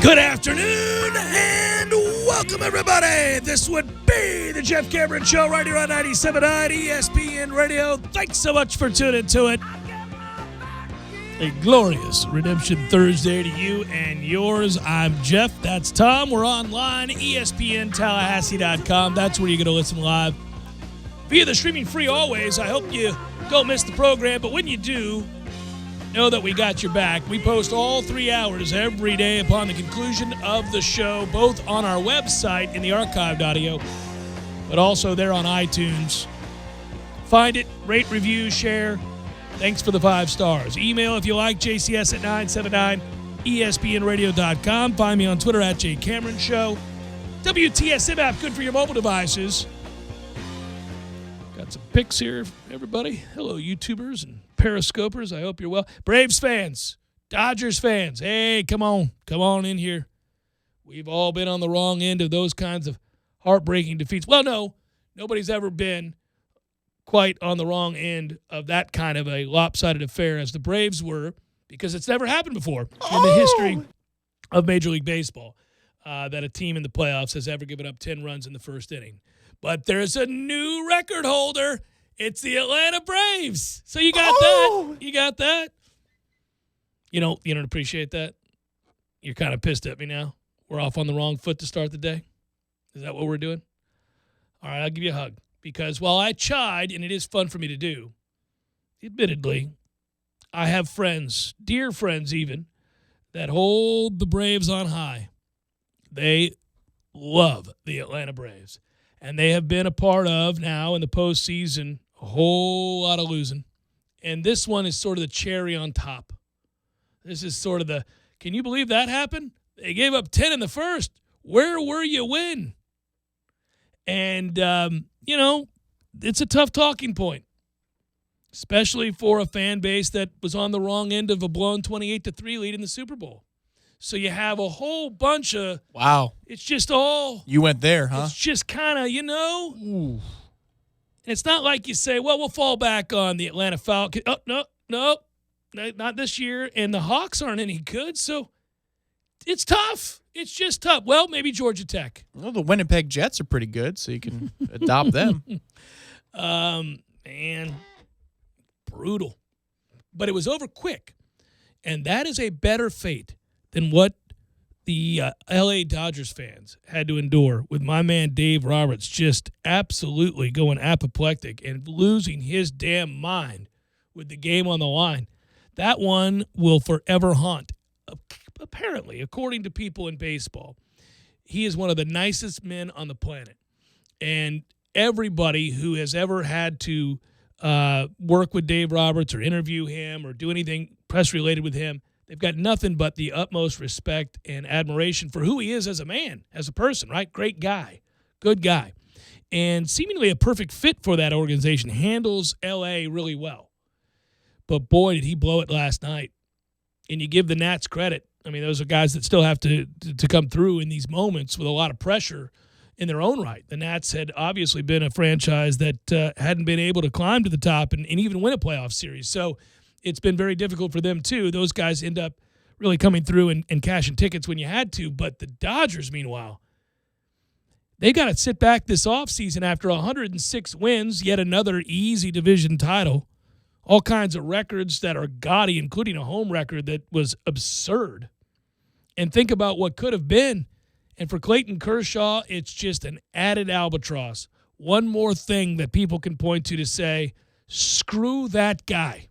Good afternoon and welcome, everybody. This would be the Jeff Cameron Show right here on 97.9 ESPN Radio. Thanks so much for tuning to it. A glorious Redemption Thursday to you and yours. I'm Jeff. That's Tom. We're online, ESPNTallahassee.com. That's where you're going to listen live via the streaming free always. I hope you don't miss the program, but when you do, know that we got your back. We post all 3 hours every day upon the conclusion of the show, both on our website in the archived audio, but also there on iTunes. Find it, rate, review, share. Thanks for the 5 stars. Email if you like, jcs at 979espnradio.com. Find me on Twitter at jcameronshow. WTSM app, good for your mobile devices. Got some pics here, everybody. Hello, YouTubers and Periscopers. I hope you're well. Braves fans, Dodgers fans, hey, come on in here. We've all been on the wrong end of those kinds of heartbreaking defeats. Well, no, nobody's ever been quite on the wrong end of that kind of a lopsided affair as the Braves were, because it's never happened before in the history of Major League Baseball that a team in the playoffs has ever given up 10 runs in the first inning. But there's a new record holder. It's the Atlanta Braves. So you got that. You got that. You don't appreciate that? You're kind of pissed at me now. We're off on the wrong foot to start the day. Is that what we're doing? All right, I'll give you a hug. Because while I chide, and it is fun for me to do, admittedly, I have friends, dear friends even, that hold the Braves on high. They love the Atlanta Braves. And they have been a part of, now in the postseason, a whole lot of losing. And this one is sort of the cherry on top. This is sort of the, can you believe that happened? They gave up 10 in the first. Where were you when? And, it's a tough talking point, especially for a fan base that was on the wrong end of a blown 28-3 lead in the Super Bowl. So you have a whole bunch of – wow. It's just all – you went there, huh? It's just kind of, Ooh. And it's not like you say, well, we'll fall back on the Atlanta Falcons. Oh, no, not this year. And the Hawks aren't any good, so it's tough. It's just tough. Well, maybe Georgia Tech. Well, the Winnipeg Jets are pretty good, so you can adopt them. Man, brutal. But it was over quick, and that is a better fate than what the L.A. Dodgers fans had to endure with my man Dave Roberts just absolutely going apoplectic and losing his damn mind with the game on the line. That one will forever haunt. Apparently, according to people in baseball, he is one of the nicest men on the planet. And everybody who has ever had to work with Dave Roberts or interview him or do anything press-related with him, they've got nothing but the utmost respect and admiration for who he is as a man, as a person, right? Great guy, good guy. And seemingly a perfect fit for that organization, handles L.A. really well. But, boy, did he blow it last night. And you give the Nats credit. I mean, those are guys that still have to come through in these moments with a lot of pressure in their own right. The Nats had obviously been a franchise that hadn't been able to climb to the top and even win a playoff series. So it's been very difficult for them, too. Those guys end up really coming through and cashing tickets when you had to. But the Dodgers, meanwhile, they got to sit back this offseason after 106 wins, yet another easy division title. All kinds of records that are gaudy, including a home record that was absurd. And think about what could have been. And for Clayton Kershaw, it's just an added albatross. One more thing that people can point to say, screw that guy.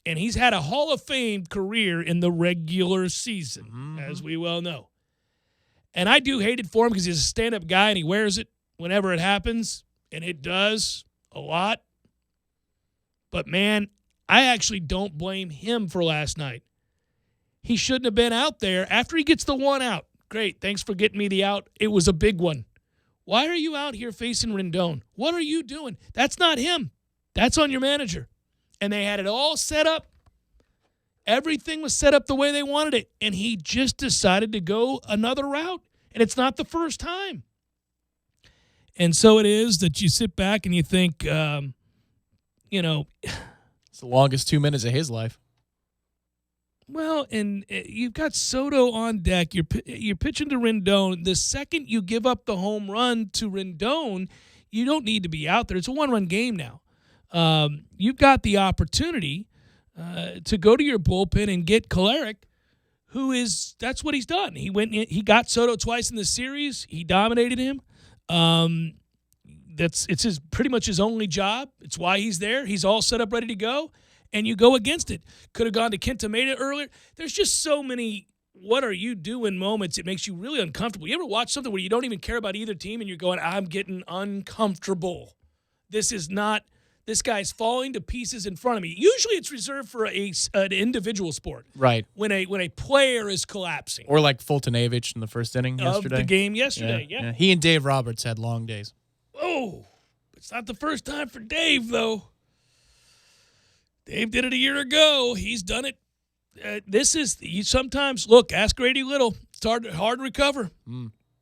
And he's had a Hall of Fame career in the regular season, as we well know. And I do hate it for him because he's a stand-up guy and he wears it whenever it happens, and it does a lot. But, man, I actually don't blame him for last night. He shouldn't have been out there after he gets the one out. Great, thanks for getting me the out. It was a big one. Why are you out here facing Rendon? What are you doing? That's not him. That's on your manager. And they had it all set up. Everything was set up the way they wanted it. And he just decided to go another route. And it's not the first time. And so it is that you sit back and you think, it's the longest 2 minutes of his life. Well, and you've got Soto on deck. You're pitching to Rendon. The second you give up the home run to Rendon, you don't need to be out there. It's a one-run game now. You've got the opportunity to go to your bullpen and get Kolarek, that's what he's done. He got Soto twice in the series. He dominated him. It's pretty much his only job. It's why he's there. He's all set up, ready to go, and you go against it. Could have gone to Kenta Maeda earlier. There's just so many what are you doing moments. It makes you really uncomfortable. You ever watch something where you don't even care about either team and you're going, I'm getting uncomfortable. This guy's falling to pieces in front of me. Usually it's reserved for an individual sport. Right. When a player is collapsing. Or like Fultonavich in the first inning yesterday. Of the game yesterday, yeah. He and Dave Roberts had long days. Oh, it's not the first time for Dave, though. Dave did it a year ago. He's done it. Sometimes, look, ask Grady Little. It's hard to recover.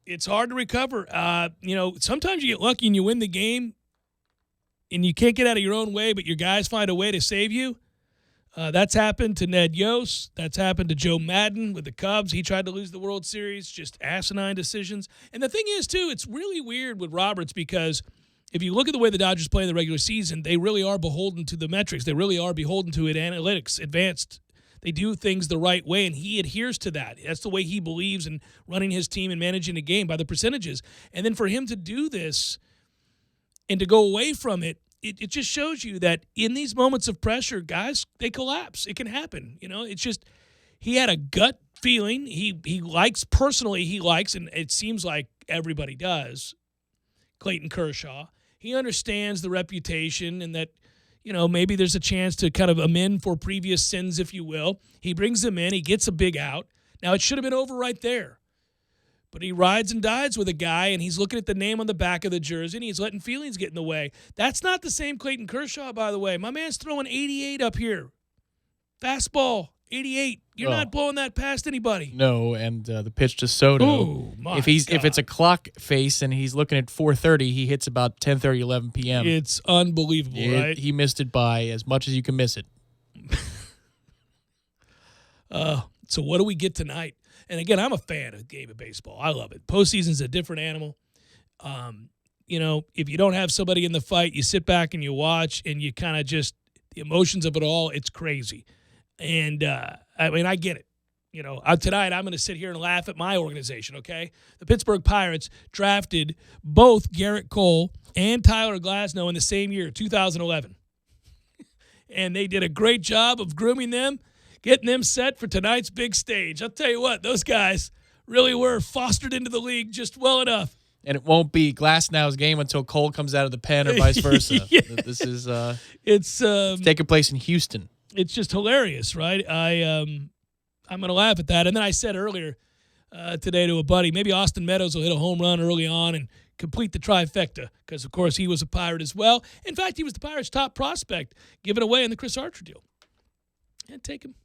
It's hard to recover. Sometimes you get lucky and you win the game and you can't get out of your own way, but your guys find a way to save you. That's happened to Ned Yost. That's happened to Joe Madden with the Cubs. He tried to lose the World Series, just asinine decisions. And the thing is, too, it's really weird with Roberts because if you look at the way the Dodgers play in the regular season, they really are beholden to the metrics. They really are beholden to it, analytics, advanced. They do things the right way, and he adheres to that. That's the way he believes in running his team and managing a game by the percentages. And then for him to do this and to go away from it, it just shows you that in these moments of pressure, guys, they collapse. It can happen. It's just he had a gut feeling. He likes, and it seems like everybody does, Clayton Kershaw. He understands the reputation and that, maybe there's a chance to kind of amend for previous sins, if you will. He brings him in. He gets a big out. Now, it should have been over right there. But he rides and dies with a guy, and he's looking at the name on the back of the jersey, and he's letting feelings get in the way. That's not the same Clayton Kershaw, by the way. My man's throwing 88 up here. Fastball, 88. You're not blowing that past anybody. No, and the pitch to Soto. Oh, my if it's a clock face and he's looking at 4:30, he hits about 10:30, 11 p.m. It's unbelievable, right? He missed it by as much as you can miss it. So what do we get tonight? And again, I'm a fan of the game of baseball. I love it. Postseason's a different animal. If you don't have somebody in the fight, you sit back and you watch, and you kind of just the emotions of it all. It's crazy, and I get it. Tonight I'm going to sit here and laugh at my organization. Okay, the Pittsburgh Pirates drafted both Garrett Cole and Tyler Glasnow in the same year, 2011, and they did a great job of grooming them, getting them set for tonight's big stage. I'll tell you what, those guys really were fostered into the league just well enough. And it won't be Glasnow's game until Cole comes out of the pen or vice versa. Yeah. This is it's taking place in Houston. It's just hilarious, right? I'm going to laugh at that. And then I said earlier today to a buddy, maybe Austin Meadows will hit a home run early on and complete the trifecta because, of course, he was a Pirate as well. In fact, he was the Pirates' top prospect given away in the Chris Archer deal. And take him.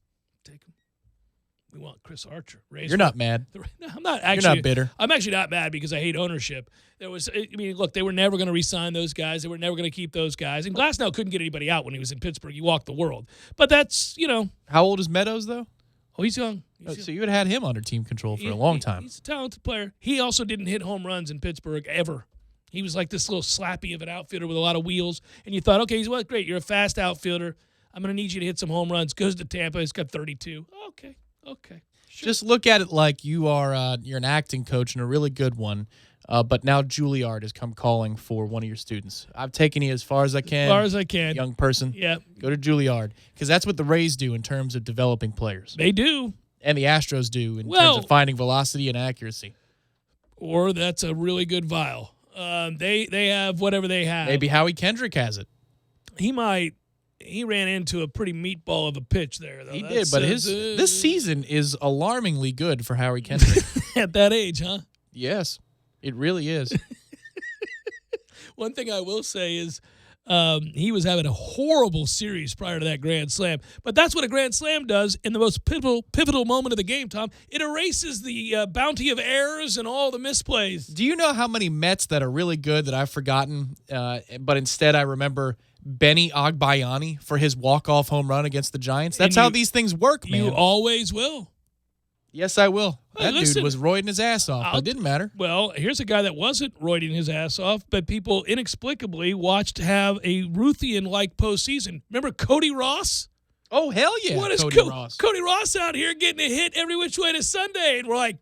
We want Chris Archer. You're not mad. No, I'm not actually. You're not bitter. I'm actually not mad because I hate ownership. They were never going to re-sign those guys. They were never going to keep those guys. And Glasnow couldn't get anybody out when he was in Pittsburgh. He walked the world. But that's, How old is Meadows, though? Oh, he's young. So you had him under team control for a long time. He's a talented player. He also didn't hit home runs in Pittsburgh ever. He was like this little slappy of an outfielder with a lot of wheels. And you thought, okay, great. You're a fast outfielder. I'm going to need you to hit some home runs. Goes to Tampa. He's got 32. Okay. Sure. Just look at it like you're an acting coach and a really good one. But now Juilliard has come calling for one of your students. I've taken you as far as I can. As far as I can. Young person. Yeah. Go to Juilliard. Because that's what the Rays do in terms of developing players. They do. And the Astros do in terms of finding velocity and accuracy. Or that's a really good vial. They have whatever they have. Maybe Howie Kendrick has it. He might. He ran into a pretty meatball of a pitch there, though. He did, but this season is alarmingly good for Howie Kendrick. At that age, huh? Yes, it really is. One thing I will say is He was having a horrible series prior to that Grand Slam. But that's what a Grand Slam does in the most pivotal moment of the game, Tom. It erases the bounty of errors and all the misplays. Do you know how many Mets that are really good that I've forgotten, but instead I remember Benny Agbayani for his walk-off home run against the Giants? That's how these things work, man. You always will. Yes, I will. Hey, that dude was roiding his ass off, but it didn't matter. Well, here's a guy that wasn't roiding his ass off, but people inexplicably watched have a Ruthian-like postseason. Remember Cody Ross? Oh, hell yeah, What is Ross. Cody Ross out here getting a hit every which way to Sunday? And we're like,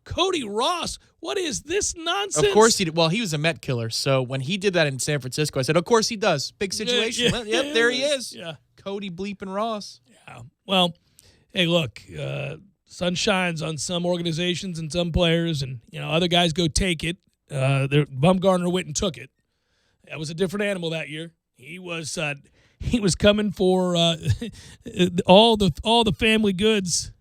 Cody Ross, what is this nonsense? Of course he did. Well, he was a Met killer, so when he did that in San Francisco, I said, of course he does. Big situation. Well, yep, there he is. Yeah. Cody bleeping Ross. Yeah. Well, hey, look, sun shines on some organizations and some players, and other guys go take it. Bumgarner went and took it. That was a different animal that year. He was coming for all the family goods.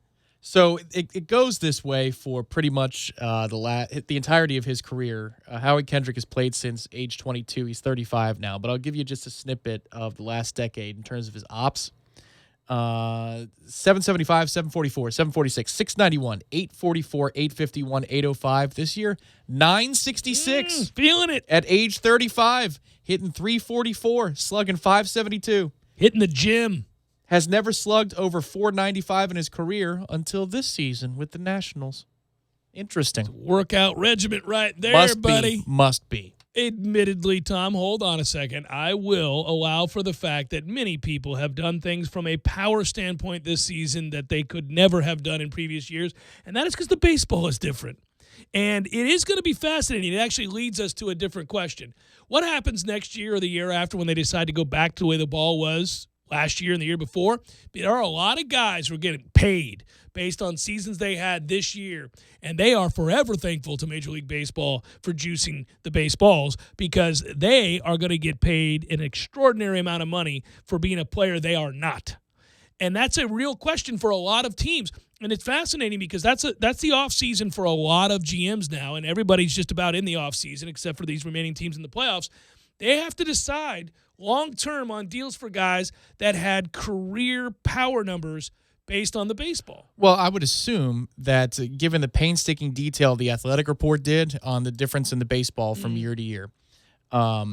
So it goes this way for pretty much the entirety of his career. Howie Kendrick has played since age 22. He's 35 now, but I'll give you just a snippet of the last decade in terms of his ops. 775, 744, 746, 691, 844, 851, 805. This year, 966. Feeling it. At age 35, hitting 344, slugging 572. Hitting the gym. Has never slugged over 495 in his career until this season with the Nationals. Interesting. Workout regiment right there, buddy. Must be. Admittedly, Tom, hold on a second. I will allow for the fact that many people have done things from a power standpoint this season that they could never have done in previous years, and that is because the baseball is different. And it is going to be fascinating. It actually leads us to a different question. What happens next year or the year after when they decide to go back to the way the ball was last year and the year before? There are a lot of guys who are getting paid based on seasons they had this year, and they are forever thankful to Major League Baseball for juicing the baseballs because they are going to get paid an extraordinary amount of money for being a player they are not. And that's a real question for a lot of teams. And it's fascinating because that's the offseason for a lot of GMs now, and everybody's just about in the offseason except for these remaining teams in the playoffs. They have to decide long-term on deals for guys that had career power numbers based on the baseball. Well, I would assume that given the painstaking detail the Athletic Report did on the difference in the baseball from year to year, I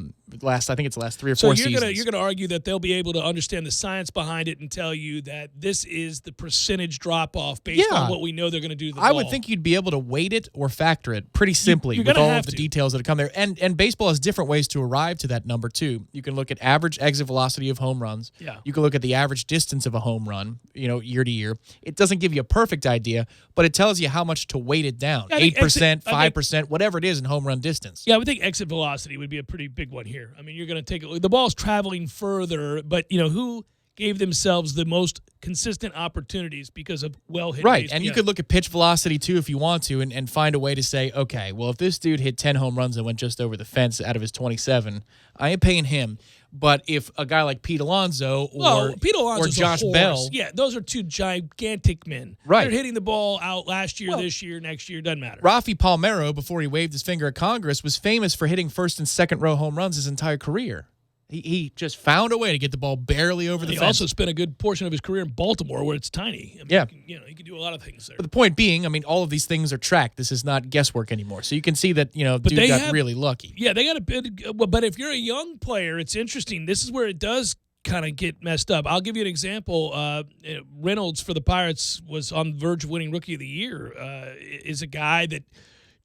think it's the last 3 or 4 seasons. So you're gonna argue that they'll be able to understand the science behind it and tell you that this is the percentage drop off based on what we know they're going to do to the ball. I would think you'd be able to weight it or factor it pretty simply with all of the details that come there. And baseball has different ways to arrive to that number too. You can look at average exit velocity of home runs. Yeah. You can look at the average distance of a home run, year to year. It doesn't give you a perfect idea, but it tells you how much to weight it down. 8%, 5%, whatever it is in home run distance. Yeah, I would think exit velocity would be a pretty big one here. I mean, you're going to take the ball's traveling further, but who gave themselves the most consistent opportunities because of well-hit right, and you could look at pitch velocity too if you want to and find a way to say, okay, well, if this dude hit 10 home runs and went just over the fence out of his 27, I ain't paying him. But if a guy like Pete Alonso or Josh Bell. Yeah, those are two gigantic men. Right. They're hitting the ball out last year, this year, next year, doesn't matter. Rafi Palmeiro, before he waved his finger at Congress, was famous for hitting first and second row home runs his entire career. He just found a way to get the ball barely over the fence. He also spent a good portion of his career in Baltimore where it's tiny. I mean, he can do a lot of things there. But the point being, I mean, all of these things are tracked. This is not guesswork anymore. So you can see that, dude got really lucky. Yeah, they got a bit. But if you're a young player, it's interesting. This is where it does kind of get messed up. I'll give you an example. Reynolds for the Pirates was on the verge of winning Rookie of the Year. Is a guy that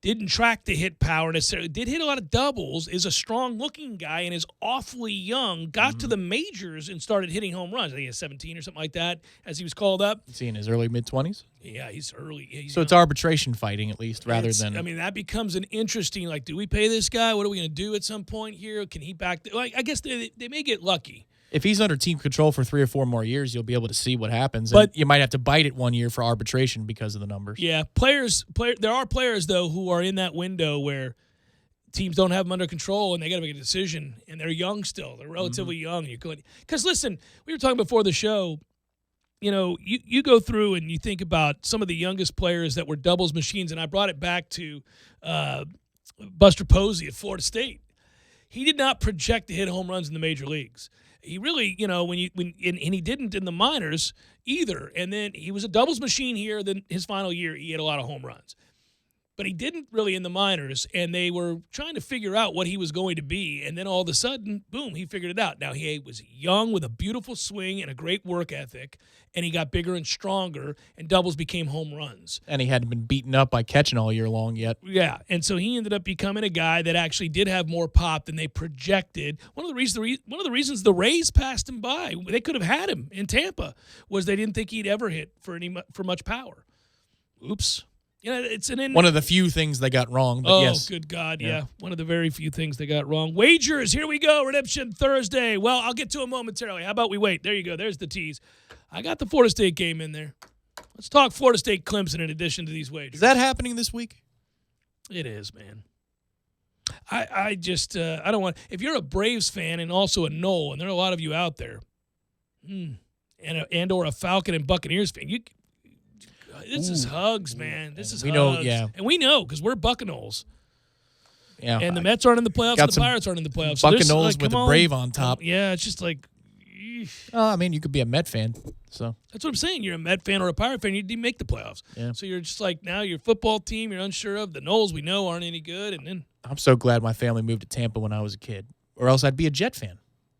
didn't track the hit power necessarily, did hit a lot of doubles, is a strong-looking guy, and is awfully young, got to the majors and started hitting home runs. I think he was 17 or something like that as he was called up. Is he in his early, mid-20s? Yeah, he's early. So it's arbitration fighting, at least, rather than... I mean, that becomes an interesting, do we pay this guy? What are we going to do at some point here? Can he back... I guess they may get lucky. If he's under team control for 3 or 4 more years, you'll be able to see what happens. But you might have to bite it 1 year for arbitration because of the numbers. Yeah, there are players, though, who are in that window where teams don't have them under control and they got to make a decision, and they're young still. They're relatively young. Because, listen, we were talking before the show, you go through and you think about some of the youngest players that were doubles machines, and I brought it back to Buster Posey at Florida State. he did not project to hit home runs in the major leagues. He really, and he didn't in the minors either. And then he was a doubles machine here. Then his final year, he had a lot of home runs. But he didn't really in the minors, and they were trying to figure out what he was going to be. And then all of a sudden, boom, he figured it out. Now, he was young with a beautiful swing and a great work ethic, and he got bigger and stronger, and doubles became home runs. And he hadn't been beaten up by catching all year long yet. Yeah, and so he ended up becoming a guy that actually did have more pop than they projected. One of the reasons the Rays passed him by, they could have had him in Tampa, was they didn't think he'd ever hit for much power. Oops. It's one of the few things they got wrong, but yes. Oh, good God, yeah. One of the very few things they got wrong. Wagers, here we go. Redemption Thursday. Well, I'll get to it momentarily. How about we wait? There you go. There's the tease. I got the Florida State game in there. Let's talk Florida State Clemson in addition to these wagers. Is that happening this week? It is, man. I just I don't want – if you're a Braves fan and also a Knoll, and there are a lot of you out there, and or a Falcon and Buccaneers fan, this is hugs, man. This is hugs. Know, yeah. And we know because we're Buccaneers. Yeah. And the Mets aren't in the playoffs, and the Pirates aren't in the playoffs. Buccaneers with a Brave on top. Yeah, it's just like you could be a Met fan. So that's what I'm saying. You're a Met fan or a Pirate fan, you didn't make the playoffs. Yeah. So you're just like, now your football team you're unsure of. The Knolls we know aren't any good. And then I'm so glad my family moved to Tampa when I was a kid, or else I'd be a Jet fan.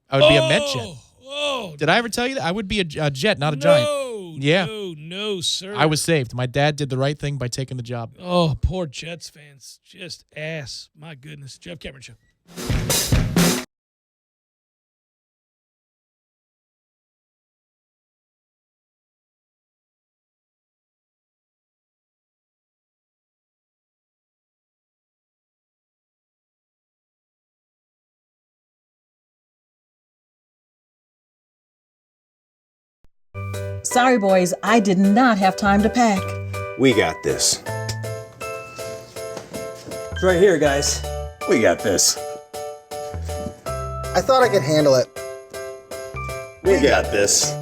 I would be a Met Jet. Oh, did I ever tell you that? I would be a Jet, not a Giant. Yeah. No, sir. I was saved. My dad did the right thing by taking the job. Oh, poor Jets fans. Just ass. My goodness. Jeff Cameron Show. Sorry, boys, I did not have time to pack. We got this. It's right here, guys. We got this. I thought I could handle it. We got this.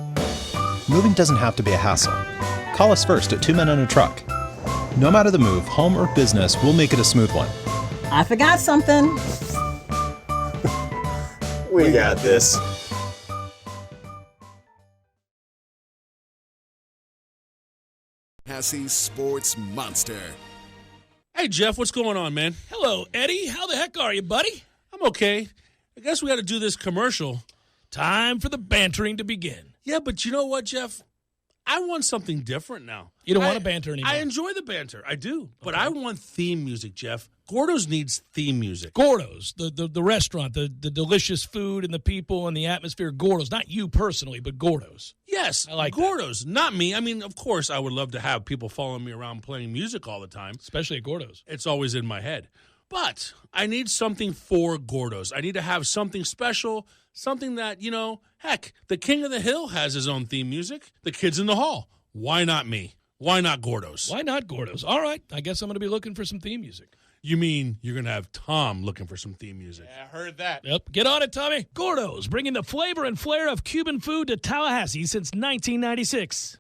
Moving doesn't have to be a hassle. Call us first at 2 Men and a Truck. No matter the move, home or business, we'll make it a smooth one. I forgot something. We got this. Tallahassee's Sports Monster. Hey, Jeff, what's going on, man? Hello, Eddie. How the heck are you, buddy? I'm okay. I guess we got to do this commercial. Time for the bantering to begin. Yeah, but you know what, Jeff? I want something different now. You don't want to banter anymore? I enjoy the banter. I do. But I want theme music, Jeff. Gordo's needs theme music. Gordo's, the restaurant, the delicious food and the people and the atmosphere. Gordo's, not you personally, but Gordo's. Yes, I like Gordo's, not me. I mean, of course, I would love to have people following me around playing music all the time. Especially at Gordo's. It's always in my head. But I need something for Gordo's. I need to have something special, something that, heck, the King of the Hill has his own theme music. The Kids in the Hall. Why not me? Why not Gordo's? Why not Gordo's? All right, I guess I'm going to be looking for some theme music. You mean you're going to have Tom looking for some theme music? Yeah, I heard that. Yep, get on it, Tommy. Gordo's, bringing the flavor and flair of Cuban food to Tallahassee since 1996.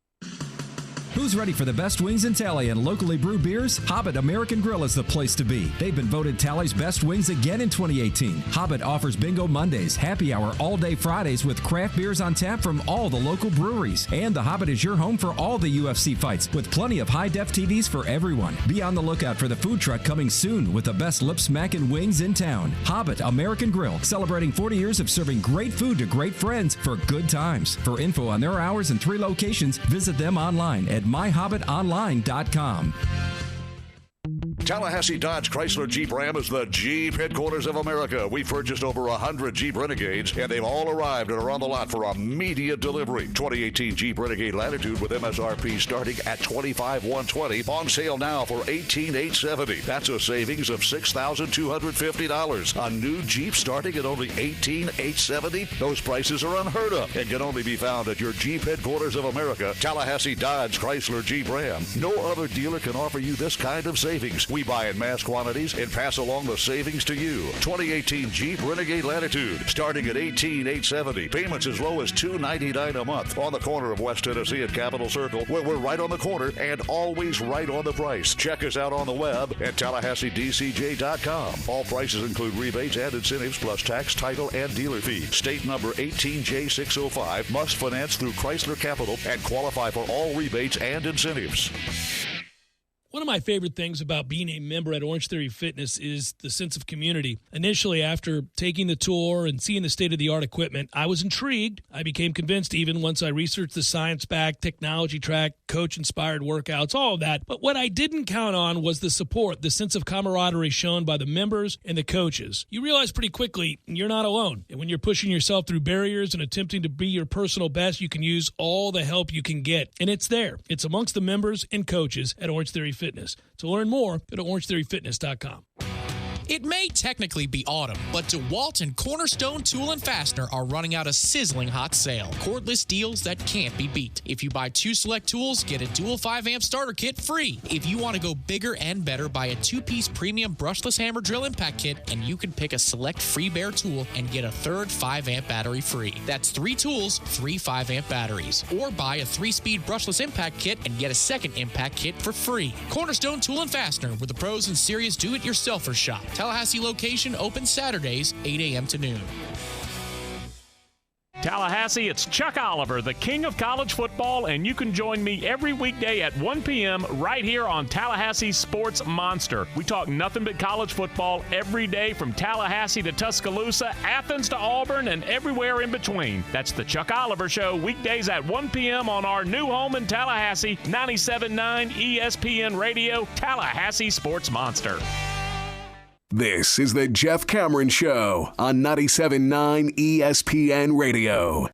Who's ready for the best wings in Tally and locally brewed beers? Hobbit American Grill is the place to be. They've been voted Tally's best wings again in 2018. Hobbit offers Bingo Mondays, happy hour all-day Fridays with craft beers on tap from all the local breweries. And the Hobbit is your home for all the UFC fights with plenty of high-def TVs for everyone. Be on the lookout for the food truck coming soon with the best lip-smacking wings in town. Hobbit American Grill, celebrating 40 years of serving great food to great friends for good times. For info on their hours and 3 locations, visit them online at myhobbitonline.com. Tallahassee Dodge Chrysler Jeep Ram is the Jeep headquarters of America. We've purchased over 100 Jeep Renegades, and they've all arrived and are on the lot for immediate delivery. 2018 Jeep Renegade Latitude with MSRP starting at $25,120. On sale now for $18,870. That's a savings of $6,250. A new Jeep starting at only $18,870. Those prices are unheard of and can only be found at your Jeep headquarters of America, Tallahassee Dodge Chrysler Jeep Ram. No other dealer can offer you this kind of savings. We buy in mass quantities and pass along the savings to you. 2018 Jeep Renegade Latitude, starting at $18,870. Payments as low as $299 a month. On the corner of West Tennessee and Capitol Circle, where we're right on the corner and always right on the price. Check us out on the web at TallahasseeDCJ.com. All prices include rebates and incentives plus tax, title, and dealer fee. State number 18J605. Must finance through Chrysler Capital and qualify for all rebates and incentives. One of my favorite things about being a member at Orange Theory Fitness is the sense of community. Initially, after taking the tour and seeing the state-of-the-art equipment, I was intrigued. I became convinced even once I researched the science-backed, technology-tracked, coach-inspired workouts, all of that. But what I didn't count on was the support, the sense of camaraderie shown by the members and the coaches. You realize pretty quickly you're not alone. And when you're pushing yourself through barriers and attempting to be your personal best, you can use all the help you can get. And it's there. It's amongst the members and coaches at Orange Theory Fitness. To learn more, go to orangetheoryfitness.com. It may technically be autumn, but DeWalt and Cornerstone Tool and Fastener are running out a sizzling hot sale. Cordless deals that can't be beat. If you buy 2 select tools, get a dual 5-amp starter kit free. If you want to go bigger and better, buy a 2-piece premium brushless hammer drill impact kit, and you can pick a select free bare tool and get a third 5-amp battery free. That's 3 tools, 3 5-amp batteries. Or buy a 3-speed brushless impact kit and get a second impact kit for free. Cornerstone Tool and Fastener, where the pros and serious do-it-yourselfers shop. Tallahassee location open Saturdays, 8 a.m. to noon. Tallahassee, it's Chuck Oliver, the king of college football, and you can join me every weekday at 1 p.m. right here on Tallahassee Sports Monster. We talk nothing but college football every day from Tallahassee to Tuscaloosa, Athens to Auburn, and everywhere in between. That's the Chuck Oliver Show, weekdays at 1 p.m. on our new home in Tallahassee, 97.9 ESPN Radio, Tallahassee Sports Monster. This is the Jeff Cameron Show on 97.9 ESPN Radio.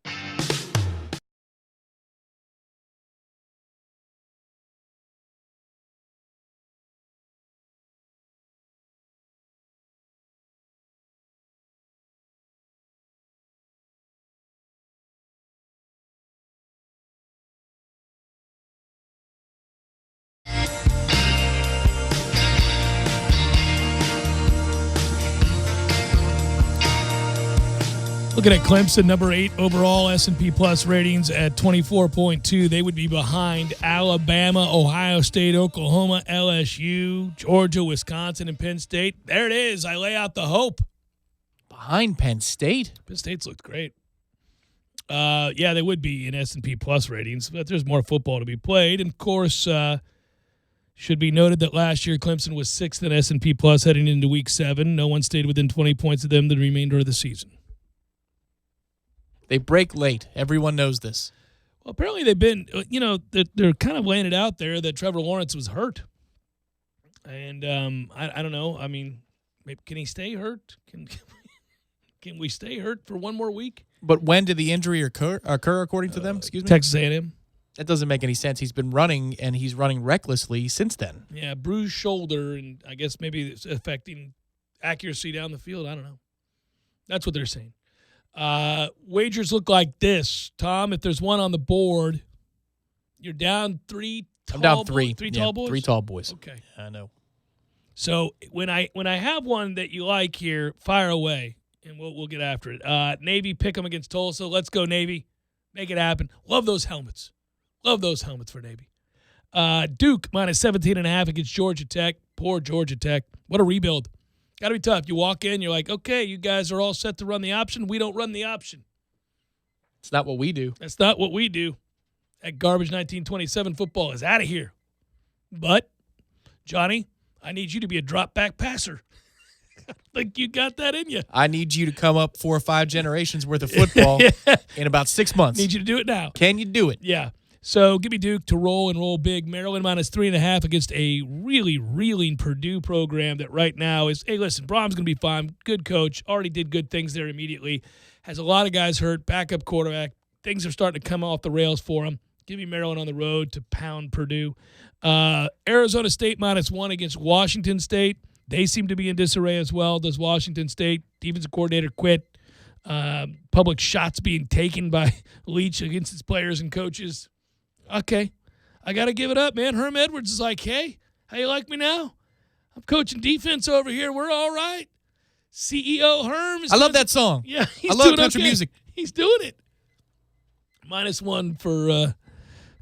Looking at Clemson, number 8 overall S&P Plus ratings at 24.2. They would be behind Alabama, Ohio State, Oklahoma, LSU, Georgia, Wisconsin, and Penn State. There it is. I lay out the hope. Behind Penn State? Penn State's looked great. Yeah, they would be in S&P Plus ratings, but there's more football to be played. And, of course, should be noted that last year Clemson was 6th in S&P Plus heading into Week 7. No one stayed within 20 points of them the remainder of the season. They break late. Everyone knows this. Well, apparently they've been, they're kind of laying it out there that Trevor Lawrence was hurt. And I don't know. I mean, maybe, can he stay hurt? Can we stay hurt for one more week? But when did the injury occur according to them? Excuse me? Texas A&M. That doesn't make any sense. He's been running, and he's running recklessly since then. Yeah, bruised shoulder, and I guess maybe it's affecting accuracy down the field. I don't know. That's what they're saying. Wagers look like this. Tom, if there's one on the board, you're down 3 tall I'm down 3. Boys? 3 tall boys? 3 tall boys. Okay. I know. So when I have one that you like here, fire away, and we'll get after it. Navy pick 'em against Tulsa. Let's go, Navy. Make it happen. Love those helmets. Love those helmets for Navy. Duke minus 17.5 against Georgia Tech. Poor Georgia Tech. What a rebuild. Got to be tough. You walk in, you're like, okay, you guys are all set to run the option. We don't run the option. It's not what we do. That's not what we do. That garbage 1927 football is out of here. But, Johnny, I need you to be a drop-back passer. I think you got that in you. I need you to come up 4 or 5 generations worth of football in about 6 months. Need you to do it now. Can you do it? Yeah. So give me Duke to roll and roll big. Maryland minus 3.5 against a really reeling Purdue program that right now is, hey, listen, Brom's going to be fine. Good coach. Already did good things there immediately. Has a lot of guys hurt. Backup quarterback. Things are starting to come off the rails for him. Give me Maryland on the road to pound Purdue. Arizona State minus 1 against Washington State. They seem to be in disarray as well. Does Washington State? Defensive coordinator quit. Public shots being taken by Leach against his players and coaches. Okay. I got to give it up, man. Herm Edwards is like, hey, how you like me now? I'm coaching defense over here. We're all right. CEO Herm is I love that song. Yeah, I love country music. He's doing it. -1 for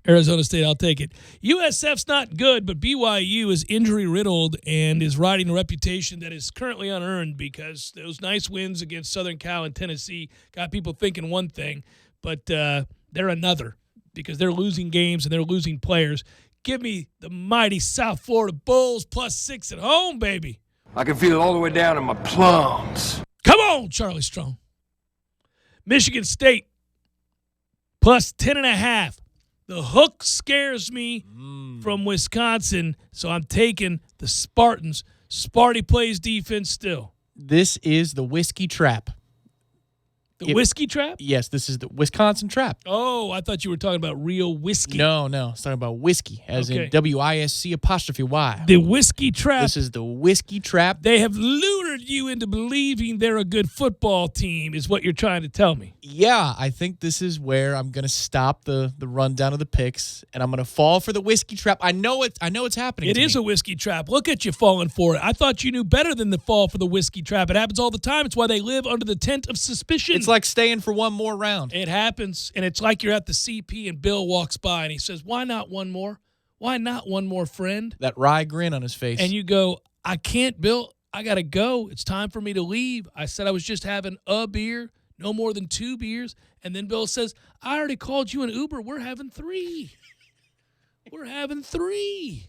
Arizona State. I'll take it. USF's not good, but BYU is injury-riddled and is riding a reputation that is currently unearned because those nice wins against Southern Cal and Tennessee got people thinking one thing, but they're another because they're losing games and they're losing players. Give me the mighty South Florida Bulls +6 at home, baby. I can feel it all the way down in my plums. Come on, Charlie Strong. Michigan State +10.5. The hook scares me from Wisconsin, so I'm taking the Spartans. Sparty plays defense still. This is the whiskey trap. The whiskey trap? Yes, this is the Wisconsin trap. Oh, I thought you were talking about real whiskey. No. I was talking about whiskey, as in WISC''Y. The whiskey trap. This is the whiskey trap. They have lured you into believing they're a good football team, is what you're trying to tell me. Yeah, I think this is where I'm going to stop the rundown of the picks, and I'm going to fall for the whiskey trap. I know it's happening. It is a whiskey trap. Look at you falling for it. I thought you knew better than to fall for the whiskey trap. It happens all the time. It's why they live under the tent of suspicion. It's like staying for one more round. It happens, and it's like you're at the CP and Bill walks by and he says, "Why not one more? Why not one more, friend?" That wry grin on his face. And you go, "I can't, Bill. I got to go. It's time for me to leave. I said I was just having a beer, no more than 2 beers." And then Bill says, "I already called you an Uber. We're having 3. We're having 3.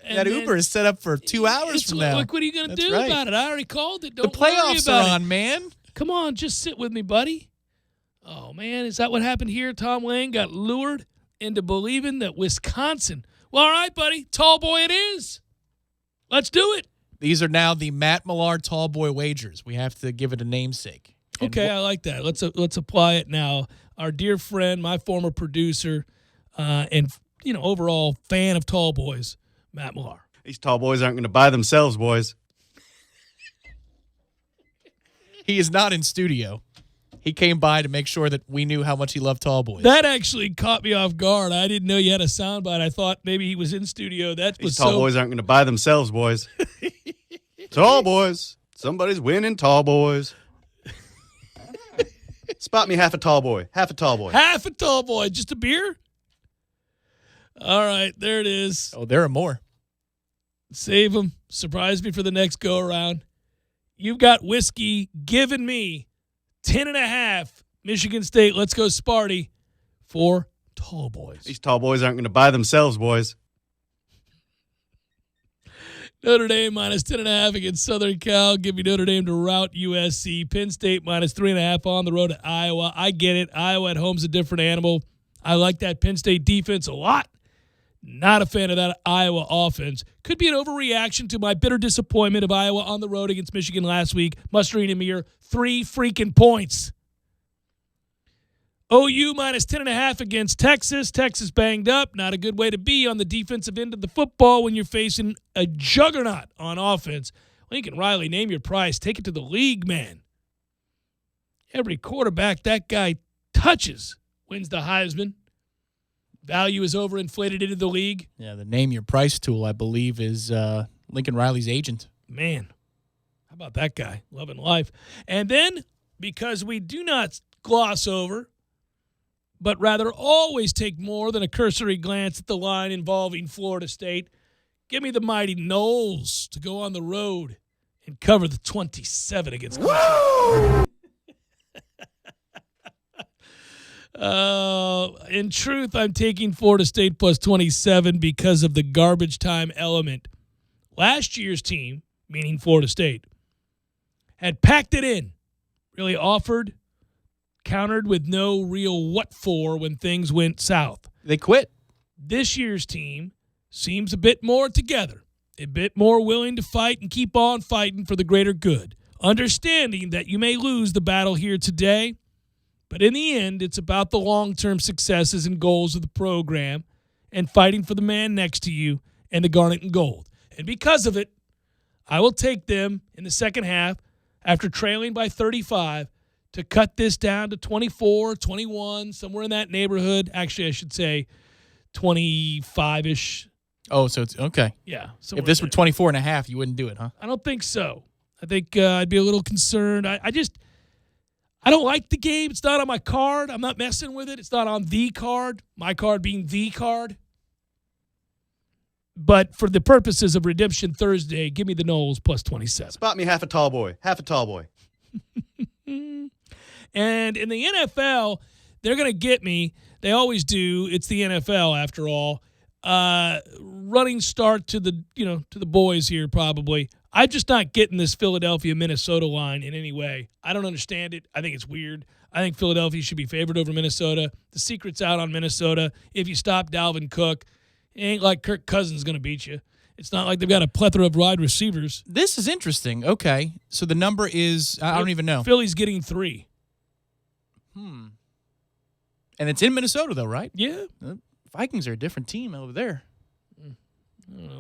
And that Uber is set up for 2 hours from now. Like, what are you going to do about it? I already called it. Don't the playoffs worry about are on, it. man. Come on, just sit with me, buddy." Oh, man, is that what happened here? Tom Lane got lured into believing that Wisconsin. Well, all right, buddy. Tall boy it is. Let's do it. These are now the Matt Millard tall boy wagers. We have to give it a namesake. Okay, I like that. Let's apply it now. Our dear friend, my former producer, and overall fan of tall boys, Matt Millard. These tall boys aren't going to buy themselves, boys. He is not in studio. He came by to make sure that we knew how much he loved tall boys. That actually caught me off guard. I didn't know you had a soundbite. I thought maybe he was in studio. These tall boys aren't going to buy themselves, boys. Tall boys. Somebody's winning, tall boys. Spot me half a tall boy. Half a tall boy. Half a tall boy. Just a beer? All right, there it is. Oh, there are more. Save them. Surprise me for the next go-around. You've got whiskey giving me 10.5. Michigan State, let's go Sparty for tall boys. These tall boys aren't going to buy themselves, boys. Notre Dame -10.5 against Southern Cal. Give me Notre Dame to rout USC. Penn State -3.5 on the road at Iowa. I get it. Iowa at home's a different animal. I like that Penn State defense a lot. Not a fan of that Iowa offense. Could be an overreaction to my bitter disappointment of Iowa on the road against Michigan last week, mustering a mere 3 freaking points. OU -10.5 against Texas. Texas banged up. Not a good way to be on the defensive end of the football when you're facing a juggernaut on offense. Lincoln Riley, name your price. Take it to the league, man. Every quarterback that guy touches wins the Heisman. Value is overinflated into the league. Yeah, the name your price tool, I believe, is Lincoln Riley's agent. Man, how about that guy? Loving life. And then, because we do not gloss over, but rather always take more than a cursory glance at the line involving Florida State, give me the mighty Noles to go on the road and cover the 27 against Clemson. In truth, I'm taking Florida State +27 because of the garbage time element. Last year's team, meaning Florida State, had packed it in, really offered, countered with no real what for when things went south. They quit. This year's team seems a bit more together, a bit more willing to fight and keep on fighting for the greater good, understanding that you may lose the battle here today, but in the end, it's about the long-term successes and goals of the program and fighting for the man next to you and the garnet and gold. And because of it, I will take them in the second half after trailing by 35 to cut this down to 24, 21, somewhere in that neighborhood. Actually, I should say 25-ish. Oh, so it's okay. Yeah. If this were 24.5, you wouldn't do it, huh? I don't think so. I think I'd be a little concerned. I don't like the game. It's not on my card. I'm not messing with it. It's not on the card. My card being the card. But for the purposes of Redemption Thursday, give me the Noles plus 27. Spot me half a tall boy. Half a tall boy. And in the NFL, they're going to get me. They always do. It's the NFL after all. Running start to the boys here probably. I'm just not getting this Philadelphia-Minnesota line in any way. I don't understand it. I think it's weird. I think Philadelphia should be favored over Minnesota. The secret's out on Minnesota. If you stop Dalvin Cook, it ain't like Kirk Cousins going to beat you. It's not like they've got a plethora of wide receivers. This is interesting. Okay. So the number is, I don't even know. Philly's getting 3. And it's in Minnesota, though, right? Yeah. The Vikings are a different team over there.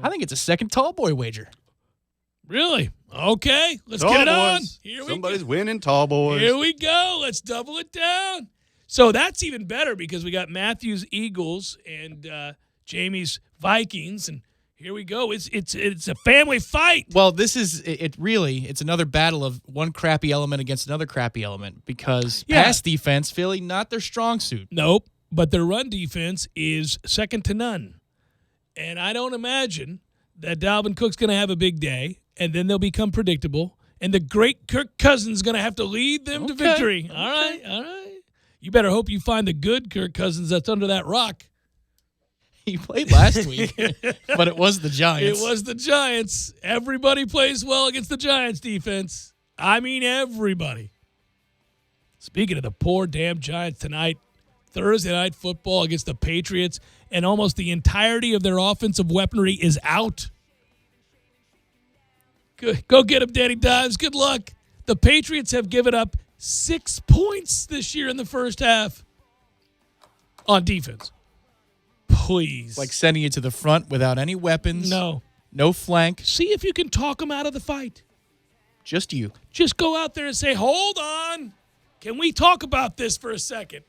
I think it's a second tall boy wager. Really? Okay. Let's Tall get it on. boys. Here Somebody's winning, tall boys. Here we go. Let's double it down. So that's even better because we got Matthews Eagles and Jamie's Vikings, and here we go. It's a family fight. Well, this is it's another battle of one crappy element against another crappy element because pass defense, Philly, not their strong suit. Nope, but their run defense is second to none. And I don't imagine that Dalvin Cook's going to have a big day, and then they'll become predictable, and the great Kirk Cousins is going to have to lead them to victory. All right. You better hope you find the good Kirk Cousins that's under that rock. He played last week, but it was the Giants. It was the Giants. Everybody plays well against the Giants defense. I mean, everybody. Speaking of the poor damn Giants tonight, Thursday night football against the Patriots, and almost the entirety of their offensive weaponry is out. Good. Go get them, Danny Dimes. Good luck. The Patriots have given up 6 points this year in the first half on defense. Please. Like sending you to the front without any weapons. No flank. See if you can talk them out of the fight. Just you. Just go out there and say, hold on. Can we talk about this for a second?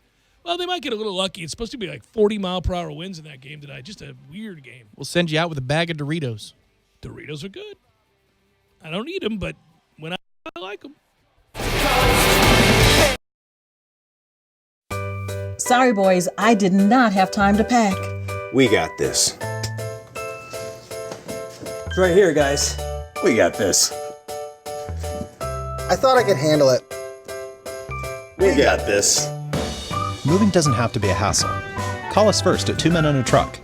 Well, they might get a little lucky. It's supposed to be like 40-mile-per-hour winds in that game tonight. Just a weird game. We'll send you out with a bag of Doritos. Doritos are good. I don't eat them, but when I like them. Sorry, boys, I did not have time to pack. We got this. It's right here, guys. We got this. I thought I could handle it. We got this. Moving doesn't have to be a hassle. Call us first at 2 Men and a Truck.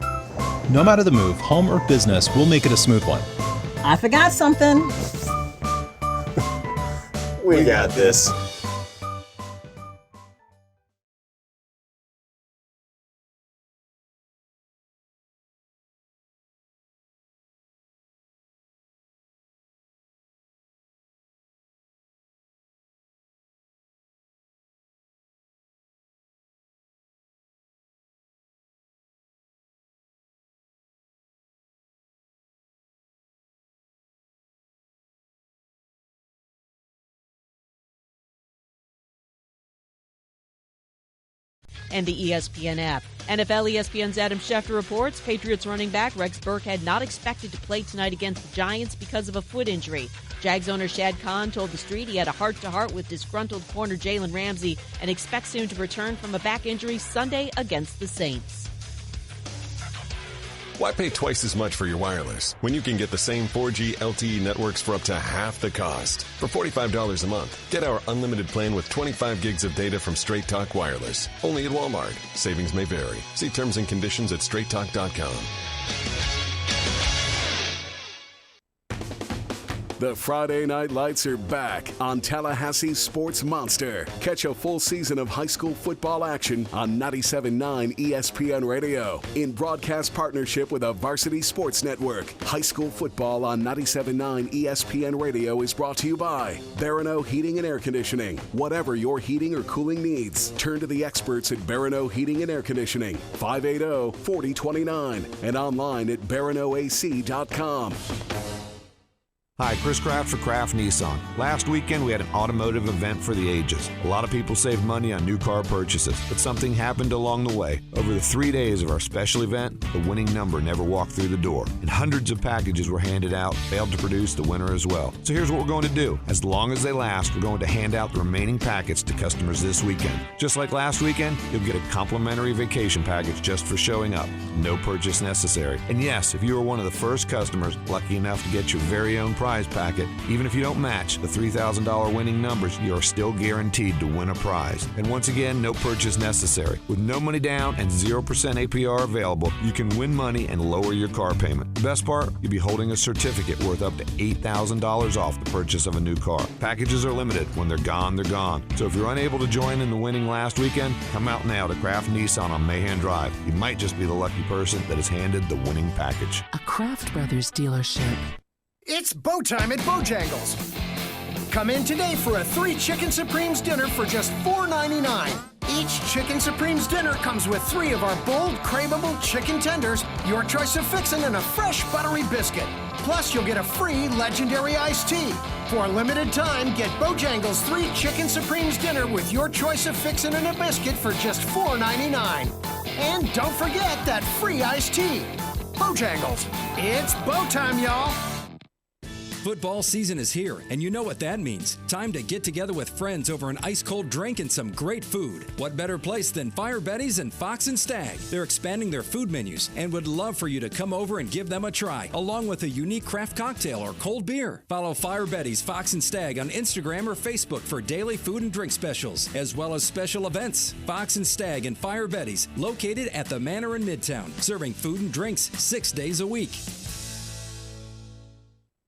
No matter the move, home or business, we'll make it a smooth one. I forgot something. We got this. And the ESPN app. NFL ESPN's Adam Schefter reports Patriots running back Rex Burkhead not expected to play tonight against the Giants because of a foot injury. Jags owner Shad Khan told The Street he had a heart-to-heart with disgruntled corner Jalen Ramsey and expects him to return from a back injury Sunday against the Saints. Why pay twice as much for your wireless when you can get the same 4G LTE networks for up to half the cost? For $45 a month, get our unlimited plan with 25 gigs of data from Straight Talk Wireless. Only at Walmart. Savings may vary. See terms and conditions at straighttalk.com. The Friday Night Lights are back on Tallahassee's Sports Monster. Catch a full season of high school football action on 97.9 ESPN Radio. In broadcast partnership with a Varsity Sports Network. High school football on 97.9 ESPN Radio is brought to you by Barano Heating and Air Conditioning. Whatever your heating or cooling needs, turn to the experts at Barano Heating and Air Conditioning. 580-4029 and online at baranoac.com. Hi, Chris Kraft for Kraft Nissan. Last weekend, we had an automotive event for the ages. A lot of people saved money on new car purchases, but something happened along the way. Over the 3 days of our special event, the winning number never walked through the door, and hundreds of packages were handed out, failed to produce the winner as well. So here's what we're going to do. As long as they last, we're going to hand out the remaining packets to customers this weekend. Just like last weekend, you'll get a complimentary vacation package just for showing up. No purchase necessary. And yes, if you are one of the first customers lucky enough to get your very own prize packet, even if you don't match the $3,000 winning numbers, you are still guaranteed to win a prize. And once again, no purchase necessary. With no money down and 0% APR available, you can win money and lower your car payment. The best part, you'll be holding a certificate worth up to $8,000 off the purchase of a new car. Packages are limited. When they're gone, they're gone. So if you're unable to join in the winning last weekend, come out now to Kraft Nissan on Mahan Drive. You might just be the lucky person that is handed the winning package. A Kraft Brothers dealership. It's bow time at Bojangles. Come in today for a 3 Chicken Supremes dinner for just $4.99. Each Chicken Supremes dinner comes with 3 of our bold, craveable chicken tenders, your choice of fixin', and a fresh buttery biscuit. Plus, you'll get a free legendary iced tea. For a limited time, get Bojangles 3 Chicken Supremes dinner with your choice of fixin' and a biscuit for just $4.99. And don't forget that free iced tea. Bojangles, it's bow time, y'all. Football season is here, and you know what that means. Time to get together with friends over an ice-cold drink and some great food. What better place than Fire Betty's and Fox and Stag? They're expanding their food menus and would love for you to come over and give them a try, along with a unique craft cocktail or cold beer. Follow Fire Betty's, Fox and Stag on Instagram or Facebook for daily food and drink specials, as well as special events. Fox and Stag and Fire Betty's, located at the Manor in Midtown, serving food and drinks 6 days a week.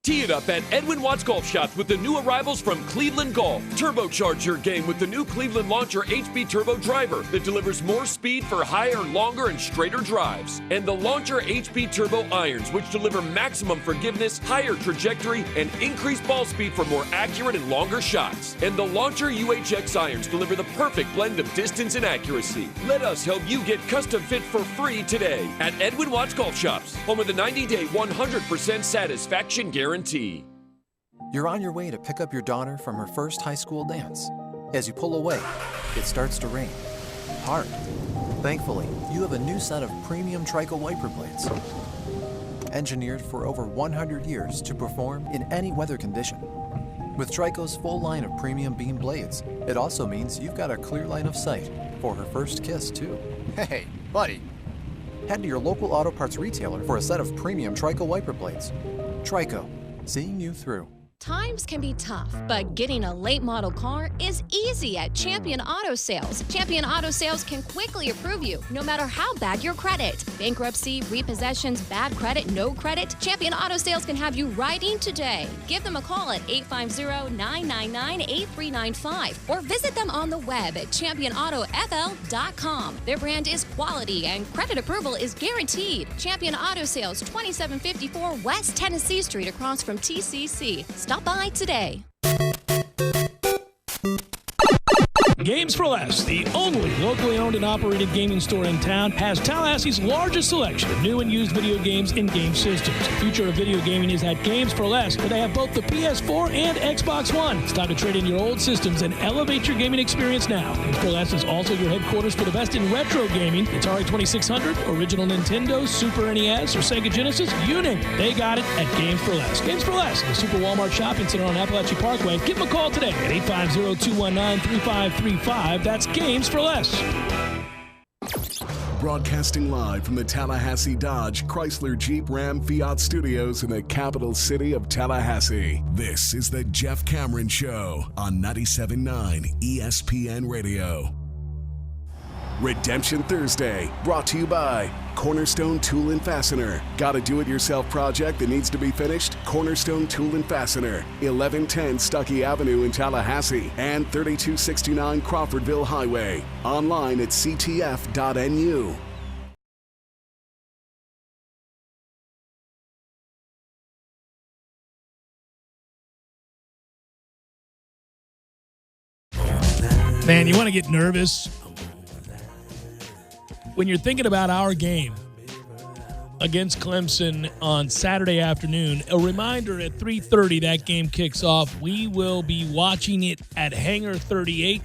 Tee it up at Edwin Watts Golf Shops with the new arrivals from Cleveland Golf. Turbocharge your game with the new Cleveland Launcher HB Turbo Driver that delivers more speed for higher, longer, and straighter drives. And the Launcher HB Turbo Irons, which deliver maximum forgiveness, higher trajectory, and increased ball speed for more accurate and longer shots. And the Launcher UHX Irons deliver the perfect blend of distance and accuracy. Let us help you get custom fit for free today at Edwin Watts Golf Shops, home of the 90-day 100% satisfaction guarantee. You're on your way to pick up your daughter from her first high school dance. As you pull away, it starts to rain. Hard. Thankfully, you have a new set of premium Trico wiper blades. Engineered for over 100 years to perform in any weather condition. With Trico's full line of premium beam blades, it also means you've got a clear line of sight for her first kiss, too. Hey, buddy. Head to your local auto parts retailer for a set of premium Trico wiper blades. Trico, seeing you through. Times can be tough, but getting a late model car is easy at Champion Auto Sales. Champion Auto Sales can quickly approve you, no matter how bad your credit. Bankruptcy, repossessions, bad credit, no credit. Champion Auto Sales can have you riding today. Give them a call at 850-999-8395 or visit them on the web at championautofl.com. Their brand is quality and credit approval is guaranteed. Champion Auto Sales, 2754 West Tennessee Street across from TCC. Stop by today. Games for Less, the only locally owned and operated gaming store in town, has Tallahassee's largest selection of new and used video games and game systems. The future of video gaming is at Games for Less, where they have both the PS4 and Xbox One. It's time to trade in your old systems and elevate your gaming experience now. Games for Less is also your headquarters for the best in retro gaming. Atari 2600, original Nintendo, Super NES, or Sega Genesis, you name it. They got it at Games for Less. Games for Less, the Super Walmart Shopping Center on Appalachia Parkway. Give them a call today at 850-219-3535. That's Games for Less. Broadcasting live from the Tallahassee Dodge, Chrysler, Jeep, Ram, Fiat studios in the capital city of Tallahassee. This is the Jeff Cameron Show on 97.9 ESPN Radio. Redemption Thursday, brought to you by Cornerstone Tool and Fastener. Got a do-it-yourself project that needs to be finished? Cornerstone Tool and Fastener, 1110 Stuckey Avenue in Tallahassee and 3269 Crawfordville Highway. Online at ctf.nu. Man, you want to get nervous? When you're thinking about our game against Clemson on Saturday afternoon. A reminder, at 3:30 that game kicks off. We will be watching it at Hangar 38.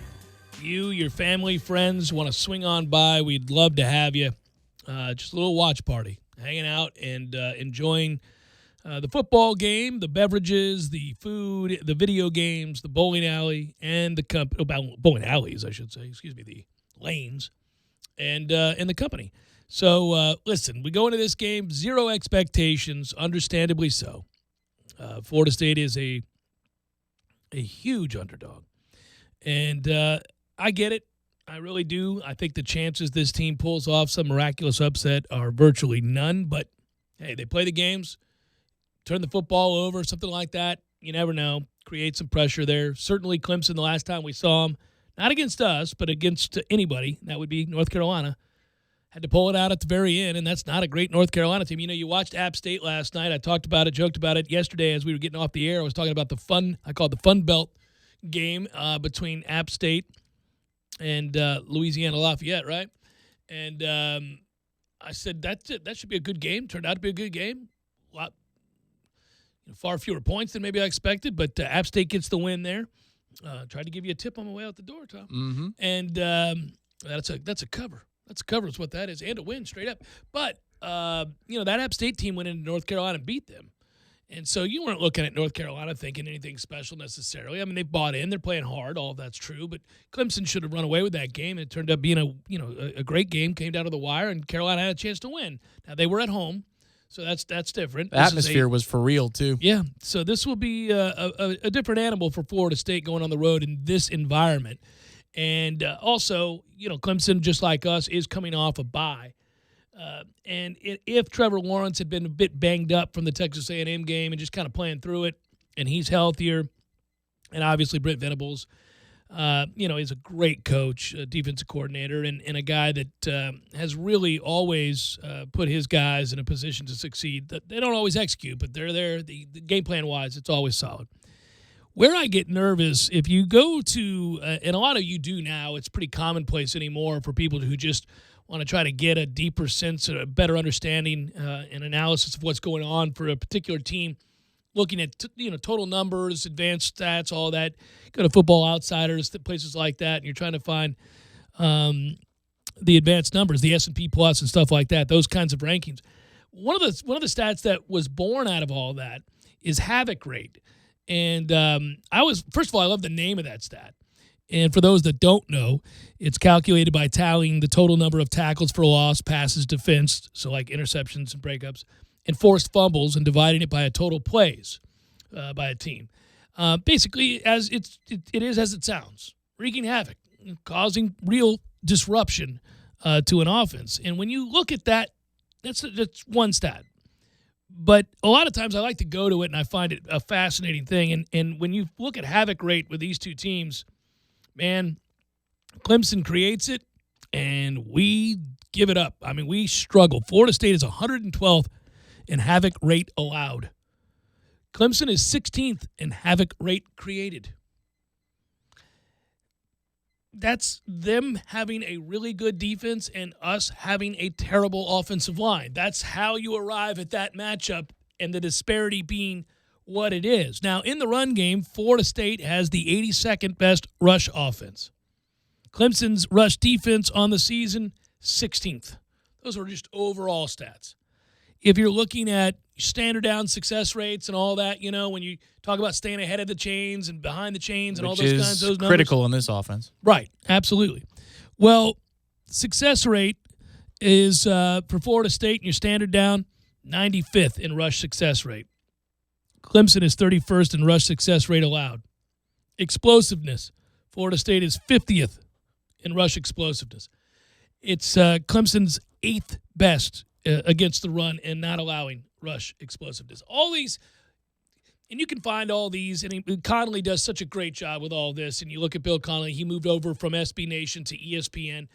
You, your family, friends want to swing on by, we'd love to have you. Just a little watch party, hanging out and enjoying the football game, the beverages, the food, the video games, the bowling alley, and the bowling alleys, I should say. The lanes, and the company. So, listen, we go into this game, 0 expectations, understandably so. Florida State is a huge underdog. And I get it. I really do. I think the chances this team pulls off some miraculous upset are virtually none. But, hey, they play the games, turn the football over, something like that. You never know. Create some pressure there. Certainly Clemson, the last time we saw them, not against us, but against anybody, that would be North Carolina, had to pull it out at the very end, and that's not a great North Carolina team. You know, you watched App State last night. I talked about it, joked about it yesterday as we were getting off the air. I was talking about I called the Fun Belt game between App State and Louisiana Lafayette, right? And I said that should be a good game. Turned out to be a good game. Far fewer points than maybe I expected, but App State gets the win there. Tried to give you a tip on my way out the door, Tom. Mm-hmm. And that's a cover. That's a cover is what that is, and a win straight up. But, that App State team went into North Carolina and beat them. And so you weren't looking at North Carolina thinking anything special necessarily. I mean, they bought in. They're playing hard. All of that's true. But Clemson should have run away with that game. It turned out being a great game, came down to the wire, and Carolina had a chance to win. Now, they were at home, so that's different. The atmosphere was for real, too. Yeah. So this will be a different animal for Florida State going on the road in this environment. And also, Clemson, just like us, is coming off a bye. And if Trevor Lawrence had been a bit banged up from the Texas A&M game and just kind of playing through it, and he's healthier, and obviously Brent Venables, is a great coach, a defensive coordinator, and a guy that has really always put his guys in a position to succeed. They don't always execute, but they're there. The game plan-wise, it's always solid. Where I get nervous, if you go to, and a lot of you do now, it's pretty commonplace anymore for people who just want to try to get a deeper sense, a better understanding and analysis of what's going on for a particular team, looking at total numbers, advanced stats, all that. Go to Football Outsiders, places like that, and you're trying to find the advanced numbers, the S&P Plus and stuff like that, those kinds of rankings. One of the stats that was born out of all that is havoc rate. And first of all, I love the name of that stat. And for those that don't know, it's calculated by tallying the total number of tackles for loss, passes defensed, so like interceptions and breakups, and forced fumbles, and dividing it by a total plays by a team. Basically, as it is as it sounds, wreaking havoc, causing real disruption to an offense. And when you look at that, that's one stat. But a lot of times I like to go to it, and I find it a fascinating thing. And when you look at havoc rate with these two teams, man, Clemson creates it, and we give it up. I mean, we struggle. Florida State is 112th in havoc rate allowed. Clemson is 16th in havoc rate created. That's them having a really good defense and us having a terrible offensive line. That's how you arrive at that matchup, and the disparity being what it is. Now, in the run game, Florida State has the 82nd best rush offense. Clemson's rush defense on the season, 16th. Those are just overall stats. If you're looking at standard down success rates and all that, when you talk about staying ahead of the chains and behind the chains and all those kinds of numbers. Critical in this offense. Right, absolutely. Well, success rate is, for Florida State and your standard down, 95th in rush success rate. Clemson is 31st in rush success rate allowed. Explosiveness, Florida State is 50th in rush explosiveness. It's Clemson's 8th best against the run and not allowing rush explosiveness. All these, and you can find all these, and Connolly does such a great job with all this, and you look at Bill Connolly, he moved over from SB Nation to ESPN.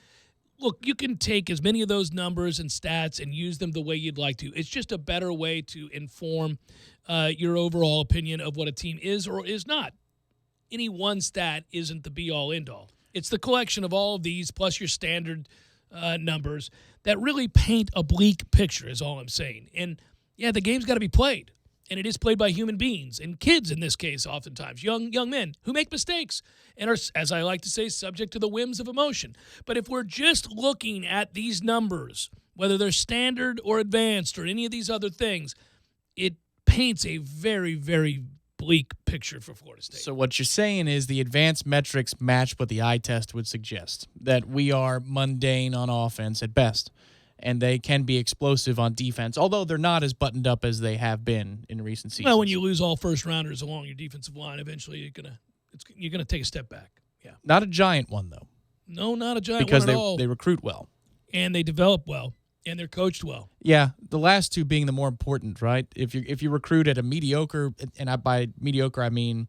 Look, you can take as many of those numbers and stats and use them the way you'd like to. It's just a better way to inform your overall opinion of what a team is or is not. Any one stat isn't the be-all, end-all. It's the collection of all of these plus your standard numbers that really paint a bleak picture is all I'm saying. And, yeah, the game's got to be played. And it is played by human beings and kids in this case, oftentimes, young men who make mistakes and are, as I like to say, subject to the whims of emotion. But if we're just looking at these numbers, whether they're standard or advanced or any of these other things, it paints a very, very bleak picture for Florida State. So what you're saying is the advanced metrics match what the eye test would suggest, that we are mundane on offense at best. And they can be explosive on defense, although they're not as buttoned up as they have been in recent seasons. Well, when you lose all first-rounders along your defensive line, eventually you're gonna take a step back. Yeah. Not a giant one, though. No, not a giant because one at all. They recruit well. And they develop well. And they're coached well. Yeah, the last two being the more important, right? If you recruit at a mediocre, and by mediocre I mean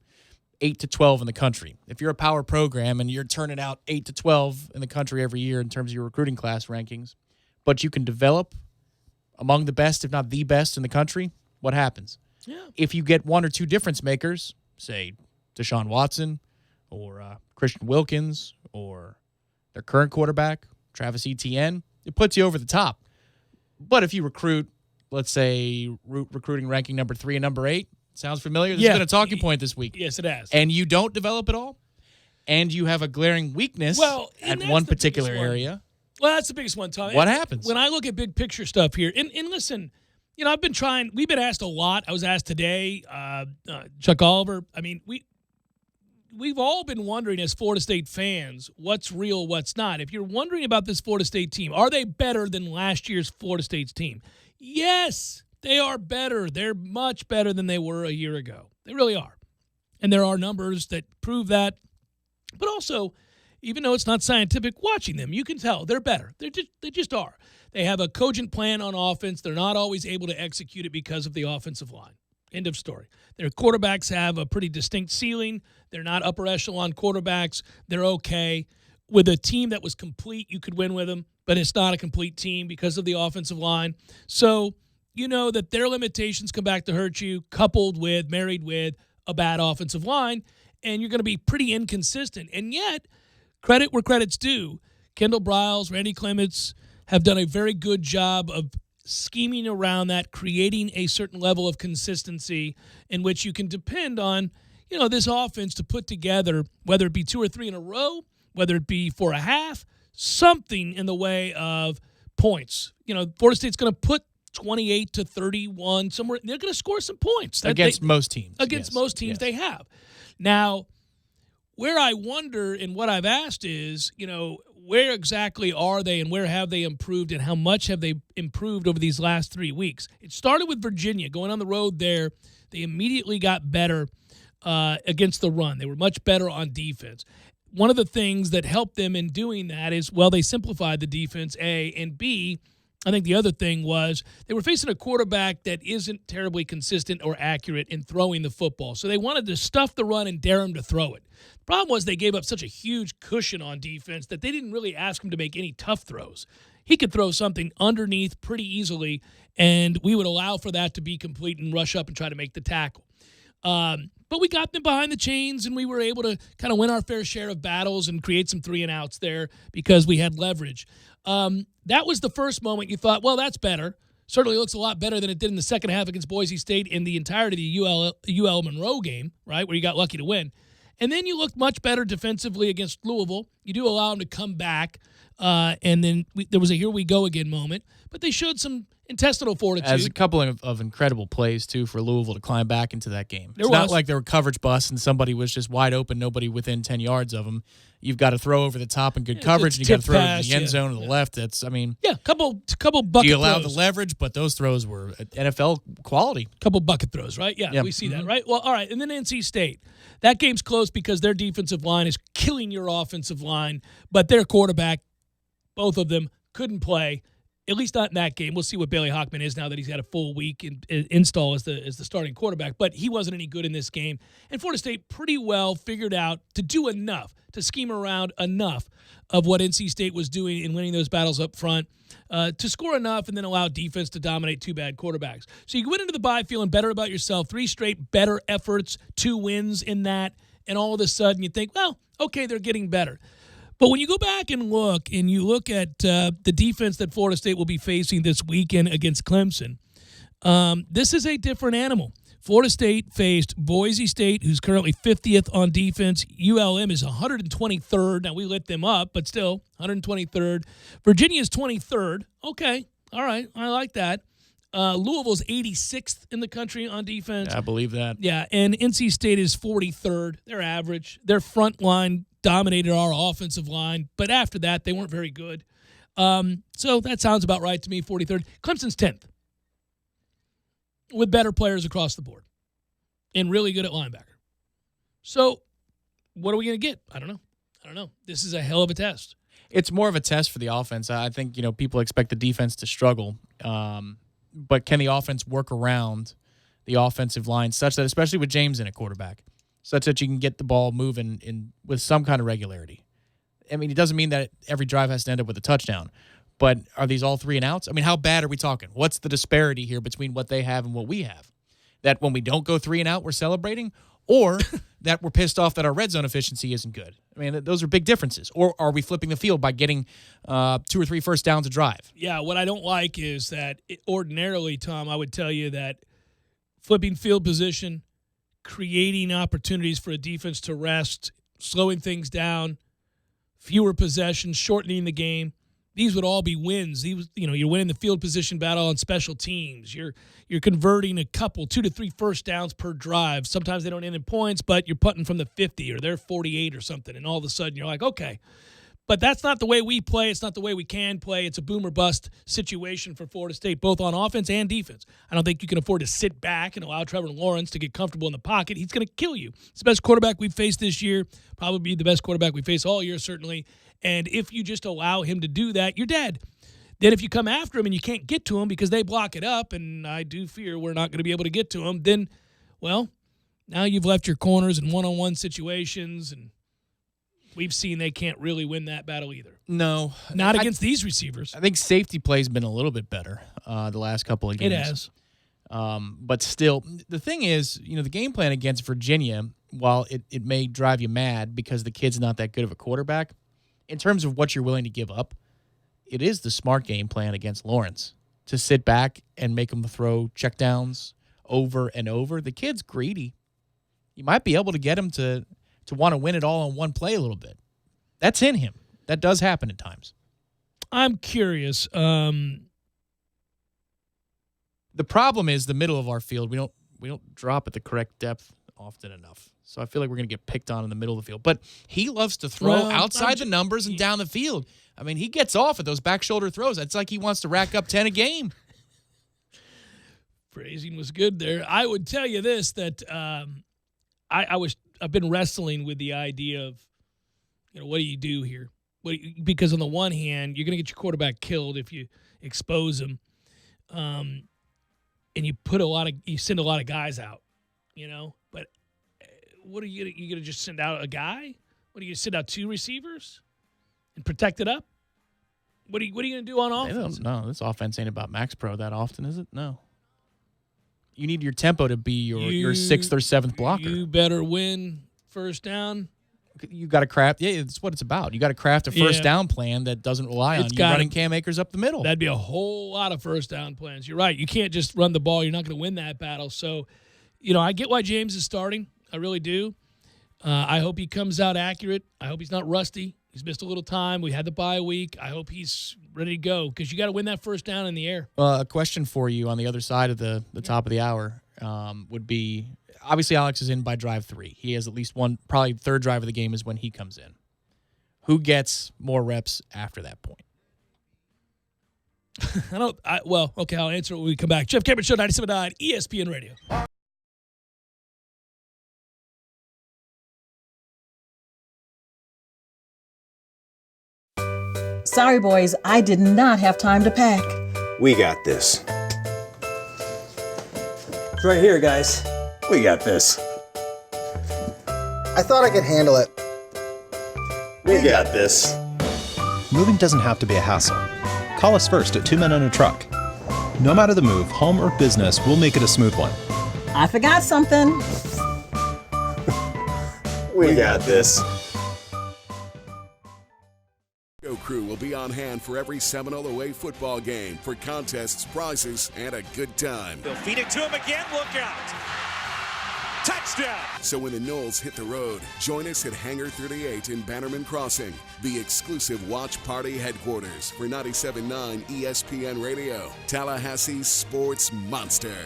8 to 12 in the country. If you're a power program and you're turning out 8 to 12 in the country every year in terms of your recruiting class rankings, but you can develop among the best, if not the best in the country, what happens? Yeah. If you get one or two difference makers, say Deshaun Watson or Christian Wilkins or their current quarterback, Travis Etienne, it puts you over the top. But if you recruit, let's say, recruiting ranking number 3 and number 8, sounds familiar? This has been a talking point this week. Yes, it has. And you don't develop at all? And you have a glaring weakness at one particular area. Well, that's the biggest one, Tom. What happens? When I look at big picture stuff here, and listen, you know, we've been asked a lot. I was asked today, Chuck Oliver. I mean, we've all been wondering as Florida State fans, what's real, what's not. If you're wondering about this Florida State team, are they better than last year's Florida State's team? Yes, they are better. They're much better than they were a year ago. They really are. And there are numbers that prove that. But also, even though it's not scientific, watching them, you can tell they're better. They just are. They have a cogent plan on offense. They're not always able to execute it because of the offensive line. End of story. Their quarterbacks have a pretty distinct ceiling. They're not upper echelon quarterbacks. They're okay. With a team that was complete, you could win with them, but it's not a complete team because of the offensive line. So you know that their limitations come back to hurt you, married with a bad offensive line, and you're going to be pretty inconsistent. And yet, credit where credit's due, Kendall Briles, Randy Clements have done a very good job of scheming around that, creating a certain level of consistency in which you can depend on, you know, this offense to put together, whether it be 2 or 3 in a row, whether it be for a half, something in the way of points. You know, Florida State's going to put 28 to 31 somewhere. They're going to score some points. Against most teams. Against most teams they have. Now, where I wonder and what I've asked is, you know, where exactly are they and where have they improved and how much have they improved over these last 3 weeks? It started with Virginia. Going on the road there, they immediately got better against the run. They were much better on defense. One of the things that helped them in doing that is, well, they simplified the defense, A, and B, I think the other thing was they were facing a quarterback that isn't terribly consistent or accurate in throwing the football. So they wanted to stuff the run and dare him to throw it. The problem was they gave up such a huge cushion on defense that they didn't really ask him to make any tough throws. He could throw something underneath pretty easily, and we would allow for that to be complete and rush up and try to make the tackle. But we got them behind the chains, and we were able to kind of win our fair share of battles and create some 3-and-outs there because we had leverage. That was the first moment you thought, well, that's better. Certainly looks a lot better than it did in the second half against Boise State in the entirety of the UL Monroe game, right, where you got lucky to win. And then you looked much better defensively against Louisville. You do allow them to come back, and then there was a here-we-go-again moment. But they showed some intestinal fortitude. As a couple of incredible plays, too, for Louisville to climb back into that game. It's not like there were coverage busts and somebody was just wide open, nobody within 10 yards of them. You've got to throw over the top in good coverage, and you've got to throw it in the end zone to the left. That's, I mean... Yeah, couple bucket you allow throws. the leverage, but those throws were NFL quality. Couple bucket throws, right? Yeah, we see that, right? Well, all right, and then NC State. That game's close because their defensive line is killing your offensive line, but their quarterback, both of them, couldn't play. At least not in that game. We'll see what Bailey Hockman is now that he's had a full week in install as the starting quarterback. But he wasn't any good in this game. And Florida State pretty well figured out to do enough, to scheme around enough of what NC State was doing in winning those battles up front, to score enough and then allow defense to dominate 2 bad quarterbacks. So you went into the bye feeling better about yourself, 3 straight better efforts, 2 wins in that, and all of a sudden you think, well, okay, they're getting better. But when you go back and you look at the defense that Florida State will be facing this weekend against Clemson, this is a different animal. Florida State faced Boise State, who's currently 50th on defense. ULM is 123rd. Now, we lit them up, but still 123rd. Virginia is 23rd. Okay, all right, I like that. Louisville's 86th in the country on defense. Yeah, I believe that. Yeah, and NC State is 43rd. They're average. Their front line dominated our offensive line, but after that, they weren't very good. So that sounds about right to me, 43rd. Clemson's 10th with better players across the board and really good at linebacker. So what are we going to get? I don't know. This is a hell of a test. It's more of a test for the offense. I think, people expect the defense to struggle. But can the offense work around the offensive line such that, especially with James in at quarterback, such that you can get the ball moving with some kind of regularity? I mean, it doesn't mean that every drive has to end up with a touchdown, but are these all 3 and outs? I mean, how bad are we talking? What's the disparity here between what they have and what we have? That when we don't go 3 and out, we're celebrating, or that we're pissed off that our red zone efficiency isn't good? I mean, those are big differences. Or are we flipping the field by getting 2 or 3 first downs a drive? Yeah, what I don't like is that ordinarily, Tom, I would tell you that flipping field position, creating opportunities for a defense to rest, slowing things down, fewer possessions, shortening the game, these would all be wins. You're winning the field position battle on special teams. You're converting a couple, 2 to 3 first downs per drive. Sometimes they don't end in points, but you're putting from the 50 or they're 48 or something, and all of a sudden you're like, okay. But that's not the way we play. It's not the way we can play. It's a boom or bust situation for Florida State, both on offense and defense. I don't think you can afford to sit back and allow Trevor Lawrence to get comfortable in the pocket. He's going to kill you. It's the best quarterback we've faced this year, probably the best quarterback we face all year, certainly. And if you just allow him to do that, you're dead. Then if you come after him and you can't get to him because they block it up, and I do fear we're not going to be able to get to him, then, well, now you've left your corners in one-on-one situations, and we've seen they can't really win that battle either. No. Not against these receivers. I think safety play's been a little bit better the last couple of games. It has. But still, the thing is, the game plan against Virginia, while it may drive you mad because the kid's not that good of a quarterback, in terms of what you're willing to give up, it is the smart game plan against Lawrence to sit back and make him throw checkdowns over and over. The kid's greedy. You might be able to get him to want to win it all on one play a little bit. That's in him. That does happen at times. I'm curious. The problem is the middle of our field. We don't drop at the correct depth often enough. So I feel like we're going to get picked on in the middle of the field. But he loves to throw outside the numbers and down the field. I mean, he gets off at those back shoulder throws. It's like he wants to rack up 10 a game. Phrasing was good there. I would tell you this, that I've been wrestling with the idea of, what do you do here? Because on the one hand, you're going to get your quarterback killed if you expose him, and you send a lot of guys out, But what are you going to just send out a guy? What are you going to send out 2 receivers and protect it up? What are you going to do on offense? No, this offense ain't about Max Pro that often, is it? No. You need your tempo to be your 6th or 7th blocker. You better win first down. You got to craft. Yeah, that's what it's about. You got to craft a first down plan that doesn't rely on you running Cam Akers up the middle. That'd be a whole lot of first down plans. You're right. You can't just run the ball. You're not going to win that battle. So, I get why James is starting. I really do. I hope he comes out accurate. I hope he's not rusty. He's missed a little time. We had the bye week. I hope he's ready to go because you got to win that first down in the air. A question for you on the other side of the top of the hour would be, obviously Alex is in by drive 3. He has at least one, probably third drive of the game is when he comes in. Who gets more reps after that point? I'll answer it when we come back. Jeff Cameron Show, 97.9 ESPN Radio. Sorry, boys, I did not have time to pack. We got this. It's right here, guys. We got this. I thought I could handle it. We got this. Moving doesn't have to be a hassle. Call us first at 2 Men and a Truck. No matter the move, home or business, we'll make it a smooth one. I forgot something. We got this. radio crew will be on hand for every Seminole away football game for contests, prizes, and a good time. They'll feed it to him again. Look out. Touchdown! So when the Noles hit the road, join us at Hangar 38 in Bannerman Crossing, the exclusive watch party headquarters for 97.9 ESPN Radio, Tallahassee's sports monster.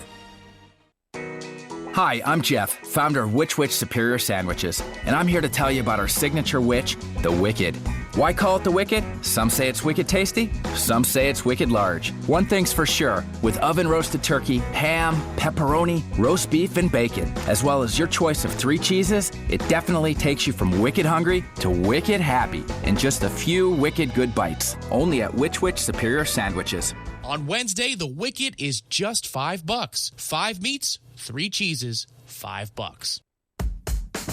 Hi, I'm Jeff, founder of Which Superior Sandwiches, and I'm here to tell you about our signature Which, the Wicked. Why call it the Wicked? Some say it's wicked tasty, some say it's wicked large. One thing's for sure, with oven-roasted turkey, ham, pepperoni, roast beef, and bacon, as well as your choice of 3 cheeses, it definitely takes you from wicked hungry to wicked happy in just a few wicked good bites. Only at Which Superior Sandwiches. On Wednesday, the Wicked is just $5. 5 meats, 3 cheeses, $5.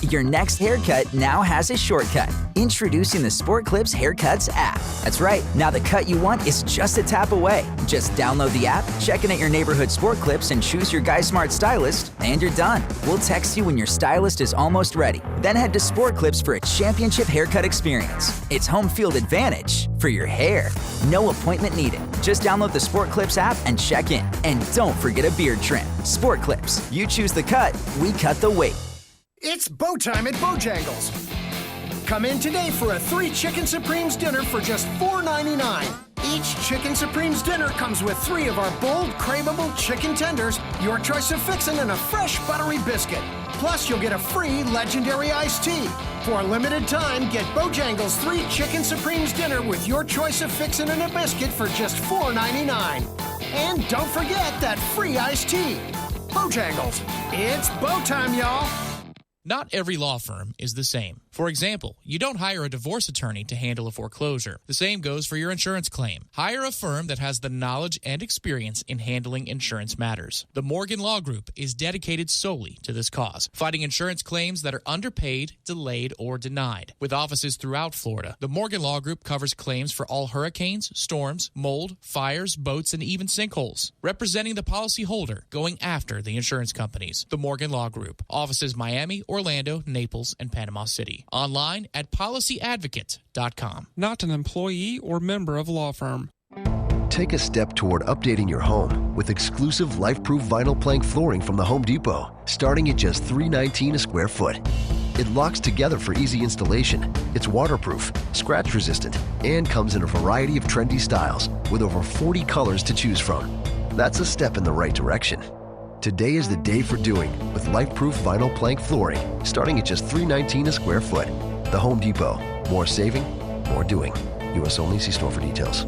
Your next haircut now has a shortcut. Introducing the Sport Clips Haircuts app. That's right, now the cut you want is just a tap away. Just download the app, check in at your neighborhood Sport Clips, and choose your Guy Smart stylist, and you're done. We'll text you when your stylist is almost ready. Then head to Sport Clips for a championship haircut experience. It's home field advantage for your hair. No appointment needed. Just download the Sport Clips app and check in. And don't forget a beard trim. Sport Clips. You choose the cut, we cut the weight. It's bow time at Bojangles. Come in today for a 3 Chicken Supremes dinner for just $4.99. Each Chicken Supremes dinner comes with 3 of our bold, craveable chicken tenders, your choice of fixin', and a fresh buttery biscuit. Plus, you'll get a free legendary iced tea. For a limited time, get Bojangles 3 Chicken Supremes dinner with your choice of fixin' and a biscuit for just $4.99. And don't forget that free iced tea. Bojangles, it's bow time, y'all. Not every law firm is the same. For example, you don't hire a divorce attorney to handle a foreclosure. The same goes for your insurance claim. Hire a firm that has the knowledge and experience in handling insurance matters. The Morgan Law Group is dedicated solely to this cause, fighting insurance claims that are underpaid, delayed, or denied. With offices throughout Florida, the Morgan Law Group covers claims for all hurricanes, storms, mold, fires, boats, and even sinkholes. Representing the policyholder, going after the insurance companies. The Morgan Law Group. Offices Miami, Orlando, Naples, and Panama City. Online at policyadvocate.com. Not an employee or member of a law firm. Take a step toward updating your home with exclusive life-proof vinyl plank flooring from the Home Depot, starting at just $3.19 a square foot. It locks together for easy installation. It's waterproof, scratch-resistant, and comes in a variety of trendy styles with over 40 colors to choose from. That's a step in the right direction. Today is the day for doing with life-proof vinyl plank flooring, starting at just $3.19 a square foot. The Home Depot. More saving, more doing. U.S. only. See store for details.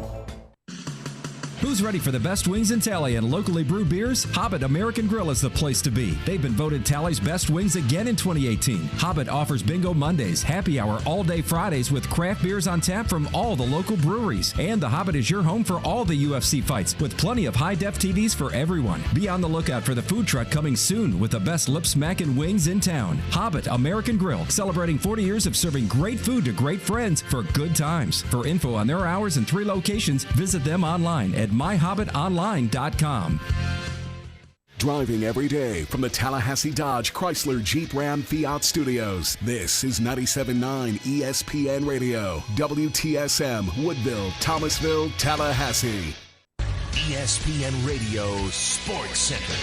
Who's ready for the best wings in Tally and locally brewed beers? Hobbit American Grill is the place to be. They've been voted Tally's best wings again in 2018. Hobbit offers Bingo Mondays, happy hour all day Fridays with craft beers on tap from all the local breweries. And the Hobbit is your home for all the UFC fights with plenty of high-def TVs for everyone. Be on the lookout for the food truck coming soon with the best lip-smacking wings in town. Hobbit American Grill, celebrating 40 years of serving great food to great friends for good times. For info on their hours and 3 locations, visit them online at myhobbitonline.com. Driving every day from the Tallahassee Dodge Chrysler Jeep Ram Fiat Studios. This is 97.9 ESPN Radio, WTSM, Woodville, Thomasville, Tallahassee. ESPN Radio Sports Center.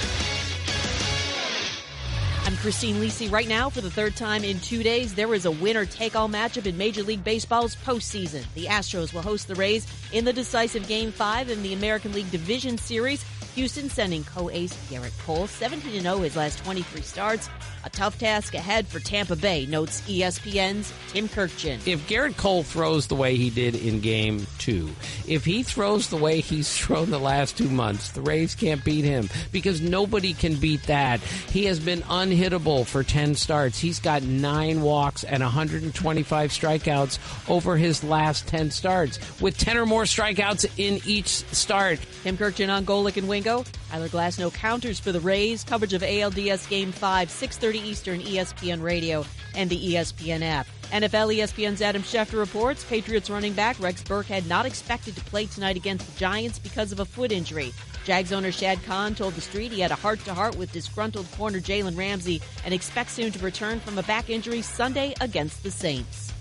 I'm Christine Lisi. Right now, for the 3rd time in 2 days, there is a winner-take-all matchup in Major League Baseball's postseason. The Astros will host the Rays in the decisive Game 5 in the American League Division Series. Houston sending co-ace Garrett Cole, 17-0 his last 23 starts. A tough task ahead for Tampa Bay, notes ESPN's Tim Kirkjian. If Garrett Cole throws the way he did in Game 2, if he throws the way he's thrown the last 2 months, the Rays can't beat him because nobody can beat that. He has been unhittable for 10 starts. He's got 9 walks and 125 strikeouts over his last 10 starts, with 10 or more strikeouts in each start. Tim Kirkjian on Golick and Wingo. Tyler Glass, no counters for the Rays. Coverage of ALDS Game 5, 6:30 Eastern, ESPN Radio and the ESPN app. NFL ESPN's Adam Schefter reports Patriots running back Rex Burkhead not expected to play tonight against the Giants because of a foot injury. Jags owner Shad Khan told The Street he had a heart-to-heart with disgruntled corner Jalen Ramsey and expects him to return from a back injury Sunday against the Saints.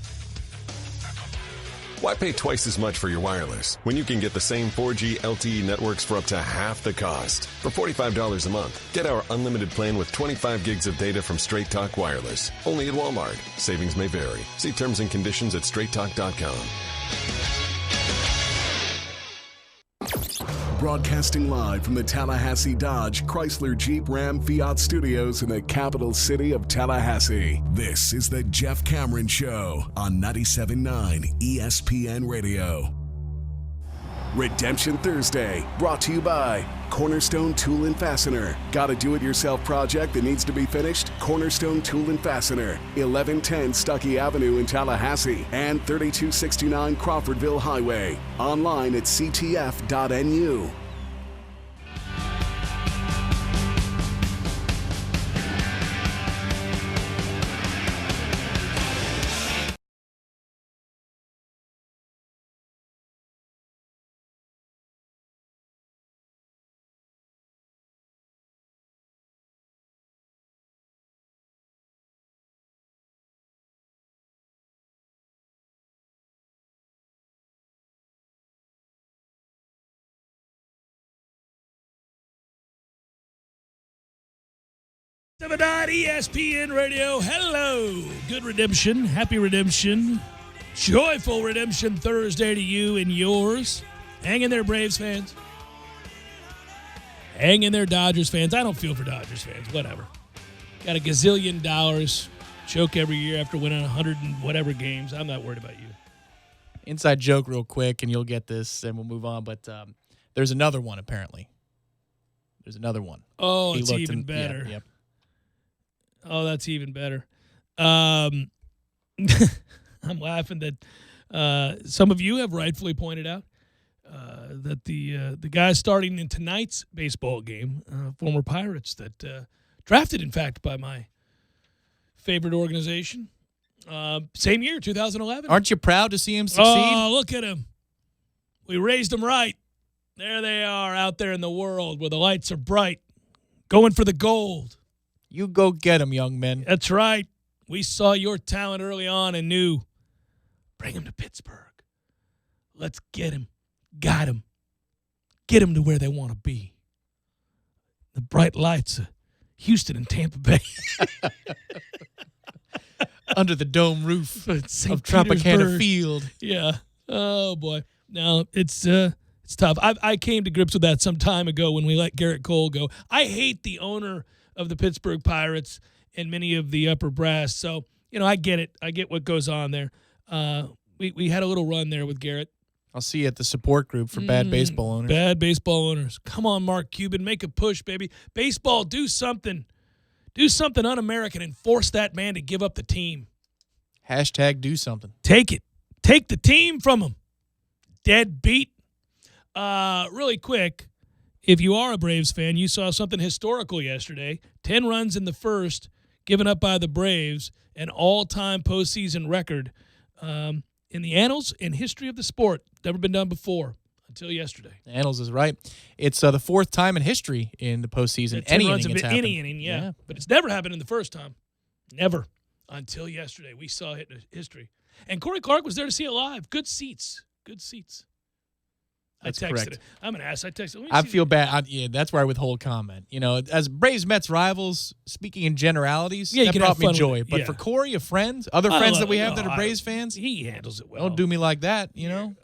Why pay twice as much for your wireless when you can get the same 4G LTE networks for up to half the cost? For $45 a month, get our unlimited plan with 25 gigs of data from Straight Talk Wireless. Only at Walmart. Savings may vary. See terms and conditions at straighttalk.com. Broadcasting live from the Tallahassee Dodge, Chrysler, Jeep, Ram, Fiat studios in the capital city of Tallahassee. This is the Jeff Cameron Show on 97.9 ESPN Radio. Redemption Thursday, brought to you by Cornerstone Tool and Fastener. Got a do-it-yourself project that needs to be finished? Cornerstone Tool and Fastener, 1110 Stuckey Avenue in Tallahassee and 3269 Crawfordville Highway. Online at ctf.nu. ESPN Radio. Hello. Good redemption. Happy redemption. Joyful redemption Thursday to you and yours. Hang in there, Braves fans. Hang in there, Dodgers fans. I don't feel for Dodgers fans. Whatever. Got $1 gazillion. Choke every year after winning 100 and whatever games. I'm not worried about you. Inside joke real quick, and you'll get this, and we'll move on. But there's another one, apparently. There's another one. Oh, it's even better. Yep. Oh, that's even better. I'm laughing that some of you have rightfully pointed out that the guy starting in tonight's baseball game, former Pirates that drafted, in fact, by my favorite organization, same year, 2011. Aren't you proud to see him succeed? Oh, look at him. We raised him right. There they are out there in the world where the lights are bright, going for the gold. You go get him, young men. That's right. We saw your talent early on and knew, bring him to Pittsburgh. Let's get him. Got him. Get him to where they want to be. The bright lights of Houston and Tampa Bay. Under the dome roof of St. Tropicana Field. Yeah. Oh, boy. No, it's tough. I came to grips with that some time ago when we let Garrett Cole go. I hate the owner of the Pittsburgh Pirates and many of the upper brass. So, I get it. I get what goes on there. We had a little run there with Garrett. I'll see you at the support group for bad baseball owners. Bad baseball owners. Come on, Mark Cuban. Make a push, baby. Baseball, do something. Do something un-American and force that man to give up the team. Hashtag do something. Take it. Take the team from him. Dead beat. Really quick, if you are a Braves fan, you saw something historical yesterday. 10 runs in the first, given up by the Braves, an all-time postseason record in the annals and history of the sport. Never been done before until yesterday. The annals is right. It's the fourth time in history in the postseason. Any inning, yeah. But it's never happened in the first time. Never. Until yesterday. We saw it in history. And Corey Clark was there to see it live. Good seats. Good seats. That's I texted correct. it. I'm an ass. I texted it. I feel bad. That's where I withhold comment. As Braves-Mets rivals, speaking in generalities, that brought me joy. But for Corey, a friend, other friends that we have that are Braves fans, he handles it well. Don't do me like that,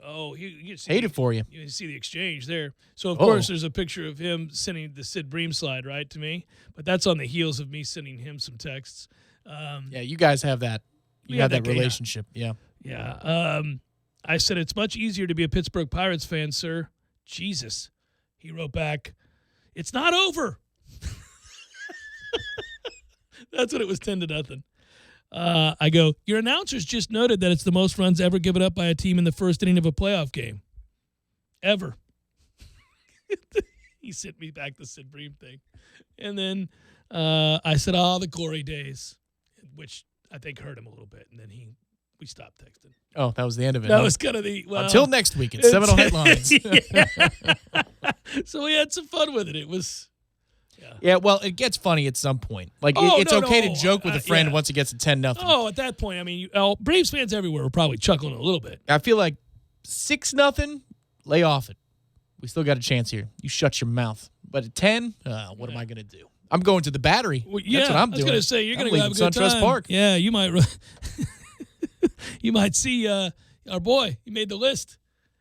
Oh, you hate it for you. You see the exchange there. So, of course, there's a picture of him sending the Sid Bream slide, right, to me. But that's on the heels of me sending him some texts. Yeah, you guys have that. You have that relationship. Yeah. Yeah. I said, it's much easier to be a Pittsburgh Pirates fan, sir. Jesus. He wrote back, it's not over. That's what it was, 10-0. I go, your announcers just noted that it's the most runs ever given up by a team in the first inning of a playoff game. Ever. He sent me back the Sid Bream thing. And then I said, the glory days, which I think hurt him a little bit. And then we stopped texting. Oh, that was the end of it. That was kind of the... Well, until next week at Seminole Headlines. So we had some fun with it. It was... Yeah, well, it gets funny at some point. It's okay to joke with a friend once it gets to 10-0. Oh, at that point, I mean, Braves fans everywhere were probably chuckling a little bit. I feel like 6-0, lay off it. We still got a chance here. You shut your mouth. But at 10, what am I going to do? I'm going to the Battery. Well, That's what I'm doing. I was going to say, you're going to go have a good SunTrust time. Park. Yeah, you might you might see our boy. He made the list.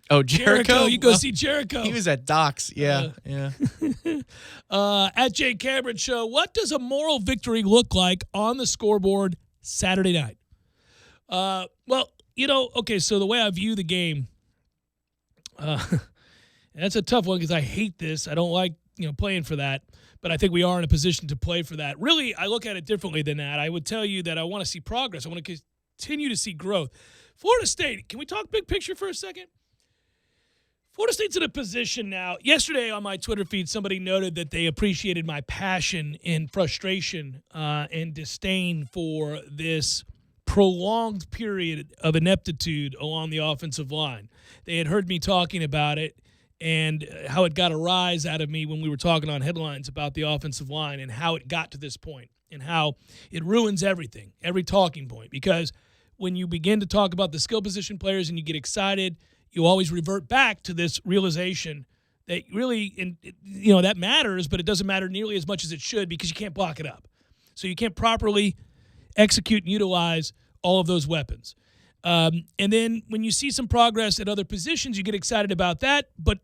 Oh, Jericho? You go see Jericho. He was at Doc's. Yeah. At Jay Cameron Show, what does a moral victory look like on the scoreboard Saturday night? Well, okay, so the way I view the game, that's a tough one because I hate this. I don't like, playing for that, but I think we are in a position to play for that. Really, I look at it differently than that. I would tell you that I want to see progress. I want to continue to see growth. Florida State, can we talk big picture for a second? Florida State's in a position now. Yesterday on my Twitter feed, somebody noted that they appreciated my passion and frustration and disdain for this prolonged period of ineptitude along the offensive line. They had heard me talking about it and how it got a rise out of me when we were talking on headlines about the offensive line and how it got to this point and how it ruins everything, every talking point. Because when you begin to talk about the skill position players and you get excited, you always revert back to this realization that really, that matters, but it doesn't matter nearly as much as it should because you can't block it up. So you can't properly execute and utilize all of those weapons. And then when you see some progress at other positions, you get excited about that. But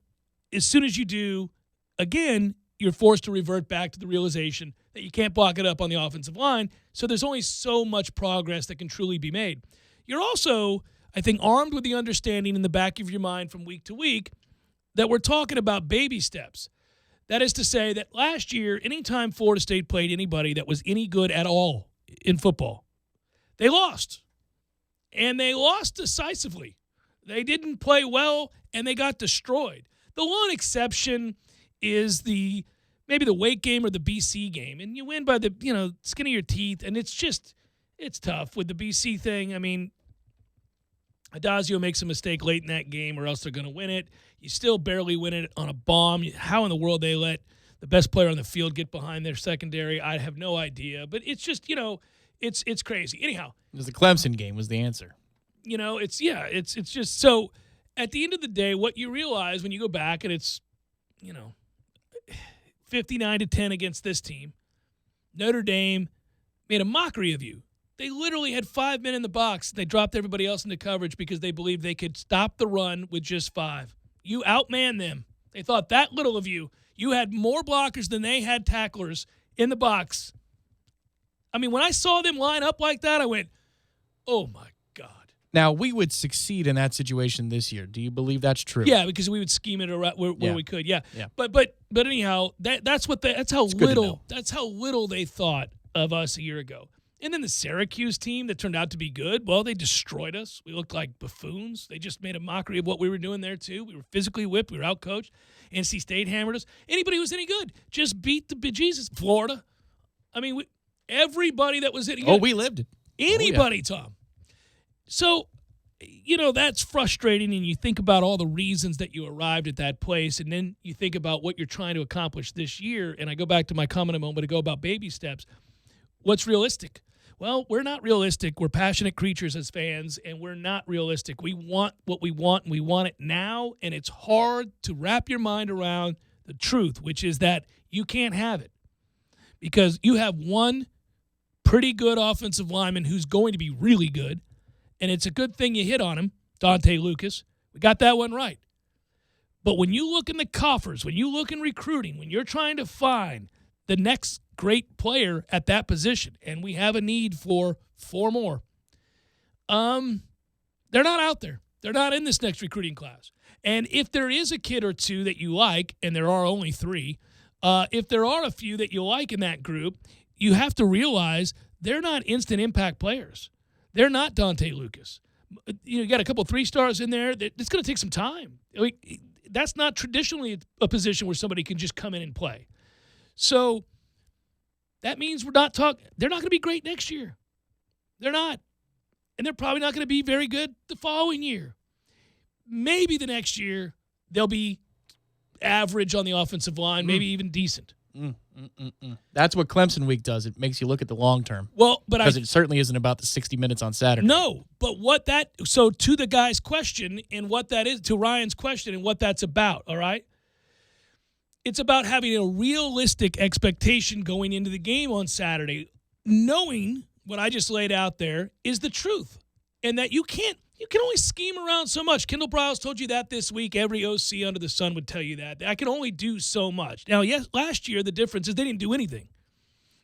as soon as you do, again, you're forced to revert back to the realization that you can't block it up on the offensive line. So there's only so much progress that can truly be made. You're also, I think, armed with the understanding in the back of your mind from week to week that we're talking about baby steps. That is to say that last year, anytime Florida State played anybody that was any good at all in football, they lost. And they lost decisively. They didn't play well, and they got destroyed. The one exception is maybe the Wake game or the BC game, and you win by the skin of your teeth, and it's tough with the BC thing. I mean, Adazio makes a mistake late in that game or else they're going to win it. You still barely win it on a bomb. How in the world they let the best player on the field get behind their secondary, I have no idea. But it's just, it's crazy. Anyhow. It was the Clemson game was the answer. It's just so at the end of the day, what you realize when you go back and it's, 59-10 against this team, Notre Dame made a mockery of you. They literally had 5 men in the box. They dropped everybody else into coverage because they believed they could stop the run with just 5. You outmanned them. They thought that little of you. You had more blockers than they had tacklers in the box. I mean, when I saw them line up like that, I went, oh, my God. Now, we would succeed in that situation this year. Do you believe that's true? Yeah, because we would scheme it around where we could. Yeah. But anyhow, that's how little they thought of us a year ago. And then the Syracuse team that turned out to be good, well, they destroyed us. We looked like buffoons. They just made a mockery of what we were doing there, too. We were physically whipped. We were outcoached. NC State hammered us. Anybody who was any good just beat the bejesus. Florida. I mean, everybody that was any good. Oh, we lived it. Anybody, Tom. So, that's frustrating, and you think about all the reasons that you arrived at that place, and then you think about what you're trying to accomplish this year, and I go back to my comment a moment ago about baby steps. What's realistic? Well, we're not realistic. We're passionate creatures as fans, and we're not realistic. We want what we want, and we want it now, and it's hard to wrap your mind around the truth, which is that you can't have it because you have one pretty good offensive lineman who's going to be really good, and it's a good thing you hit on him, Dante Lucas. We got that one right. But when you look in the coffers, when you look in recruiting, when you're trying to find the next great player at that position, and we have a need for 4 more, they're not out there. They're not in this next recruiting class. And if there is a kid or two that you like, and there are only 3, if there are a few that you like in that group, you have to realize they're not instant impact players. They're not Dante Lucas. You got a couple 3-stars in there. It's going to take some time. That's not traditionally a position where somebody can just come in and play. So that means they're not going to be great next year. They're not. And they're probably not going to be very good the following year. Maybe the next year they'll be average on the offensive line, maybe even decent. That's what Clemson week does. It makes you look at the long term. Well, but because it certainly isn't about the 60 minutes on Saturday. No, but so to the guy's question and what that is, to Ryan's question and what that's about, all right? It's about having a realistic expectation going into the game on Saturday, knowing what I just laid out there is the truth, and that you can only scheme around so much. Kendall Briles told you that this week. Every OC under the sun would tell you that. I can only do so much. Now, yes, last year the difference is they didn't do anything.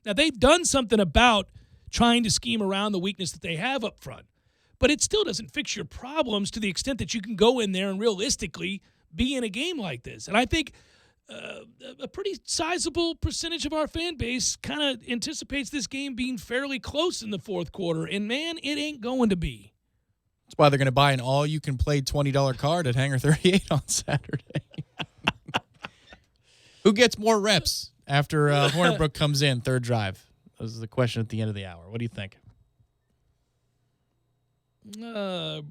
Now, they've done something about trying to scheme around the weakness that they have up front, but it still doesn't fix your problems to the extent that you can go in there and realistically be in a game like this. And I think a pretty sizable percentage of our fan base kind of anticipates this game being fairly close in the fourth quarter, and, man, it ain't going to be. That's why they're going to buy an all-you-can-play $20 card at Hangar 38 on Saturday. Who gets more reps after Hornibrook comes in, third drive? This is the question at the end of the hour. What do you think? I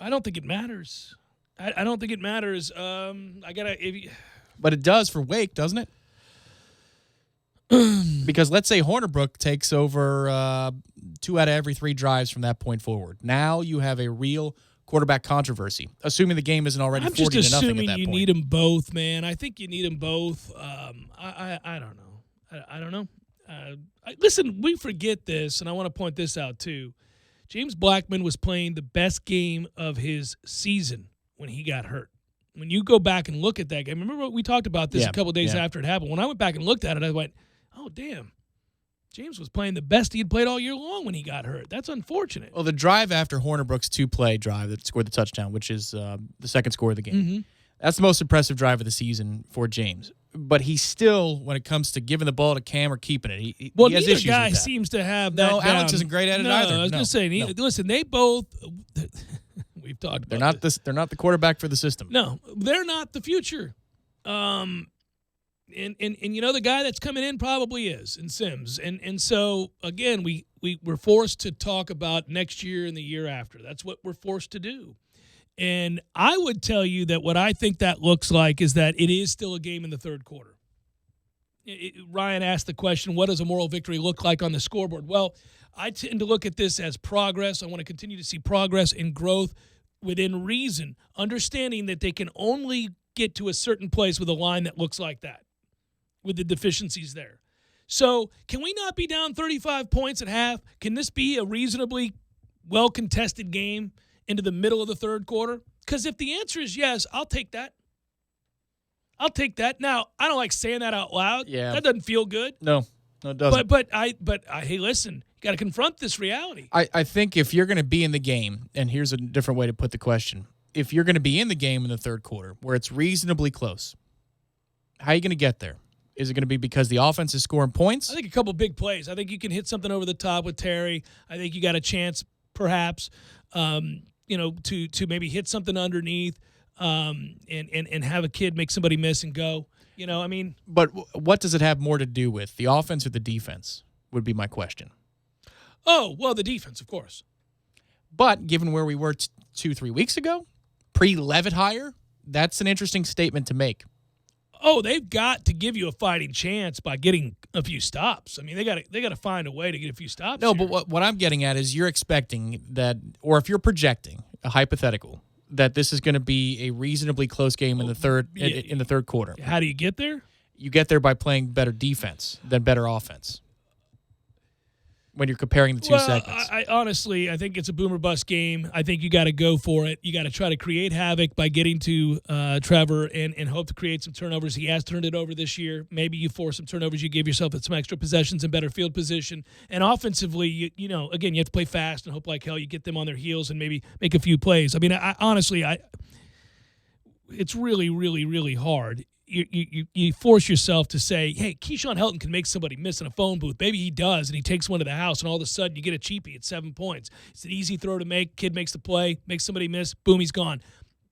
don't think it matters. I don't think it matters. But it does for Wake, doesn't it? Because let's say Hornibrook takes over 2 out of every 3 drives from that point forward. Now you have a real quarterback controversy, assuming the game isn't already 40-0 at that point. I'm just assuming you need them both, man. I think you need them both. I don't know. I don't know. Listen, we forget this, and I want to point this out too. James Blackman was playing the best game of his season when he got hurt. When you go back and look at that game, remember what we talked about this a couple of days after it happened. When I went back and looked at it, I went, oh, damn. James was playing the best he had played all year long when he got hurt. That's unfortunate. Well, the drive after Hornibrook's 2-play drive that scored the touchdown, which is the second score of the game, that's the most impressive drive of the season for James. But he still, when it comes to giving the ball to Cam or keeping it, he has issues guy with that. Seems to have that. No, Alex isn't great at it either. I was going to say, listen, they both we've talked about They're not the quarterback for the system. No, they're not the future. And you know the guy that's coming in probably is in Sims. And so again, we're forced to talk about next year and the year after. That's what we're forced to do. And I would tell you that what I think that looks like is that it is still a game in the third quarter. Ryan asked the question, what does a moral victory look like on the scoreboard? Well, I tend to look at this as progress. I want to continue to see progress and growth within reason, understanding that they can only get to a certain place with a line that looks like that, with the deficiencies there. So can we not be down 35 points at half? Can this be a reasonably well-contested game into the middle of the third quarter? Because if the answer is yes, I'll take that. I'll take that. Now, I don't like saying that out loud. Yeah. That doesn't feel good. No, it doesn't. But hey, listen, you got to confront this reality. I think if you're going to be in the game, and here's a different way to put the question, if you're going to be in the game in the third quarter where it's reasonably close, how are you going to get there? Is it going to be because the offense is scoring points? I think a couple big plays. I think you can hit something over the top with Terry. I think you got a chance, perhaps, to maybe hit something underneath and have a kid make somebody miss and go. But what does it have more to do with, the offense or the defense, would be my question. Oh, well, the defense, of course. But given where we were 2-3 weeks ago, pre-Levitt hire, that's an interesting statement to make. Oh, they've got to give you a fighting chance by getting a few stops. I mean, they got to find a way to get a few stops. No, here. but what I'm getting at is you're expecting that, or if you're projecting a hypothetical, that this is going to be a reasonably close game in the third quarter. How do you get there? You get there by playing better defense than better offense. When you're comparing the two segments. I honestly, I think it's a boom or bust game. I think you got to go for it. You got to try to create havoc by getting to Trevor and hope to create some turnovers. He has turned it over this year. Maybe you force some turnovers. You give yourself some extra possessions and better field position. And offensively, again, you have to play fast and hope like hell you get them on their heels and maybe make a few plays. I mean, honestly, it's really, really, really hard. You force yourself to say, hey, Keyshawn Helton can make somebody miss in a phone booth. Maybe he does, and he takes one to the house, and all of a sudden you get a cheapie at 7 points. It's an easy throw to make. Kid makes the play, makes somebody miss. Boom, he's gone.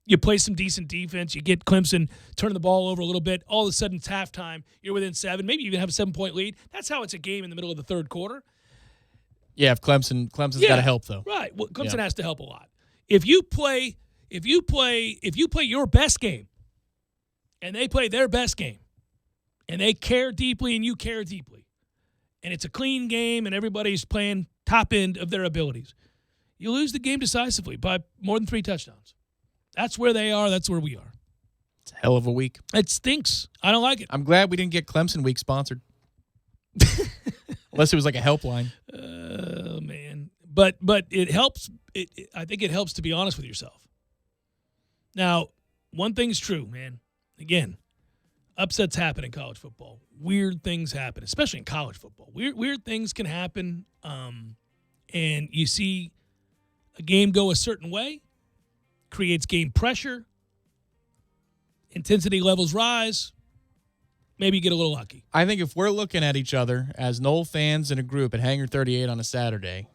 You play some decent defense. You get Clemson turning the ball over a little bit. All of a sudden it's halftime. You're within 7. Maybe you even have a 7-point lead. That's how it's a game in the middle of the third quarter. Yeah, if Clemson's got to help, though. Right. Well, Clemson has to help a lot. If you play your best game, and they play their best game, and they care deeply and you care deeply, and it's a clean game and everybody's playing top end of their abilities, you lose the game decisively by more than 3 touchdowns. That's where they are. That's where we are. It's a hell of a week. It stinks. I don't like it. I'm glad we didn't get Clemson week sponsored. Unless it was like a helpline. Oh, man. But it helps. I think it helps to be honest with yourself. Now, one thing's true, man. Again, upsets happen in college football. Weird things happen, especially in college football. Weird things can happen, and you see a game go a certain way, creates game pressure, intensity levels rise, maybe you get a little lucky. I think if we're looking at each other as Knoll fans in a group at Hangar 38 on a Saturday,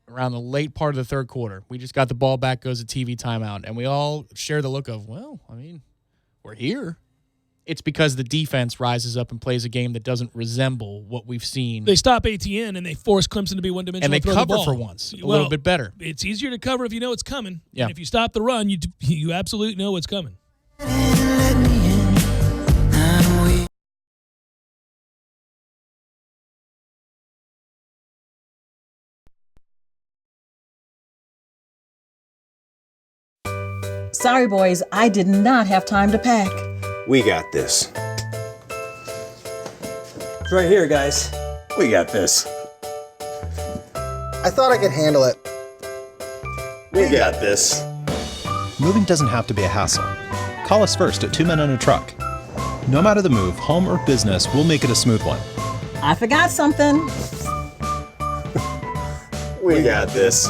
around the late part of the third quarter, we just got the ball back, goes to TV timeout, and we all share the look of, well, I mean, we're here. It's because the defense rises up and plays a game that doesn't resemble what we've seen. They stop ATN and they force Clemson to be one-dimensional. And they throw cover the ball for once a little bit better. It's easier to cover if you know it's coming. Yeah. And if you stop the run, you absolutely know what's coming. Sorry, boys, I did not have time to pack. We got this. It's right here, guys. We got this. I thought I could handle it. We got this. Moving doesn't have to be a hassle. Call us first at 2 Men in a Truck. No matter the move, home or business, we'll make it a smooth one. I forgot something. We got this.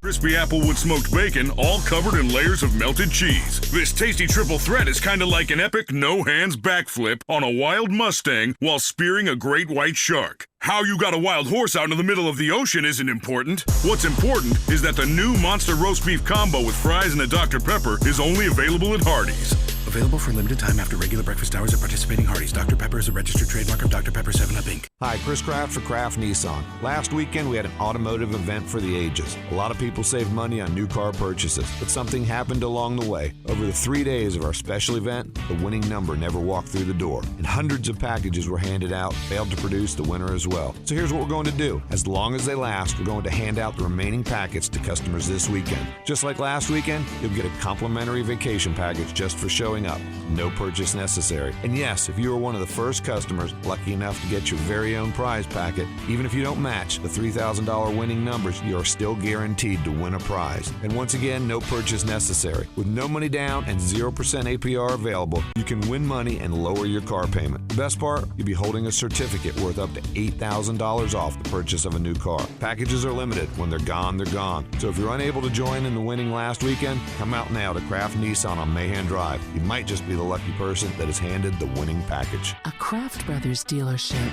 Crispy Applewood smoked bacon, all covered in layers of melted cheese. This tasty triple threat is kind of like an epic no-hands backflip on a wild Mustang while spearing a great white shark. How you got a wild horse out in the middle of the ocean isn't important. What's important is that the new Monster Roast Beef Combo with fries and a Dr. Pepper is only available at Hardee's. Available for a limited time after regular breakfast hours at participating Hardee's. Dr. Pepper is a registered trademark of Dr. Pepper 7-Up, Inc. Hi, Chris Kraft for Kraft Nissan. Last weekend, we had an automotive event for the ages. A lot of people saved money on new car purchases, but something happened along the way. Over the 3 days of our special event, the winning number never walked through the door, and hundreds of packages were handed out, failed to produce the winner as well. So here's what we're going to do. As long as they last, we're going to hand out the remaining packets to customers this weekend. Just like last weekend, you'll get a complimentary vacation package just for showing up. No purchase necessary. And yes, if you are one of the first customers lucky enough to get your very own prize packet, even if you don't match the $3,000 winning numbers, you are still guaranteed to win a prize. And once again, no purchase necessary. With no money down and 0% APR available, you can win money and lower your car payment. The best part, you'll be holding a certificate worth up to $8,000 off the purchase of a new car. Packages are limited. When they're gone, they're gone. So if you're unable to join in the winning last weekend, come out now to Kraft Nissan on Mahan Drive. You might just be the lucky person that is handed the winning package. A Kraft Brothers dealership.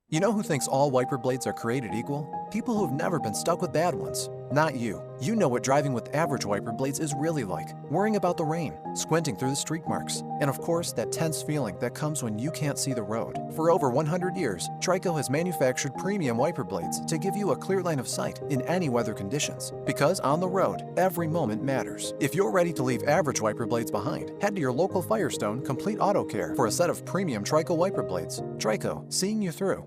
You know who thinks all wiper blades are created equal? People who've never been stuck with bad ones. Not you. You know what driving with average wiper blades is really like. Worrying about the rain, squinting through the streak marks, and of course, that tense feeling that comes when you can't see the road. For over 100 years, Trico has manufactured premium wiper blades to give you a clear line of sight in any weather conditions. Because on the road, every moment matters. If you're ready to leave average wiper blades behind, head to your local Firestone Complete Auto Care for a set of premium Trico wiper blades. Trico, seeing you through.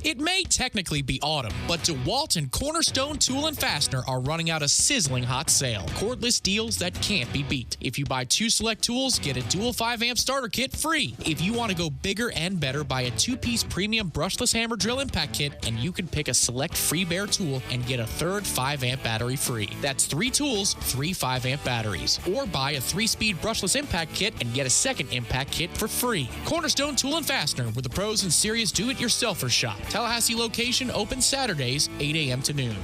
It may technically be autumn, but DeWalt and Cornerstone Tool & Fastener are running out a sizzling hot sale. Cordless deals that can't be beat. If you buy 2 select tools, get a dual 5-amp starter kit free. If you want to go bigger and better, buy a 2-piece premium brushless hammer drill impact kit, and you can pick a select free bare tool and get a third 5-amp battery free. That's 3 tools, 3 5-amp batteries. Or buy a 3-speed brushless impact kit and get a second impact kit for free. Cornerstone Tool & Fastener, where the pros and serious do-it-yourselfers shop. Tallahassee location open Saturdays, 8 a.m. to noon.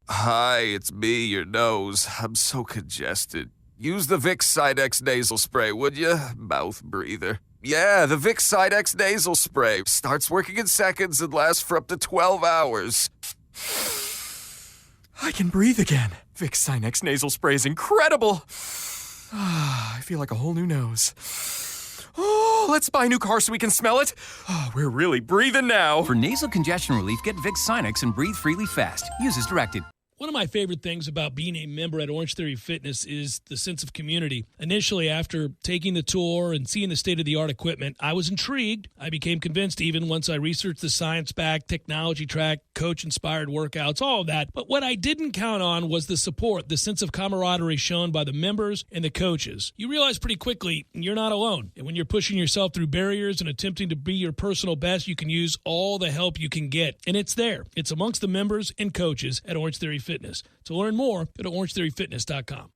Hi, it's me, your nose. I'm so congested. Use the Vicks Sidex nasal spray, would you? Mouth breather. Yeah, the Vicks Sidex nasal spray. Starts working in seconds and lasts for up to 12 hours. I can breathe again. Vicks Sinex nasal spray is incredible. I feel like a whole new nose. Oh, let's buy a new car so we can smell it. Oh, we're really breathing now. For nasal congestion relief, get Vicks Sinex and breathe freely fast. Use as directed. One of my favorite things about being a member at Orange Theory Fitness is the sense of community. Initially, after taking the tour and seeing the state-of-the-art equipment, I was intrigued. I became convinced even once I researched the science-backed, technology-tracked, coach-inspired workouts, all of that. But what I didn't count on was the support, the sense of camaraderie shown by the members and the coaches. You realize pretty quickly you're not alone. And when you're pushing yourself through barriers and attempting to be your personal best, you can use all the help you can get. And it's there. It's amongst the members and coaches at Orange Theory Fitness. To learn more, go to orangetheoryfitness.com.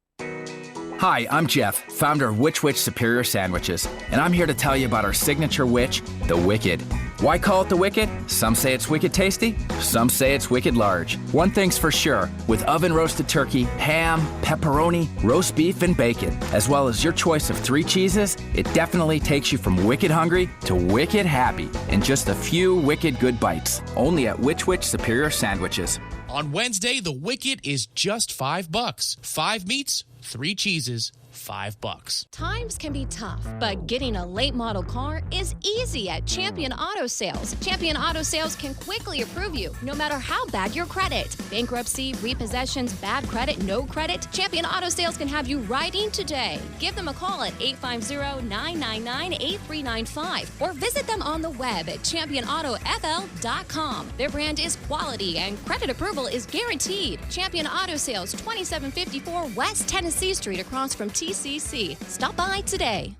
Hi, I'm Jeff, founder of Which Superior Sandwiches, and I'm here to tell you about our signature witch, the Wicked. Why call it the Wicked? Some say it's wicked tasty, some say it's wicked large. One thing's for sure, with oven-roasted turkey, ham, pepperoni, roast beef, and bacon, as well as your choice of 3 cheeses, it definitely takes you from wicked hungry to wicked happy in just a few wicked good bites. Only at Which Superior Sandwiches. On Wednesday, the Wicked is just $5. 5 meats, 3 cheeses, $5. Times can be tough, but getting a late model car is easy at Champion Auto Sales. Champion Auto Sales can quickly approve you, no matter how bad your credit. Bankruptcy, repossessions, bad credit, no credit. Champion Auto Sales can have you riding today. Give them a call at 850-999-8395 or visit them on the web at championautofl.com. Their brand is quality and credit approval is guaranteed. Champion Auto Sales, 2754 West Tennessee Street across from TCC. Stop by today.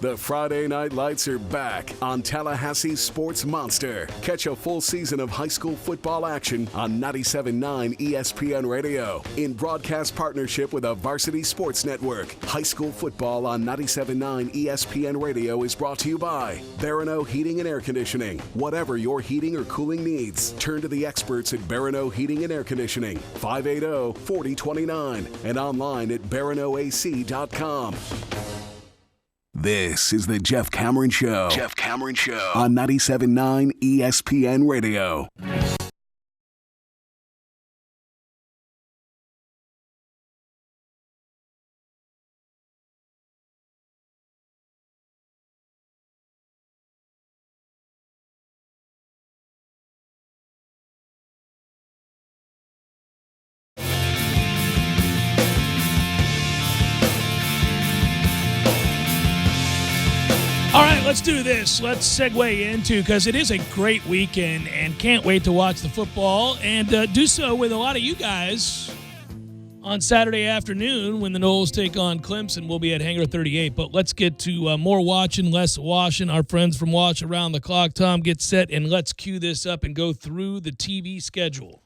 The Friday Night Lights are back on Tallahassee's Sports Monster. Catch a full season of high school football action on 97.9 ESPN Radio in broadcast partnership with a Varsity Sports Network. High school football on 97.9 ESPN Radio is brought to you by Barano Heating and Air Conditioning. Whatever your heating or cooling needs, turn to the experts at Barano Heating and Air Conditioning, 580-4029, and online at baranoac.com. This is the Jeff Cameron Show. Jeff Cameron Show on 97.9 ESPN Radio. All right, let's do this. Let's segue into, because it is a great weekend and can't wait to watch the football and do so with a lot of you guys on Saturday afternoon when the Noles take on Clemson. We'll be at Hangar 38, but let's get to more watching, less washing. Our friends from Watch Around the Clock. Tom, get set, and let's cue this up and go through the TV schedule.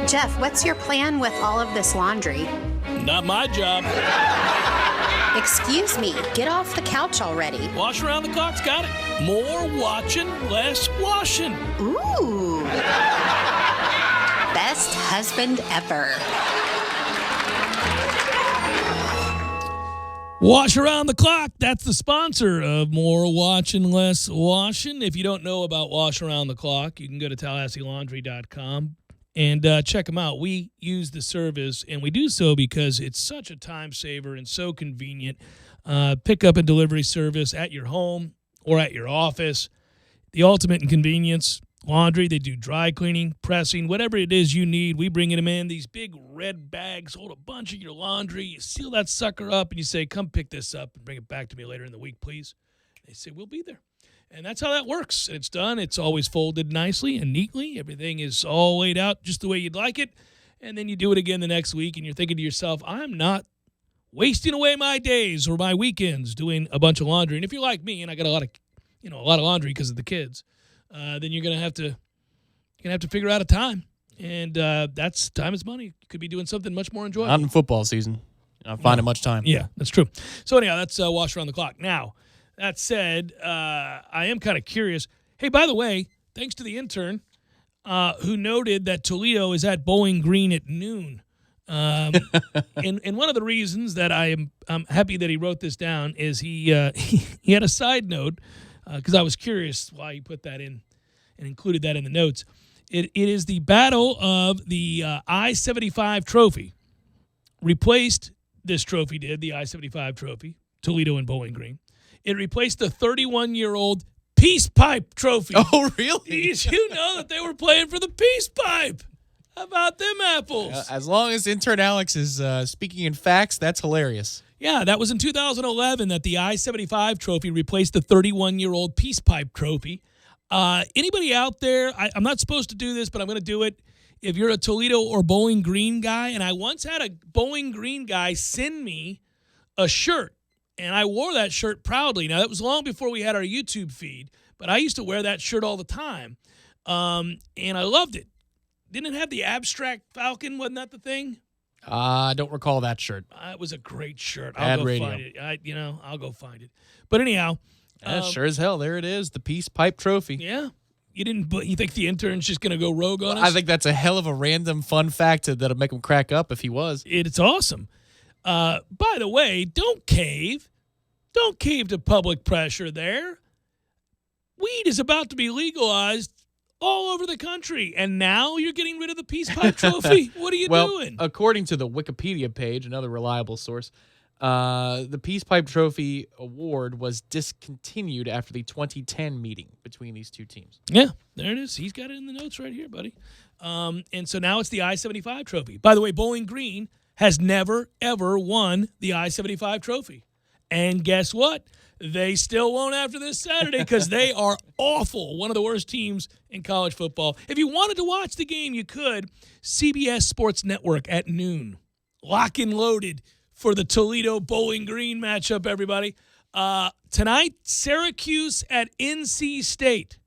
Jeff, what's your plan with all of this laundry? Not my job. Excuse me, get off the couch already. Wash Around the Clock's got it. More watching, less washing. Ooh. Best husband ever. Wash Around the Clock, that's the sponsor of More Watching, Less Washing. If you don't know about Wash Around the Clock, you can go to TallahasseeLaundry.com. And check them out. We use the service, and we do so because it's such a time saver and so convenient. Pickup and delivery service at your home or at your office. The ultimate in convenience. Laundry, they do dry cleaning, pressing, whatever it is you need. We bring them in. These big red bags hold a bunch of your laundry. You seal that sucker up, and you say, come pick this up and bring it back to me later in the week, please. They say, we'll be there. And that's how that works. It's done. It's always folded nicely and neatly. Everything is all laid out just the way you'd like it. And then you do it again the next week, and you're thinking to yourself, I'm not wasting away my days or my weekends doing a bunch of laundry. And if you're like me, and I got a lot of laundry because of the kids, then you're gonna have to figure out a time. And that's time is money. You could be doing something much more enjoyable. Not in football season. You're not finding much time. Yeah, that's true. So anyhow, that's Wash Around the Clock. Now, that said, I am kind of curious. Hey, by the way, thanks to the intern who noted that Toledo is at Bowling Green at noon. And one of the reasons that I'm happy that he wrote this down is he had a side note because I was curious why he put that in and included that in the notes. It is the battle of the I-75 trophy. Replaced this trophy the I-75 trophy, Toledo and Bowling Green. It replaced the 31-year-old Peace Pipe Trophy. Oh, really? Did you know that they were playing for the Peace Pipe? How about them apples? As long as intern Alex is speaking in facts, that's hilarious. Yeah, that was in 2011 that the I-75 trophy replaced the 31-year-old Peace Pipe Trophy. Anybody out there, I'm not supposed to do this, but I'm going to do it. If you're a Toledo or Bowling Green guy, and I once had a Bowling Green guy send me a shirt, and I wore that shirt proudly. Now, that was long before we had our YouTube feed, but I used to wear that shirt all the time, and I loved it. Didn't it have the abstract falcon? Wasn't that the thing? I don't recall that shirt. It was a great shirt. Bad I'll go radio. find it. I'll go find it. But anyhow. Yeah, sure as hell. There it is, the Peace Pipe Trophy. Yeah. You think the intern's just going to go rogue on us? I think that's a hell of a random fun fact that'll make him crack up if he was. It's awesome. By the way, don't cave. Don't cave to public pressure there. Weed is about to be legalized all over the country, and now you're getting rid of the Peace Pipe Trophy? What are you doing? According to the Wikipedia page, another reliable source, the Peace Pipe Trophy award was discontinued after the 2010 meeting between these two teams. Yeah, there it is. He's got it in the notes right here, buddy. And so now it's the I-75 Trophy. By the way, Bowling Green has never, ever won the I-75 Trophy. And guess what? They still won't after this Saturday because they are awful. One of the worst teams in college football. If you wanted to watch the game, you could. CBS Sports Network at noon. Lock and loaded for the Toledo Bowling Green matchup, everybody. Tonight, Syracuse at NC State.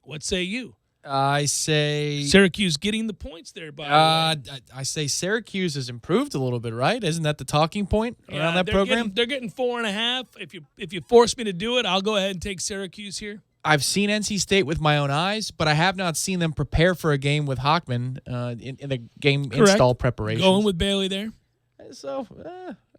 What say you? I say Syracuse getting the points there, by the way. I say Syracuse has improved a little bit, right? Isn't that the talking point around that program? They're getting 4.5. If you force me to do it, I'll go ahead and take Syracuse here. I've seen NC State with my own eyes, but I have not seen them prepare for a game with Hockman in the game install preparation. Going with Bailey there. So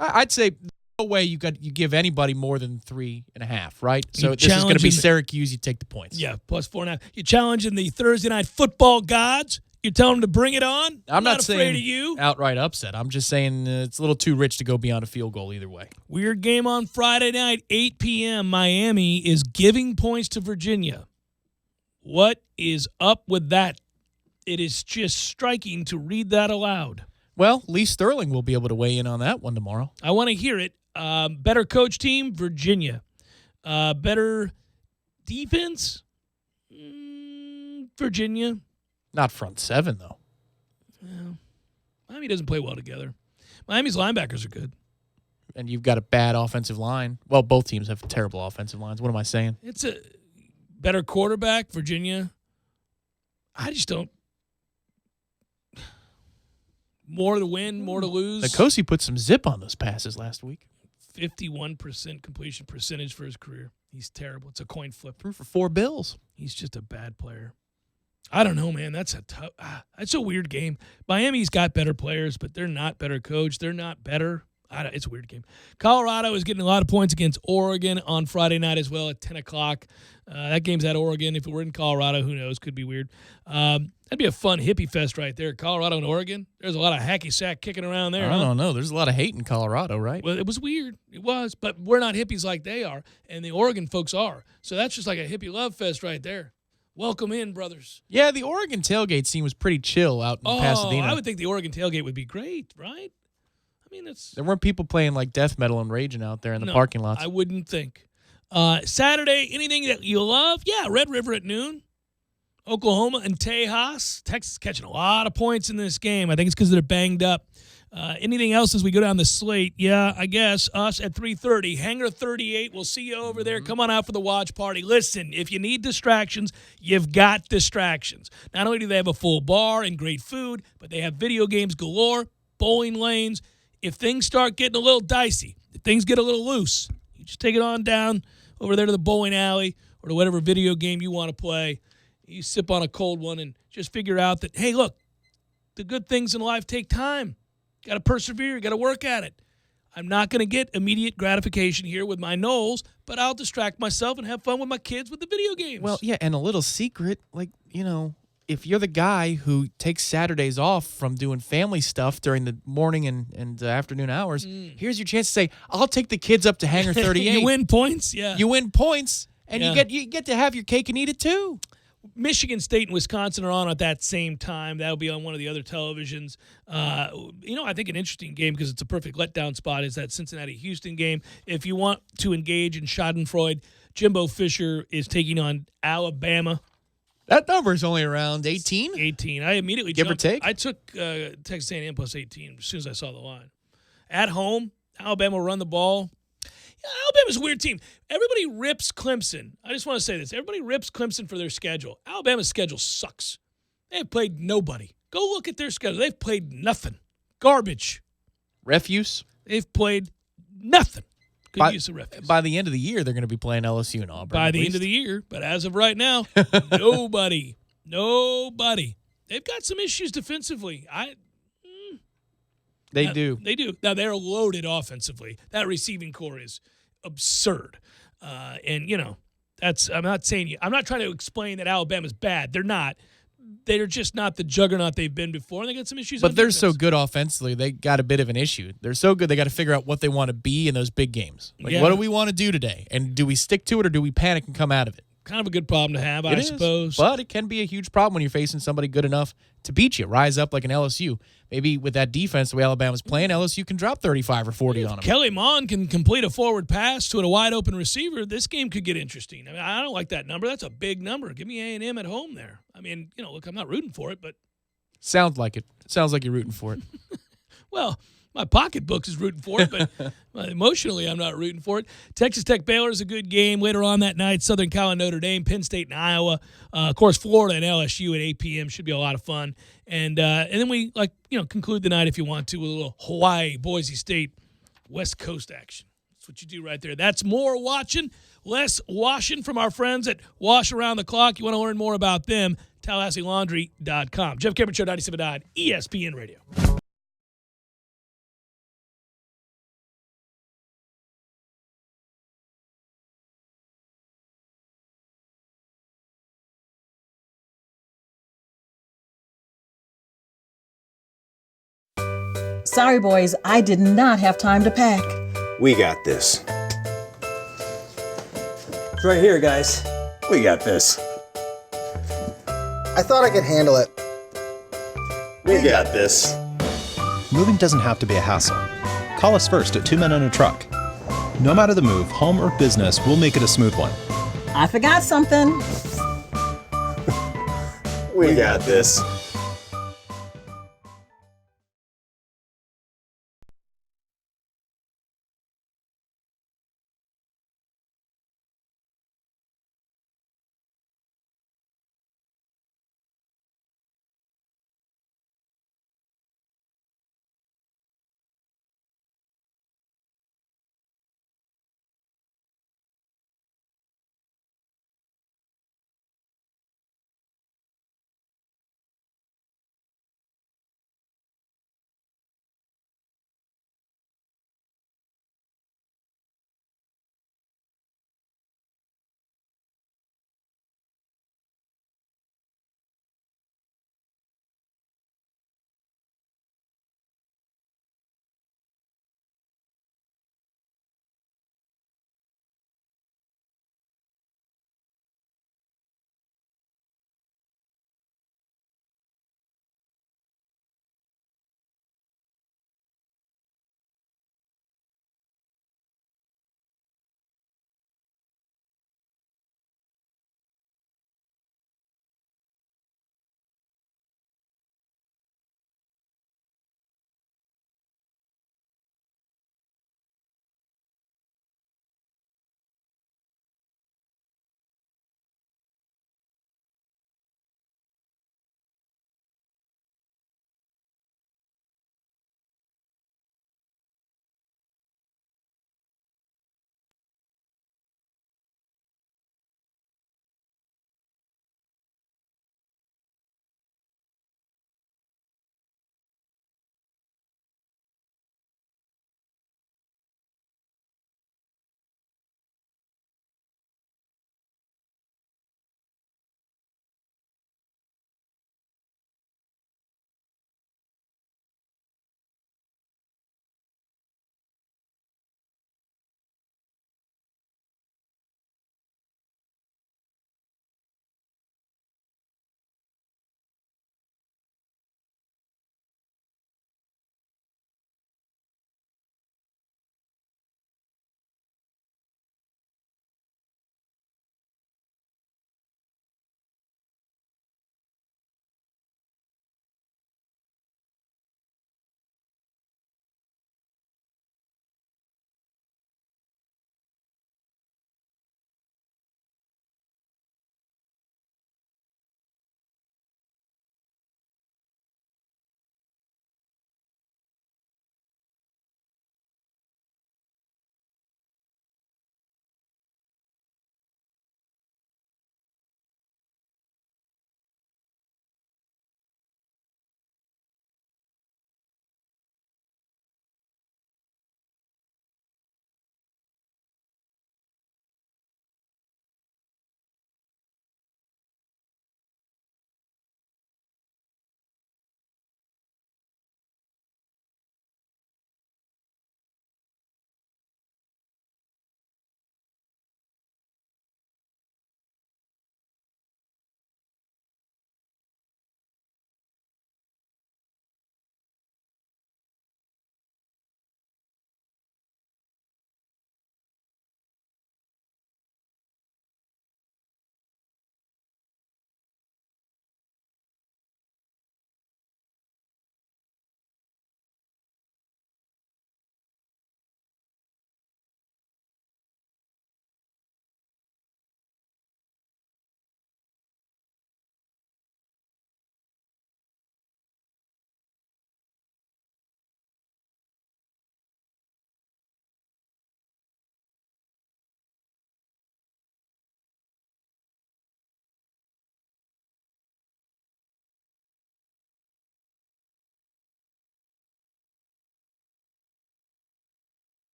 I'd say no way you give anybody more than 3.5, right? So this is going to be Syracuse. You take the points. Yeah, plus 4.5. You're challenging the Thursday night football gods. You're telling them to bring it on. I'm not afraid saying of you. Outright upset. I'm just saying it's a little too rich to go beyond a field goal either way. Weird game on Friday night, 8 p.m. Miami is giving points to Virginia. What is up with that? It is just striking to read that aloud. Well, Lee Sterling will be able to weigh in on that one tomorrow. I want to hear it. Better coach team, Virginia. Better defense, Virginia. Not front seven, though. Yeah. Miami doesn't play well together. Miami's linebackers are good. And you've got a bad offensive line. Well, both teams have terrible offensive lines. What am I saying? It's a better quarterback, Virginia. I just don't. More to win, more to lose. Nkosi put some zip on those passes last week. 51% completion percentage for his career. He's terrible. It's a coin flip. Threw for 4 bills. He's just a bad player. I don't know, man. That's a weird game. Miami's got better players, but they're not better coached. They're not better. It's a weird game. Colorado is getting a lot of points against Oregon on Friday night as well at 10 o'clock. That game's at Oregon. If it were in Colorado, who knows? Could be weird. That'd be a fun hippie fest right there. Colorado and Oregon. There's a lot of hacky sack kicking around there. I don't know. There's a lot of hate in Colorado, right? Well, it was weird. It was. But we're not hippies like they are, and the Oregon folks are. So that's just like a hippie love fest right there. Welcome in, brothers. Yeah, the Oregon tailgate scene was pretty chill out in Pasadena. I would think the Oregon tailgate would be great, right? I mean, there weren't people playing like death metal and raging out there in the parking lots. I wouldn't think. Saturday, anything that you love? Yeah, Red River at noon. Oklahoma and Tejas. Texas catching a lot of points in this game. I think it's because they're banged up. Anything else as we go down the slate? Yeah, I guess us at 3:30. Hangar 38. We'll see you over there. Come on out for the watch party. Listen, if you need distractions, you've got distractions. Not only do they have a full bar and great food, but they have video games galore, bowling lanes. If things start getting a little dicey, if things get a little loose, you just take it on down over there to the bowling alley or to whatever video game you want to play. You sip on a cold one and just figure out that, hey, look, the good things in life take time. Got to persevere. Got to work at it. I'm not going to get immediate gratification here with my Knowles, but I'll distract myself and have fun with my kids with the video games. Well, yeah, and a little secret, if you're the guy who takes Saturdays off from doing family stuff during the morning and afternoon hours, here's your chance to say, I'll take the kids up to Hangar 38. You win points, yeah. You win points, And Yeah. you get to have your cake and eat it too. Michigan State and Wisconsin are on at that same time. That'll be on one of the other televisions. I think an interesting game because it's a perfect letdown spot is that Cincinnati-Houston game. If you want to engage in schadenfreude, Jimbo Fisher is taking on Alabama. That number is only around 18. 18. I immediately Give or jumped. take? I took Texas A&M plus 18 as soon as I saw the line. At home, Alabama will run the ball. Alabama's a weird team. Everybody rips Clemson. I just want to say this. Everybody rips Clemson for their schedule. Alabama's schedule sucks. They've played nobody. Go look at their schedule. They've played nothing. Garbage. Refuse. They've played nothing. Good use of refuse. By the end of the year, they're going to be playing LSU and Auburn. By the end of the year. But as of right now, nobody. Nobody. They've got some issues defensively. They do. They do. Now, they're loaded offensively. That receiving core is absurd. I'm not trying to explain that Alabama's bad. They're not. They're just not the juggernaut they've been before, and they got some issues. But they're so good offensively, they got a bit of an issue. They're so good, they got to figure out what they want to be in those big games. Like, what do we want to do today? And do we stick to it, or do we panic and come out of it? Kind of a good problem to have, I suppose. But it can be a huge problem when you're facing somebody good enough to beat you. Rise up like an LSU. Maybe with that defense, the way Alabama's playing, LSU can drop 35 or 40 on them. Kelly Mond can complete a forward pass to a wide open receiver. This game could get interesting. I mean, I don't like that number. That's a big number. Give me A&M at home there. I mean, look, I'm not rooting for it, but sounds like it. Sounds like you're rooting for it. Well, my pocketbook is rooting for it, but emotionally, I'm not rooting for it. Texas Tech Baylor is a good game later on that night. Southern Cal and Notre Dame, Penn State and Iowa, of course, Florida and LSU at 8 p.m. should be a lot of fun. And then we conclude the night if you want to with a little Hawaii, Boise State, West Coast action. That's what you do right there. That's more watching, less washing from our friends at Wash Around the Clock. You want to learn more about them? TallahasseeLaundry.com. Jeff Cameron Show, 97.9 ESPN Radio. Sorry, boys, I did not have time to pack. We got this. It's right here, guys. We got this. I thought I could handle it. We got this. Moving doesn't have to be a hassle. Call us first at 2 Men and a Truck. No matter the move, home or business, we'll make it a smooth one. I forgot something. We got this.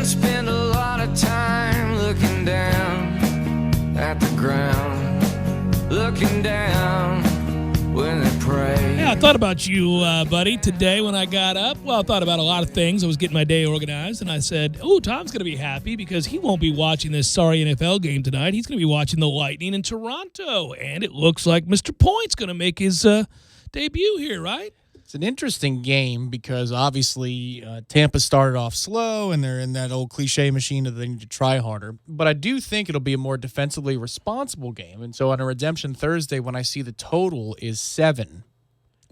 spend a lot of time looking down at the ground, looking down when they pray. Yeah, I thought about you, buddy, today when I got up. Well, I thought about a lot of things. I was getting my day organized, and I said, Tom's going to be happy because he won't be watching this sorry NFL game tonight. He's going to be watching the Lightning in Toronto, and it looks like Mr. Point's going to make his debut here, right? It's an interesting game because obviously Tampa started off slow and they're in that old cliche machine that they need to try harder. But I do think it'll be a more defensively responsible game. And so on a Redemption Thursday, when I see the total is 7,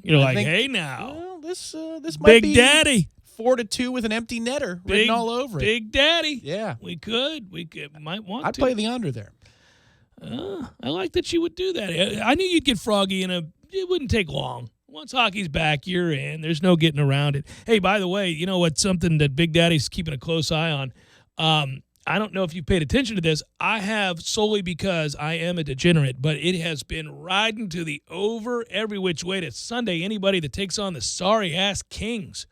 you're like, hey now, well, this might Big be Daddy 4-2 with an empty netter written all over it. Big Daddy. Yeah, we might want to. I'd play the under there. I like that you would do that. I knew you'd get froggy it wouldn't take long. Once hockey's back, you're in. There's no getting around it. Hey, by the way, you know what's something that Big Daddy's keeping a close eye on? I don't know if you paid attention to this. I have, solely because I am a degenerate, but it has been riding to the over every which way to Sunday. Anybody that takes on the sorry-ass Kings,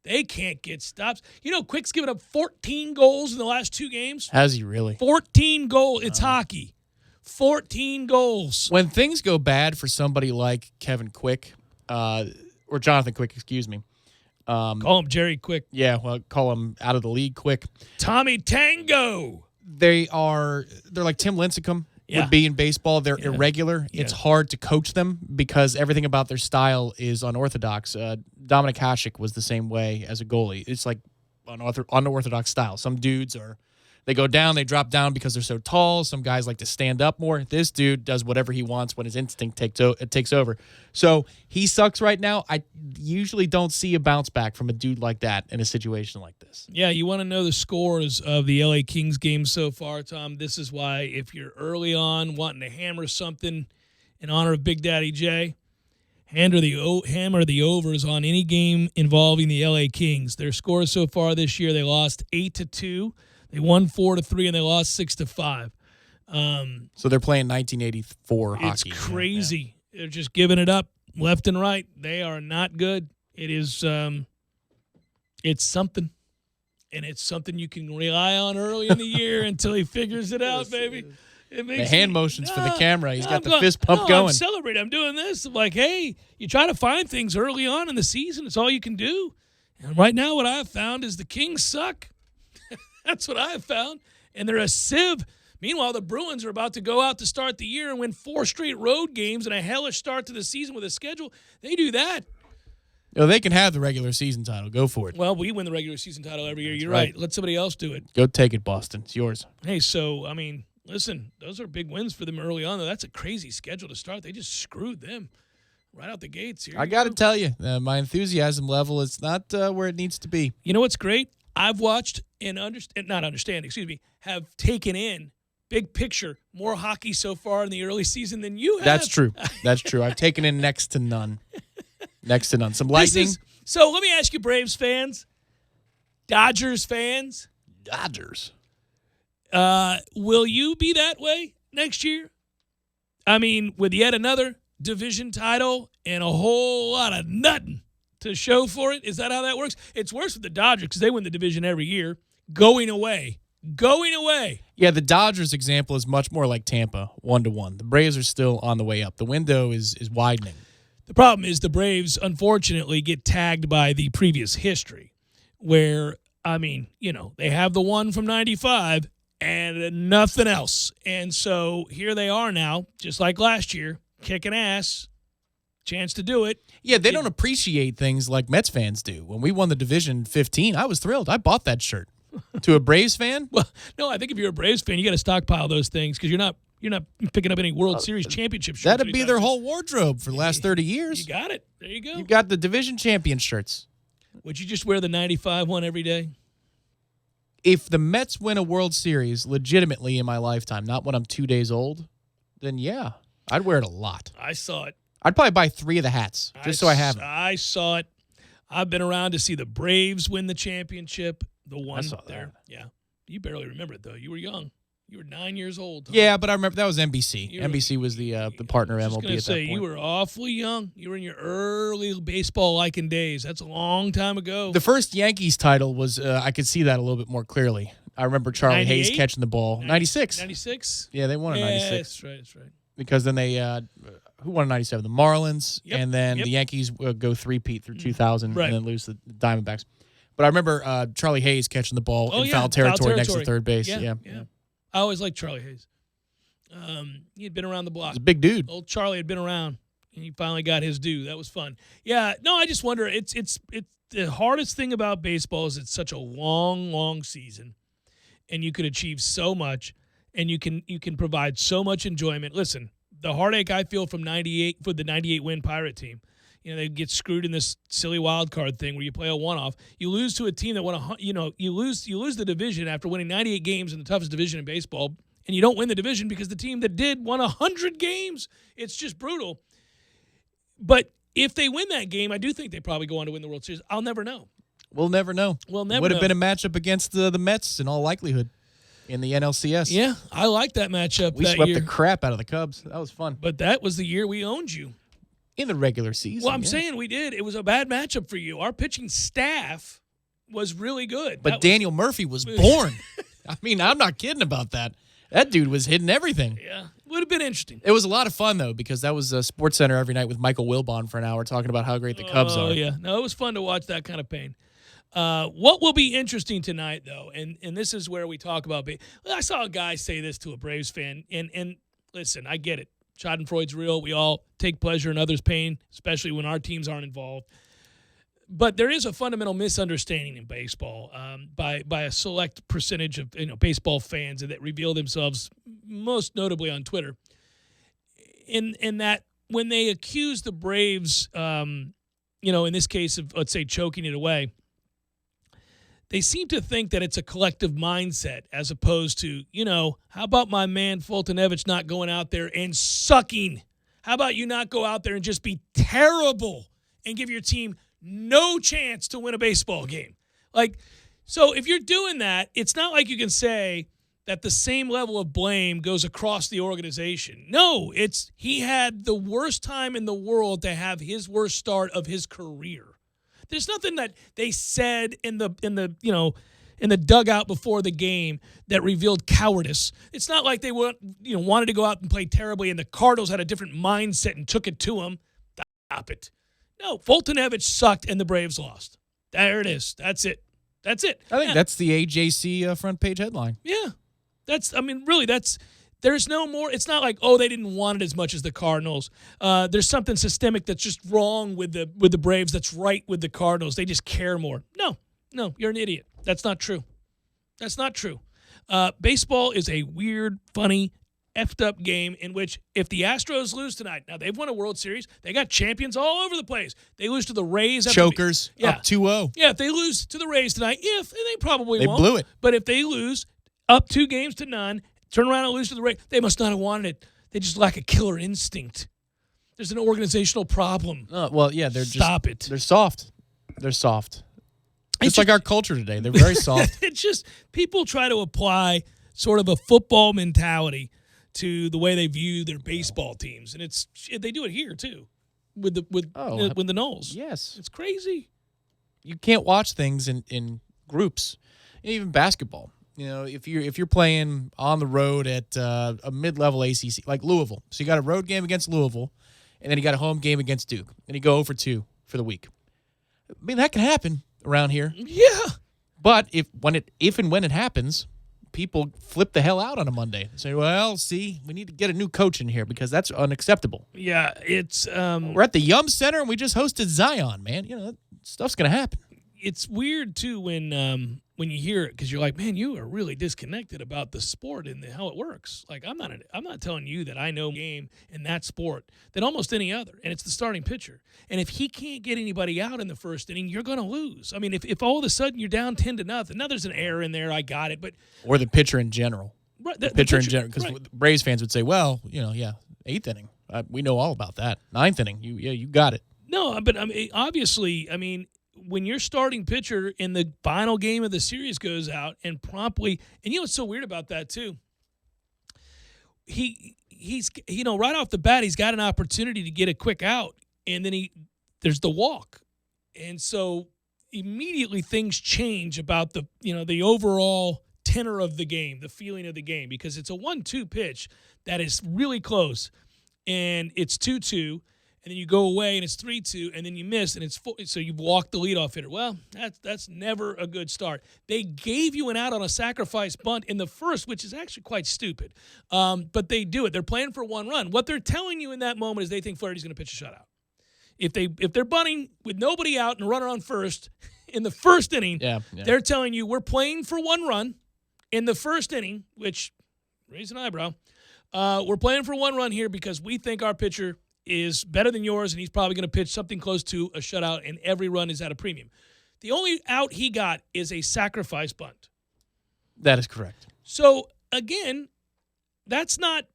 they can't get stops. You know, Quick's given up 14 goals in the last 2 games. Has he really? 14 goals. It's hockey. 14 goals. When things go bad for somebody like Kevin Quick, or Jonathan Quick, excuse me. Call him Jerry Quick. Yeah, well, call him out of the league quick. Tommy Tango. They're like Tim Lincecum would be in baseball. They're irregular. Yeah. It's hard to coach them because everything about their style is unorthodox. Dominic Hasek was the same way as a goalie. It's like unorthodox style. Some dudes they go down, they drop down because they're so tall. Some guys like to stand up more. This dude does whatever he wants when his instinct takes over. So he sucks right now. I usually don't see a bounce back from a dude like that in a situation like this. Yeah, you want to know the scores of the LA Kings game so far, Tom. This is why if you're early on wanting to hammer something in honor of Big Daddy J, hammer the overs on any game involving the LA Kings. Their scores so far this year, they lost 8-2. They won 4-3 and they lost 6-5. So they're playing 1984 hockey. It's crazy. Yeah. They're just giving it up left and right. They are not good. It is. It's something, and it's something you can rely on early in the year until he figures it out, baby. It makes the hand motions for the camera. He's got the fist pump going. I'm celebrating. I'm doing this. I'm like, hey, you try to find things early on in the season. It's all you can do. And right now, what I've found is the Kings suck. That's what I've found. And they're a sieve. Meanwhile, the Bruins are about to go out to start the year and win 4 straight road games and a hellish start to the season with a schedule. They do that. They can have the regular season title. Go for it. Well, we win the regular season title every year. That's You're right. Let somebody else do it. Go take it, Boston. It's yours. Hey, so, I mean, listen, those are big wins for them early on. That's a crazy schedule to start. They just screwed them right out the gates here. I got to tell you, my enthusiasm level is not where it needs to be. You know what's great? I've watched and have taken in, big picture, more hockey so far in the early season than you have. That's true. That's true. I've taken in next to none. Next to none. Some Lightning. So let me ask you, Braves fans, Dodgers fans. Dodgers. Will you be that way next year? I mean, with yet another division title and a whole lot of nothing to show for it? Is that how that works? It's worse with the Dodgers because they win the division every year. Going away. Yeah, the Dodgers example is much more like Tampa, 1-1. The Braves are still on the way up. The window is widening. The problem is the Braves, unfortunately, get tagged by the previous history where, I mean, they have the one from 95 and nothing else. And so here they are now, just like last year, kicking ass. Chance to do it. Yeah, they don't appreciate things like Mets fans do. When we won the division 15, I was thrilled. I bought that shirt. To a Braves fan? Well, no, I think if you're a Braves fan, you got to stockpile those things because you're not picking up any World Series championship shirts. That'd be their whole wardrobe for the last 30 years. You got it. There you go. You got the division champion shirts. Would you just wear the 95 one every day? If the Mets win a World Series legitimately in my lifetime, not when I'm 2 days old, then yeah, I'd wear it a lot. I saw it. I'd probably buy 3 of the hats just so I have them. I saw it. I've been around to see the Braves win the championship. The one I saw there. That. Yeah. You barely remember it, though. You were young. You were 9 years old. Tom. Yeah, but I remember that was NBC. NBC was the partner of MLB at that point. Say you were awfully young. You were in your early baseball liking days. That's a long time ago. The first Yankees title was I could see that a little bit more clearly. I remember Charlie Hayes catching the ball. 96. 96? Yeah, they won in 96. That's right. Because then they who won in 97? The Marlins, and then the Yankees go three-peat through 2000 and then lose the Diamondbacks. But I remember Charlie Hayes catching the ball in foul territory next to third base. Yeah. I always liked Charlie Hayes. He had been around the block. He's a big dude. Old Charlie had been around, and he finally got his due. That was fun. Yeah, no, I just wonder. It's the hardest thing about baseball is it's such a long season, and you can achieve so much, and you can provide so much enjoyment. Listen, the heartache I feel from '98 for the '98 win Pirate team. You know, they get screwed in this silly wild card thing where you play a one-off. You lose to a team that won you lose the division after winning 98 games in the toughest division in baseball, and you don't win the division because the team that did won 100 games. It's just brutal. But if they win that game, I do think they probably go on to win the World Series. I'll never know. We'll never know. Would have been a matchup against the Mets in all likelihood in the NLCS. Yeah, I like that matchup. We swept the crap out of the Cubs. That was fun. But that was the year we owned you. In the regular season. Well, I'm saying we did. It was a bad matchup for you. Our pitching staff was really good. But Daniel Murphy was born. I mean, I'm not kidding about that. That dude was hitting everything. Yeah. Would have been interesting. It was a lot of fun, though, because that was Sports Center every night with Michael Wilbon for an hour talking about how great the Cubs are. Oh, yeah. No, it was fun to watch that kind of pain. What will be interesting tonight, though, and this is where we talk about I saw a guy say this to a Braves fan, and listen, I get it. Schadenfreude's real. We all take pleasure in others' pain, especially when our teams aren't involved. But there is a fundamental misunderstanding in baseball by a select percentage of baseball fans that reveal themselves most notably on Twitter. In that when they accuse the Braves, in this case of, let's say, choking it away, they seem to think that it's a collective mindset as opposed to, how about my man Foltynewicz not going out there and sucking? How about you not go out there and just be terrible and give your team no chance to win a baseball game? So if you're doing that, it's not like you can say that the same level of blame goes across the organization. No, he had the worst time in the world to have his worst start of his career. There's nothing that they said in the dugout before the game that revealed cowardice. It's not like they wanted to go out and play terribly, and the Cardinals had a different mindset and took it to them. Stop it. No, Foltynewicz sucked, and the Braves lost. There it is. That's it. I think that's the AJC front page headline. Yeah, there's no more. It's not like, they didn't want it as much as the Cardinals. There's something systemic that's just wrong with the Braves that's right with the Cardinals. They just care more. No, you're an idiot. That's not true. Baseball is a weird, funny, effed up game in which if the Astros lose tonight, now they've won a World Series. They got champions all over the place. They lose to the Rays. Chokers up 2-0. Yeah, if they lose to the Rays tonight, and they probably won't. They blew it. But if they lose up 2-0, turn around and lose to the Rays, they must not have wanted it. They just lack a killer instinct. There's an organizational problem. Stop it. They're soft. It's like our culture today. They're very soft. It's just people try to apply sort of a football mentality to the way they view their baseball teams, and they do it here too with the Knowles. Yes, it's crazy. You can't watch things in groups, even basketball. If you're playing on the road at a mid-level ACC like Louisville, so you got a road game against Louisville, and then you got a home game against Duke, and you go 0-2 for the week. I mean, that can happen around here. Yeah, but if and when it happens, people flip the hell out on a Monday and say, "Well, see, we need to get a new coach in here because that's unacceptable." Yeah, it's we're at the Yum Center and we just hosted Zion, man. Stuff's gonna happen. It's weird too when you hear it because you're like, man, you are really disconnected about the sport and how it works. Like I'm not telling you that I know game in that sport than almost any other, and it's the starting pitcher. And if he can't get anybody out in the first inning, you're going to lose. I mean, if all of a sudden you're down 10-0, now there's an error in there. I got it, but or the pitcher in general, right? The pitcher in general, because Braves fans would say, well, 8th inning, we know all about that. 9th inning, you got it. No, but obviously, when your starting pitcher in the final game of the series goes out and promptly, and what's so weird about that too, he's right off the bat he's got an opportunity to get a quick out, and then there's the walk, and so immediately things change about the overall tenor of the game, the feeling of the game, because it's a 1-2 pitch that is really close, and it's 2-2, and then you go away and it's 3-2, and then you miss and it's 4, so you've walked the leadoff hitter. Well, that's never a good start. They gave you an out on a sacrifice bunt in the first, which is actually quite stupid, but they do it. They're playing for 1 run. What they're telling you in that moment is they think Flaherty's going to pitch a shutout. If they're bunting with nobody out and a runner on first in the first inning, they're telling you we're playing for 1 run in the first inning, which, raise an eyebrow, we're playing for 1 run here because we think our pitcher is better than yours and he's probably going to pitch something close to a shutout, and every run is at a premium. The only out he got is a sacrifice bunt. That is correct. So, again, that's not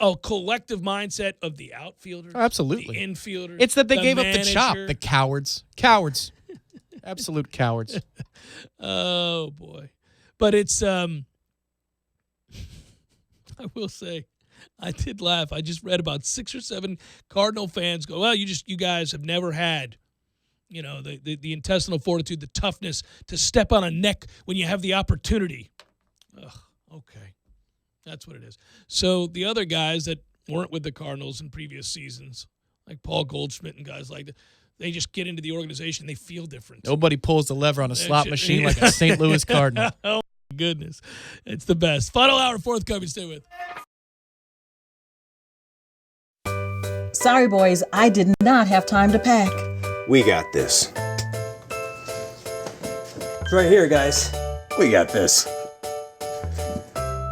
a collective mindset of the outfielders, absolutely, the infielders. It's that they gave manager. up the chop. The cowards. Absolute cowards. Oh boy, but it's I will say, I did laugh. I just read about 6 or 7 Cardinal fans go, well, you guys have never had, the intestinal fortitude, the toughness to step on a neck when you have the opportunity. Ugh, okay. That's what it is. So the other guys that weren't with the Cardinals in previous seasons, like Paul Goldschmidt and guys like that, they just get into the organization. They feel different. Nobody pulls the lever on a slot machine like a St. Louis Cardinal. Oh, my goodness. It's the best. Final hour, forthcoming. Stay with. Sorry, boys, I did not have time to pack. We got this. It's right here, guys. We got this.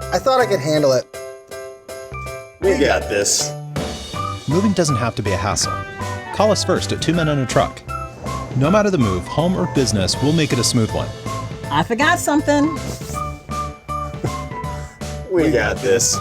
I thought I could handle it. We got this. Moving doesn't have to be a hassle. Call us first at 2 Men and a Truck. No matter the move, home or business, we'll make it a smooth one. I forgot something. We got this.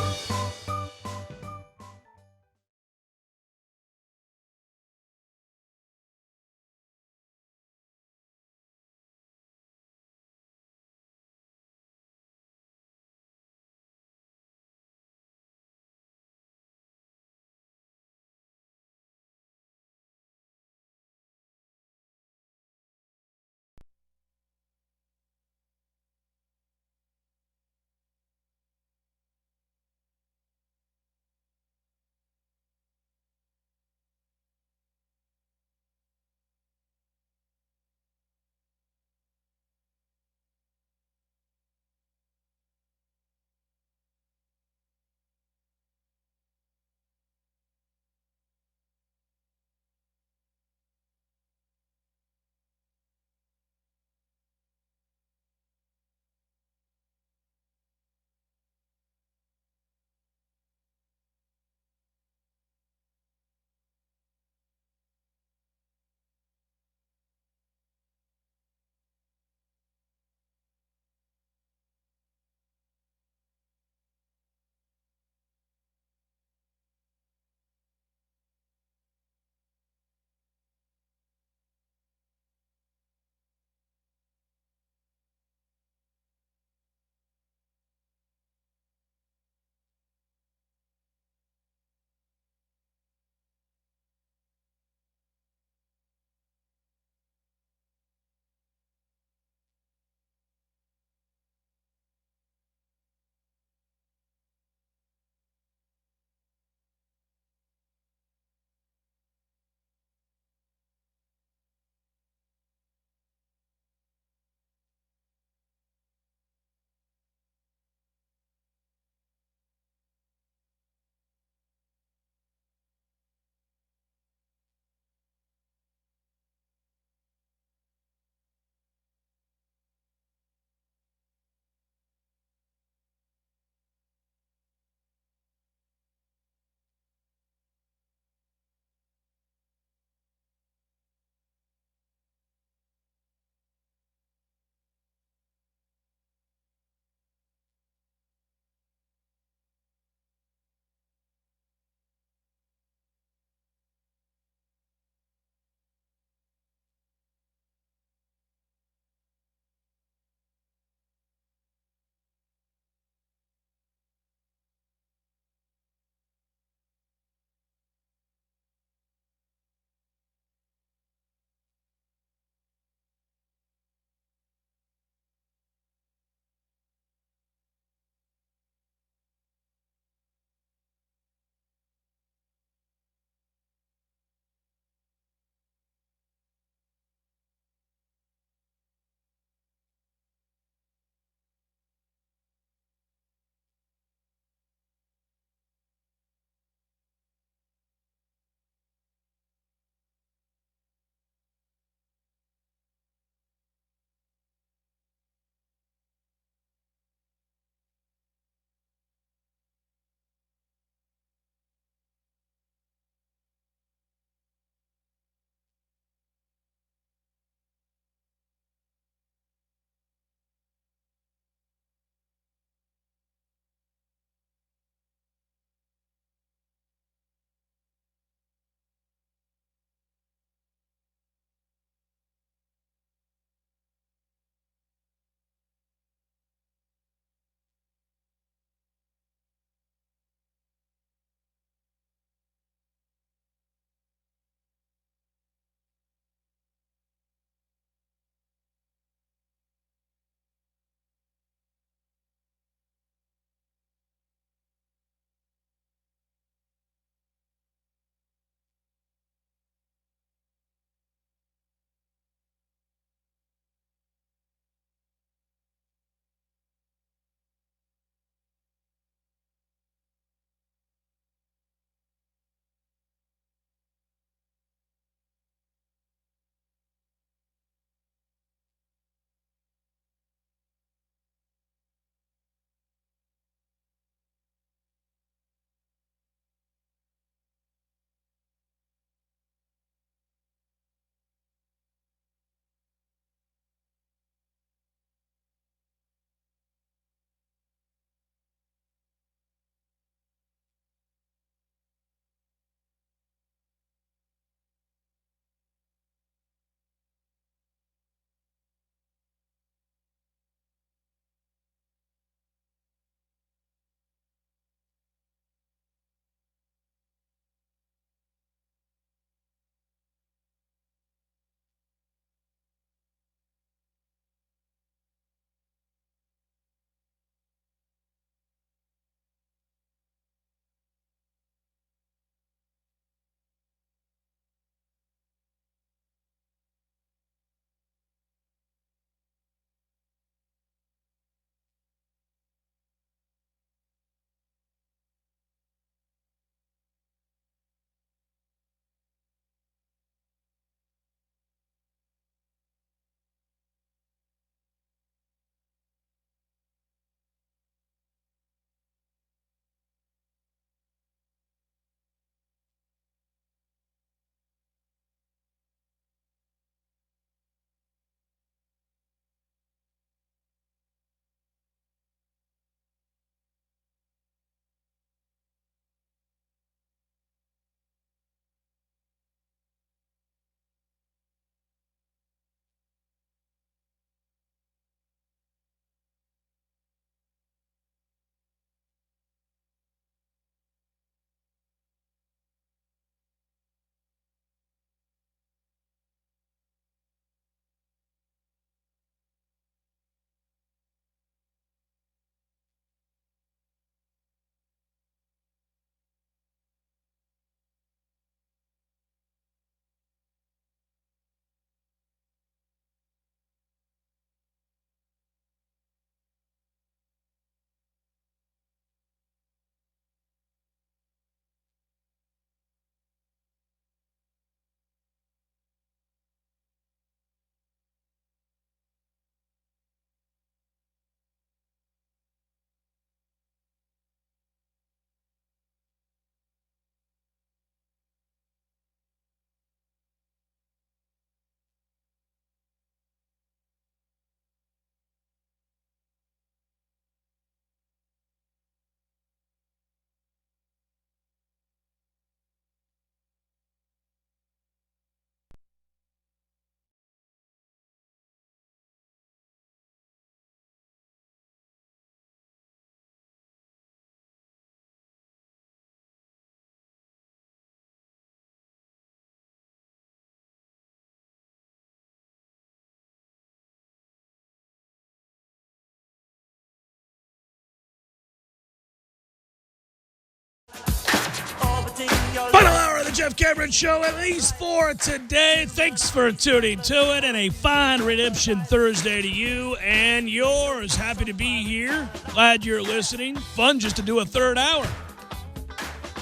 Final hour of the Jeff Cameron Show, at least for today. Thanks for tuning to it, and a fine Redemption Thursday to you and yours. Happy to be here. Glad you're listening. Fun just to do a third hour.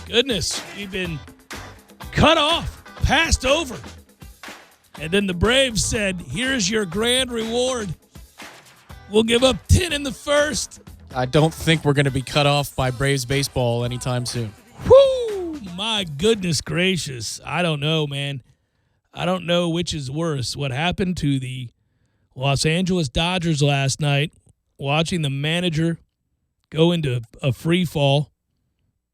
Goodness, we've been cut off, passed over. And then the Braves said, here's your grand reward. We'll give up 10 in the first. I don't think we're going to be cut off by Braves baseball anytime soon. Whoo! My goodness gracious. I don't know, man. I don't know which is worse. What happened to the Los Angeles Dodgers last night, watching the manager go into a free fall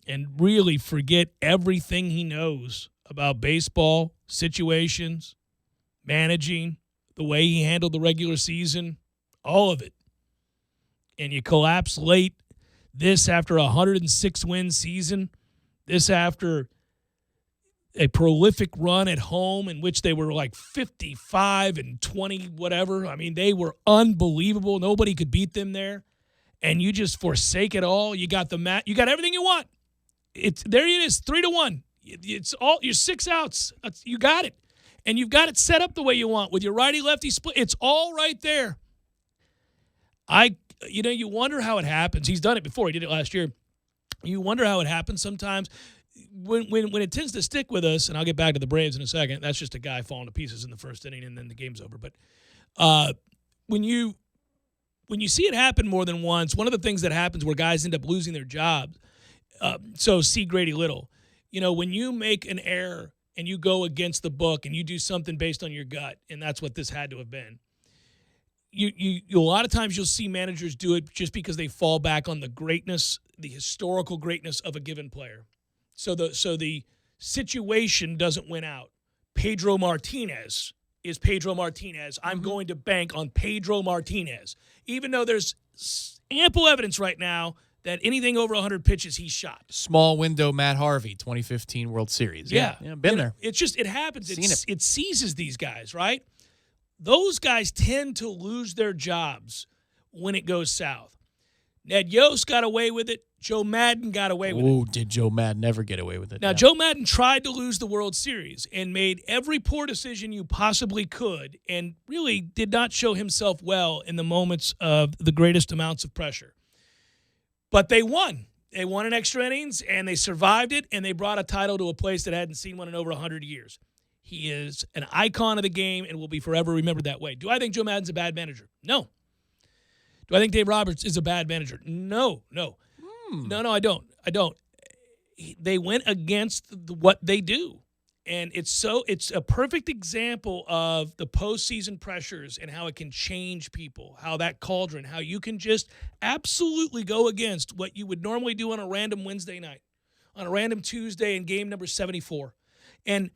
and really forget everything he knows about baseball, situations, managing, the way he handled the regular season, all of it. And you collapse late, this after a 106-win season, this after a prolific run at home in which they were like 55-20, whatever. I mean, they were unbelievable. Nobody could beat them there. And you just forsake it all. You got you got everything you want. There it is, 3-1. It's all your 6 outs. You got it. And you've got it set up the way you want with your righty-lefty split. It's all right there. You wonder how it happens. He's done it before. He did it last year. You wonder how it happens sometimes when it tends to stick with us, and I'll get back to the Braves in a second. That's just a guy falling to pieces in the first inning, and then the game's over. But when you see it happen more than once, one of the things that happens where guys end up losing their jobs, so see Grady Little, when you make an error and you go against the book and you do something based on your gut, and that's what this had to have been. You a lot of times you'll see managers do it just because they fall back on the greatness, the historical greatness of a given player. So the situation doesn't win out. Pedro Martinez is Pedro Martinez. I'm going to bank on Pedro Martinez, even though there's ample evidence right now that anything over 100 pitches he's shot. Small window Matt Harvey, 2015 World Series. Yeah, been there. It's just, it happens. It seizes these guys, right? Those guys tend to lose their jobs when it goes south. Ned Yost got away with it. Joe Madden got away with it. Oh, did Joe Madden ever get away with it? Now, Joe Madden tried to lose the World Series and made every poor decision you possibly could and really did not show himself well in the moments of the greatest amounts of pressure. But they won. They won in extra innings, and they survived it, and they brought a title to a place that hadn't seen one in over 100 years. He is an icon of the game and will be forever remembered that way. Do I think Joe Madden's a bad manager? No. Do I think Dave Roberts is a bad manager? No. No, I don't. They went against what they do. And it's a perfect example of the postseason pressures and how it can change people, how that cauldron, how you can just absolutely go against what you would normally do on a random Wednesday night, on a random Tuesday in game number 74. And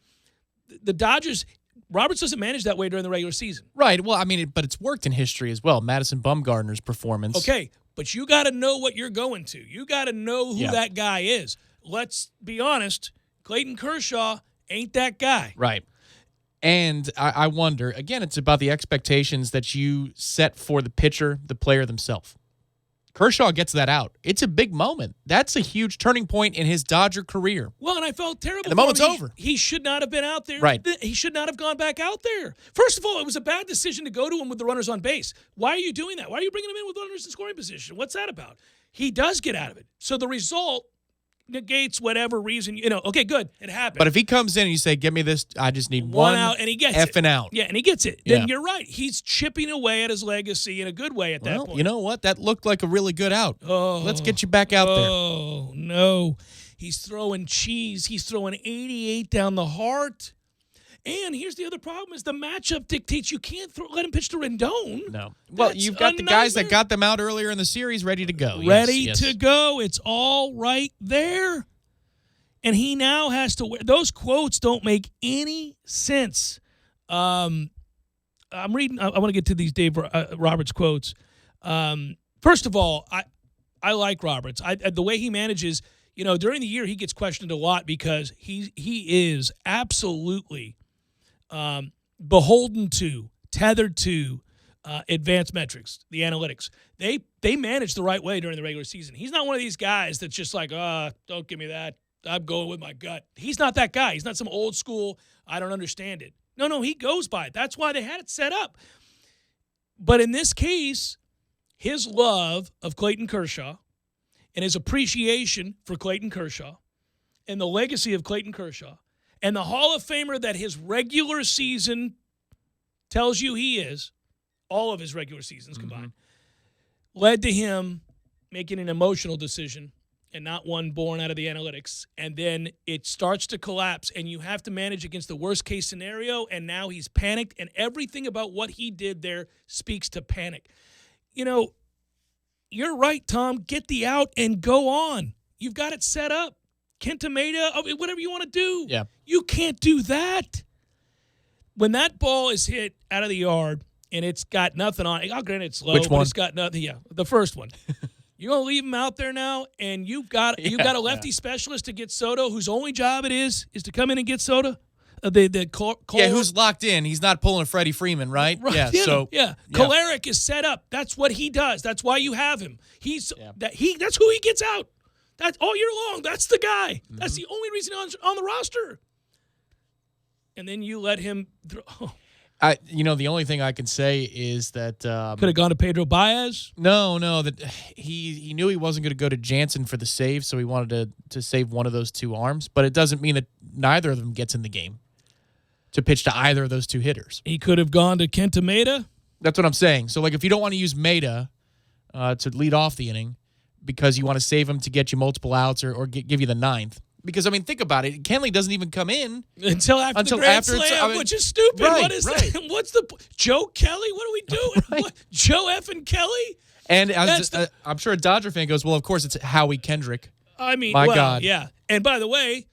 the Dodgers, Roberts doesn't manage that way during the regular season. Right. Well, I mean, but it's worked in history as well. Madison Bumgarner's performance. Okay, but you got to know what you're going to. You got to know who that guy is. Let's be honest. Clayton Kershaw ain't that guy. Right. And I wonder, again, it's about the expectations that you set for the pitcher, the player themselves. Kershaw gets that out. It's a big moment. That's a huge turning point in his Dodger career. Well, and I felt terrible. And the moment's over. He should not have been out there. Right. He should not have gone back out there. First of all, it was a bad decision to go to him with the runners on base. Why are you doing that? Why are you bringing him in with runners in scoring position? What's that about? He does get out of it. So the result negates whatever reason, okay, good, it happened. But if he comes in and you say, give me this, I just need one out, and he gets effing out. Yeah, and he gets it. Then you're right. He's chipping away at his legacy in a good way at that point. You know what? That looked like a really good out. Oh, let's get you back out there. Oh, no. He's throwing cheese. He's throwing 88 down the heart. And here's the other problem is the matchup dictates you can't let him pitch to Rendon. No. Well, you've got the guys that got them out earlier in the series ready to go. Ready to go. It's all right there. And he now has to wear – those quotes don't make any sense. I'm reading – I want to get to these Dave Roberts quotes. First of all, I like Roberts. The way he manages – during the year he gets questioned a lot because he is absolutely beholden to, tethered to advanced metrics, the analytics. They manage the right way during the regular season. He's not one of these guys that's just like, don't give me that. I'm going with my gut. He's not that guy. He's not some old school, I don't understand it. No, he goes by it. That's why they had it set up. But in this case, his love of Clayton Kershaw and his appreciation for Clayton Kershaw and the legacy of Clayton Kershaw and the Hall of Famer that his regular season tells you he is, all of his regular seasons combined, led to him making an emotional decision and not one born out of the analytics. And then it starts to collapse, and you have to manage against the worst-case scenario, and now he's panicked, and everything about what he did there speaks to panic. You know, you're right, Tom. Get the out and go on. You've got it set up. Kenta Maeda, whatever you want to do. Yeah. You can't do that. When that ball is hit out of the yard and it's got nothing on it, I'll grant it's low, Which one? but it's got nothing. Yeah, the first one. You're going to leave him out there now, and you've got a lefty specialist to get Soto, whose only job it is to come in and get Soto. Who's locked in. He's not pulling a Freddie Freeman, right? Yeah. Kolarek is set up. That's what he does. That's why you have him. That's who he gets out. That's all year long. That's the guy. That's the only reason on the roster. And then you let him throw. The only thing I can say is that Could have gone to Pedro Baez. No, that he knew he wasn't going to go to Jansen for the save, so he wanted to save one of those two arms. But it doesn't mean that neither of them gets in the game to pitch to either of those two hitters. He could have gone to Kenta Maeda. That's what I'm saying. So, if you don't want to use Maeda to lead off the inning because you want to save him to get you multiple outs or give you the ninth. Because, think about it. Kenley doesn't even come in until after the Grand Slam, which is stupid. Right, what is that? What's the Joe Kelly? What are we doing? What, Joe effing Kelly? And I'm sure a Dodger fan goes, well, of course, it's Howie Kendrick. My God. Yeah. And by the way,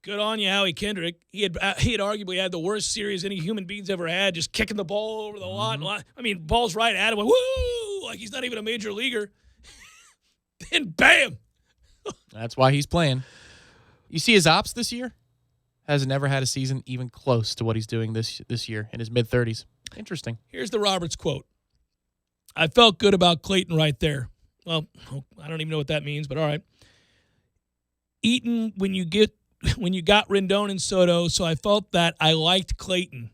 good on you, Howie Kendrick. He had arguably had the worst series any human being's ever had, just kicking the ball over the lot. Ball's right at him. Woo! Like he's not even a major leaguer. Then bam. That's why he's playing. You see his ops this year? Has never had a season even close to what he's doing this year in his mid-30s. Interesting. Here's the Roberts quote. I felt good about Clayton right there. Well, I don't even know what that means, but all right. Eaton, when you got Rendon and Soto, so I felt that I liked Clayton.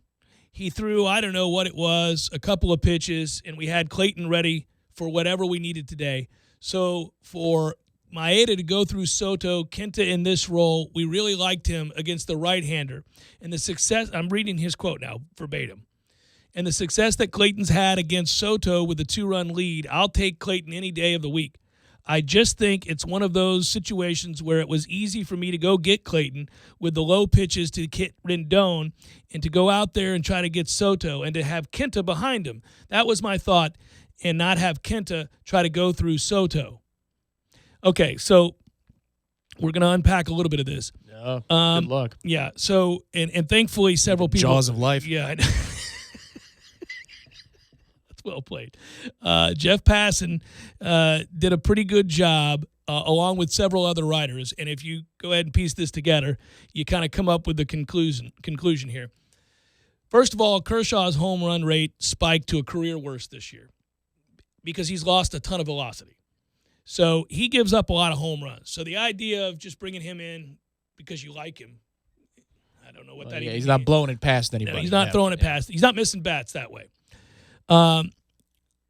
He threw, I don't know what it was, a couple of pitches, and we had Clayton ready for whatever we needed today. So for Maeda to go through Soto, Kenta in this role, we really liked him against the right-hander. And the success, I'm reading his quote now, verbatim. And the success that Clayton's had against Soto with a 2-run lead, I'll take Clayton any day of the week. I just think it's one of those situations where it was easy for me to go get Clayton with the low pitches to hit Rendon and to go out there and try to get Soto and to have Kenta behind him. That was my thought, and not have Kenta try to go through Soto. Okay, so we're going to unpack a little bit of this. Yeah, good luck. Yeah, so, and thankfully several people. Jaws of life. Yeah, I know. That's well played. Jeff Passan did a pretty good job along with several other writers. And if you go ahead and piece this together, you kind of come up with the conclusion here. First of all, Kershaw's home run rate spiked to a career worst this year because he's lost a ton of velocity. So he gives up a lot of home runs. So the idea of just bringing him in because you like him, I don't know what that even he's means. not blowing it past anybody. No, he's not throwing it past. He's not missing bats that way.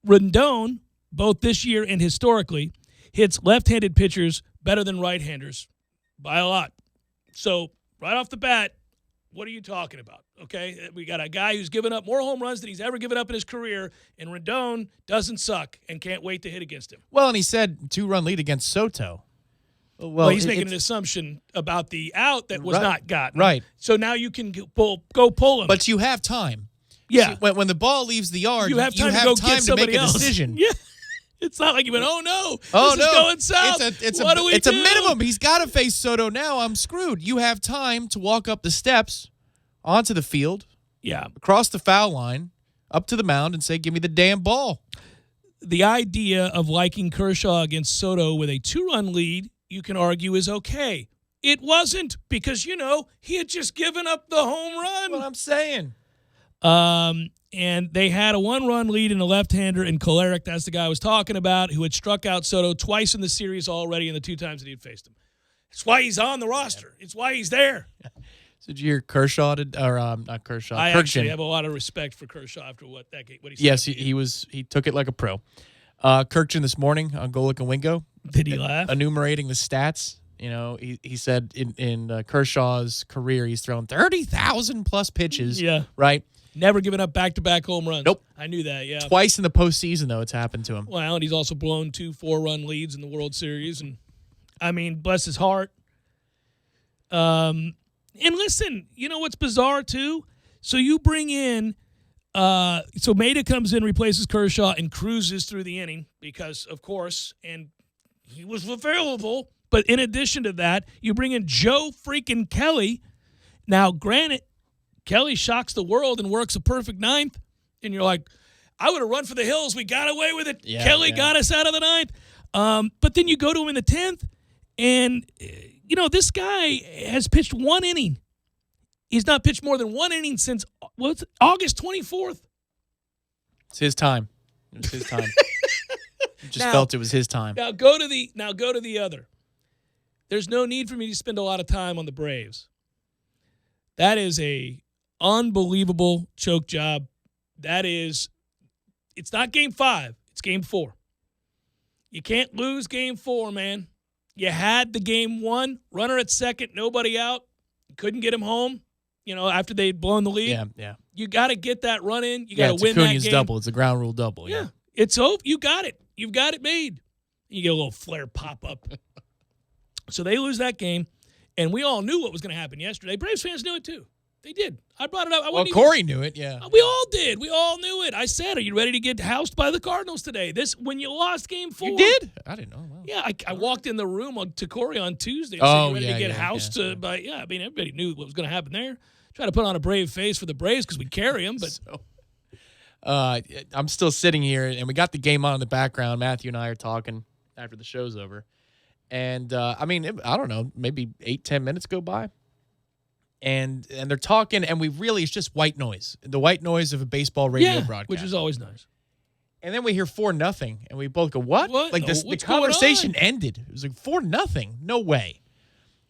Rendon, both this year and historically, hits left-handed pitchers better than right-handers by a lot. So right off the bat, what are you talking about? Okay, we got a guy who's given up more home runs than he's ever given up in his career, and Rendon doesn't suck and can't wait to hit against him. Well, and he said 2-run lead against Soto. Well, he's making an assumption about the out that was not gotten. Right. So now you can go pull him. But you have time. Yeah. See, when the ball leaves the yard, you have time to go get somebody make a else. decision. Yeah. It's not like you went, oh, no, this is going south. It's what do we do? It's a minimum. He's got to face Soto now. I'm screwed. You have time to walk up the steps onto the field, across the foul line, up to the mound, and say, give me the damn ball. The idea of liking Kershaw against Soto with a 2-run lead, you can argue, is okay. It wasn't because, he had just given up the home run. That's what I'm saying. And they had a 1-run lead in the left-hander in Kolarek. That's the guy I was talking about, who had struck out Soto twice in the series already in the 2 times that he had faced him. It's why he's on the roster. It's why he's there. So did you hear Kershaw not Kershaw? I Kirkjian. actually have a lot of respect for Kershaw after what he said. Yes, he took it like a pro. Kirkjian this morning on Go Look and Wingo. Did he laugh? Enumerating the stats. You know, he said in Kershaw's career he's thrown 30,000 plus pitches. Yeah. Right? Never given up back-to-back home runs. Nope. I knew that, yeah. Twice in the postseason, though, it's happened to him. Well, and he's also blown 2 4-run leads in the World Series. And, I mean, bless his heart. And listen, you know what's bizarre, too? So you bring in so Maeda comes in, replaces Kershaw, and cruises through the inning because, of course, and he was available. But in addition to that, you bring in Joe freaking Kelly. Now, granted, Kelly shocks the world and works a perfect ninth. And you're like, I would have run for the hills. We got away with it. Yeah, Kelly got us out of the ninth. But then you go to him in the 10th, and, you know, this guy has pitched 1 inning. He's not pitched more than 1 inning since August 24th. It's his time. It was his time. Just felt it was his time. Now go to the other. There's no need for me to spend a lot of time on the Braves. That is a unbelievable choke job. It's not game 5. It's game 4. You can't lose game 4, man. You had the game 1, runner at second, nobody out. You couldn't get him home, you know, after they'd blown the lead. Yeah. You got to get that run in. You got to win Acuna's that game. double. It's a ground rule double. Yeah. It's over. You got it. You've got it made. You get a little flare pop up. So they lose that game, and we all knew what was going to happen yesterday. Braves fans knew it too. They did. I brought it up. Corey knew it, yeah. We all did. We all knew it. I said, are you ready to get housed by the Cardinals today? When you lost game 4. You did? I didn't know. Wow. Yeah, I walked in the room to Corey on Tuesday. Oh, you ready to get housed? I mean, everybody knew what was going to happen there. Try to put on a brave face for the Braves because we carry them, but... I'm still sitting here, and we got the game on in the background. Matthew and I are talking after the show's over. And, I don't know, maybe 8-10 minutes go by. And they're talking, and it's just white noise. The white noise of a baseball radio broadcast. Which is always nice. And then we hear 4-0, and we both go, what? Like the conversation ended. It was like 4-0. No way.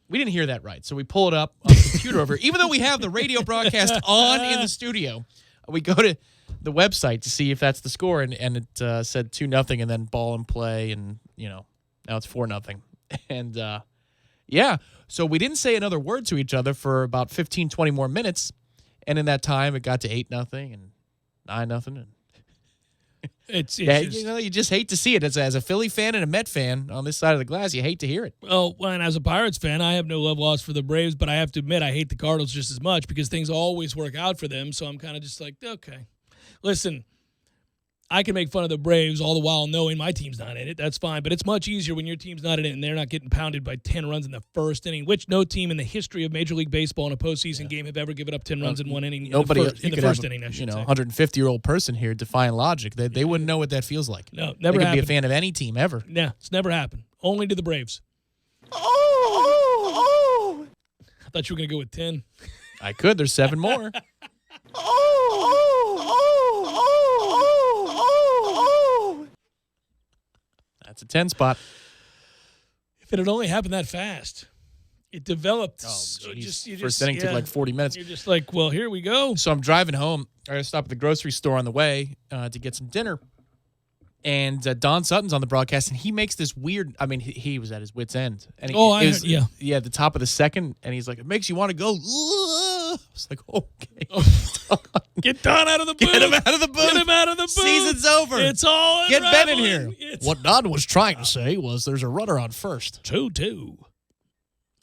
We didn't hear that right. So we pull it up on the computer over. Even though we have the radio broadcast on in the studio, we go to the website to see if that's the score, and it said 2-0 and then ball in play, and, you know, now it's 4-0. And, so we didn't say another word to each other for about 15, 20 more minutes, and in that time it got to 8-0 and 9-0. And you just hate to see it. As a Philly fan and a Met fan on this side of the glass, you hate to hear it. Well, and as a Pirates fan, I have no love lost for the Braves, but I have to admit I hate the Cardinals just as much because things always work out for them, so I'm kind of just like, okay. Listen, I can make fun of the Braves all the while knowing my team's not in it. That's fine. But it's much easier when your team's not in it and they're not getting pounded by 10 runs in the first inning, which no team in the history of Major League Baseball in a postseason game have ever given up 10 runs in 1 inning. Nobody in the first inning, I should say. 150-year-old person here defying logic. They wouldn't know what that feels like. No, never They could happened. be a fan of any team ever. Yeah, it's never happened. Only to the Braves. I thought you were going to go with 10. I could. There's 7 more. That's a 10 spot. If it had only happened that fast, it developed. First inning took like 40 minutes. You're just like, well, here we go. So I'm driving home. I got to stop at the grocery store on the way to get some dinner. And Don Sutton's on the broadcast, and he makes this weird. I mean, he was at his wit's end. And at the top of the second, and he's like, "It makes you want to go." I was like, "Okay, get Don out of the booth. Get him out of the booth. Get him out of the booth. Season's over. It's all get Ben in unraveling. here." What Don was trying to say was, "There's a runner on first." 2-2.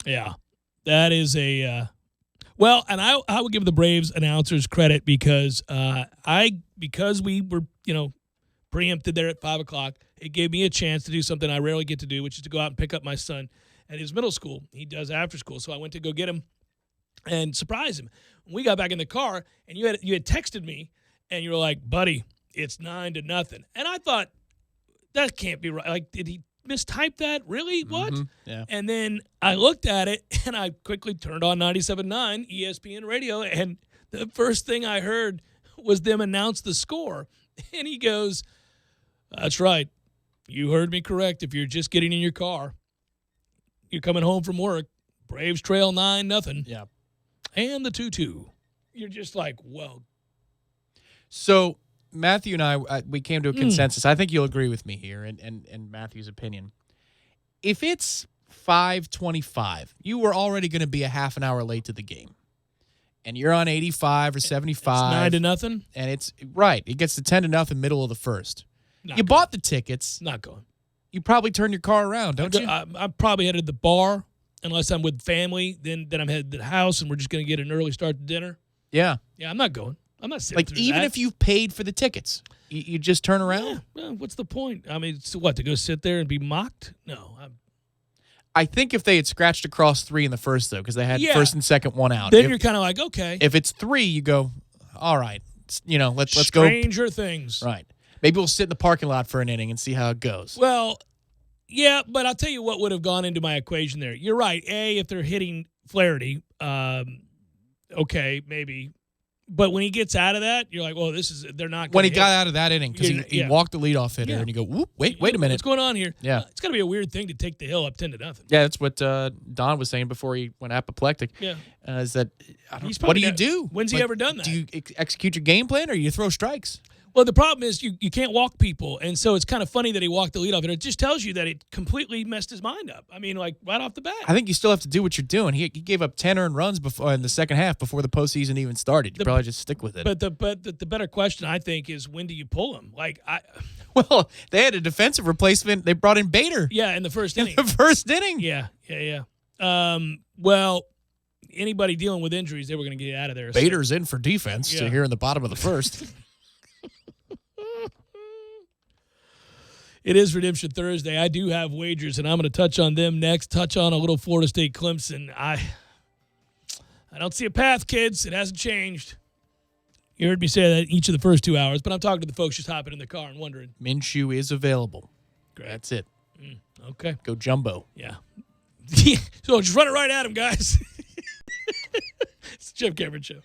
Yeah, that is a. Well, and I would give the Braves announcers credit because we were preempted there at 5 o'clock. It gave me a chance to do something I rarely get to do, which is to go out and pick up my son at his middle school. He does after school, so I went to go get him and surprise him. When we got back in the car, and you had texted me, and you were like, "Buddy, it's 9-0," and I thought that can't be right. Like, did he mistype that? Really? What? Yeah. And then I looked at it, and I quickly turned on 97.9 ESPN radio, and the first thing I heard was them announce the score, and he goes, "That's right. You heard me correct. If you're just getting in your car, you're coming home from work. Braves trail 9-0. Yeah. And the 2-2. You're just like, well. So Matthew and I, we came to a consensus. I think you'll agree with me here and Matthew's opinion. If it's 5:25, you were already going to be a half an hour late to the game. And you're on 85 or 75. It's 9-0? And it's right. It gets to 10-0 middle of the first. Not you going. bought the tickets. Not going. You probably turn your car around, don't you? I'm probably headed to the bar unless I'm with family. Then I'm headed to the house and we're just going to get an early start to dinner. Yeah. Yeah, I'm not going. I'm not sitting Like, through even that. if you've paid for the tickets, you just turn around? Yeah, well, what's the point? I mean, so what, to go sit there and be mocked? No. I think if they had scratched across 3 in the first, though, because they had Yeah. first and second one out. Then you're kind of like, okay. If it's 3, you go, all right, let's go. Stranger things. Right. Maybe we'll sit in the parking lot for an inning and see how it goes. Well, yeah, but I'll tell you what would have gone into my equation there. You're right. A, if they're hitting Flaherty, okay, maybe. But when he gets out of that, you're like, well, they're not going to When he got out of that inning, because he Yeah. walked the leadoff hitter, and you go, whoop, wait a minute. What's going on here? Yeah. It's going to be a weird thing to take the hill up 10-0. Yeah, that's what Don was saying before he went apoplectic. Yeah. Is that, He's what do you probably do? When's he ever done that? Do you execute your game plan, or you throw strikes? Well, the problem is you can't walk people, and so it's kind of funny that he walked the leadoff hitter. It just tells you that it completely messed his mind up. I mean, like, right off the bat. I think you still have to do what you're doing. He gave up 10 earned runs before in the second half before the postseason even started. You probably just stick with it. But the better question, I think, is when do you pull him? Like, Well, they had a defensive replacement. They brought in Bader. Yeah, in the first inning. The first inning. Yeah. Well, anybody dealing with injuries, they were going to get out of there. Bader's in for defense Yeah. here in the bottom of the first. It is Redemption Thursday. I do have wagers, and I'm going to touch on them next. Touch on a little Florida State Clemson. I don't see a path, kids. It hasn't changed. You heard me say that each of the first 2 hours, but I'm talking to the folks just hopping in the car and wondering. Minshew is available. Great. That's it. Okay. Go jumbo. Yeah. So just run it right at him, guys. It's the Jeff Cameron Show.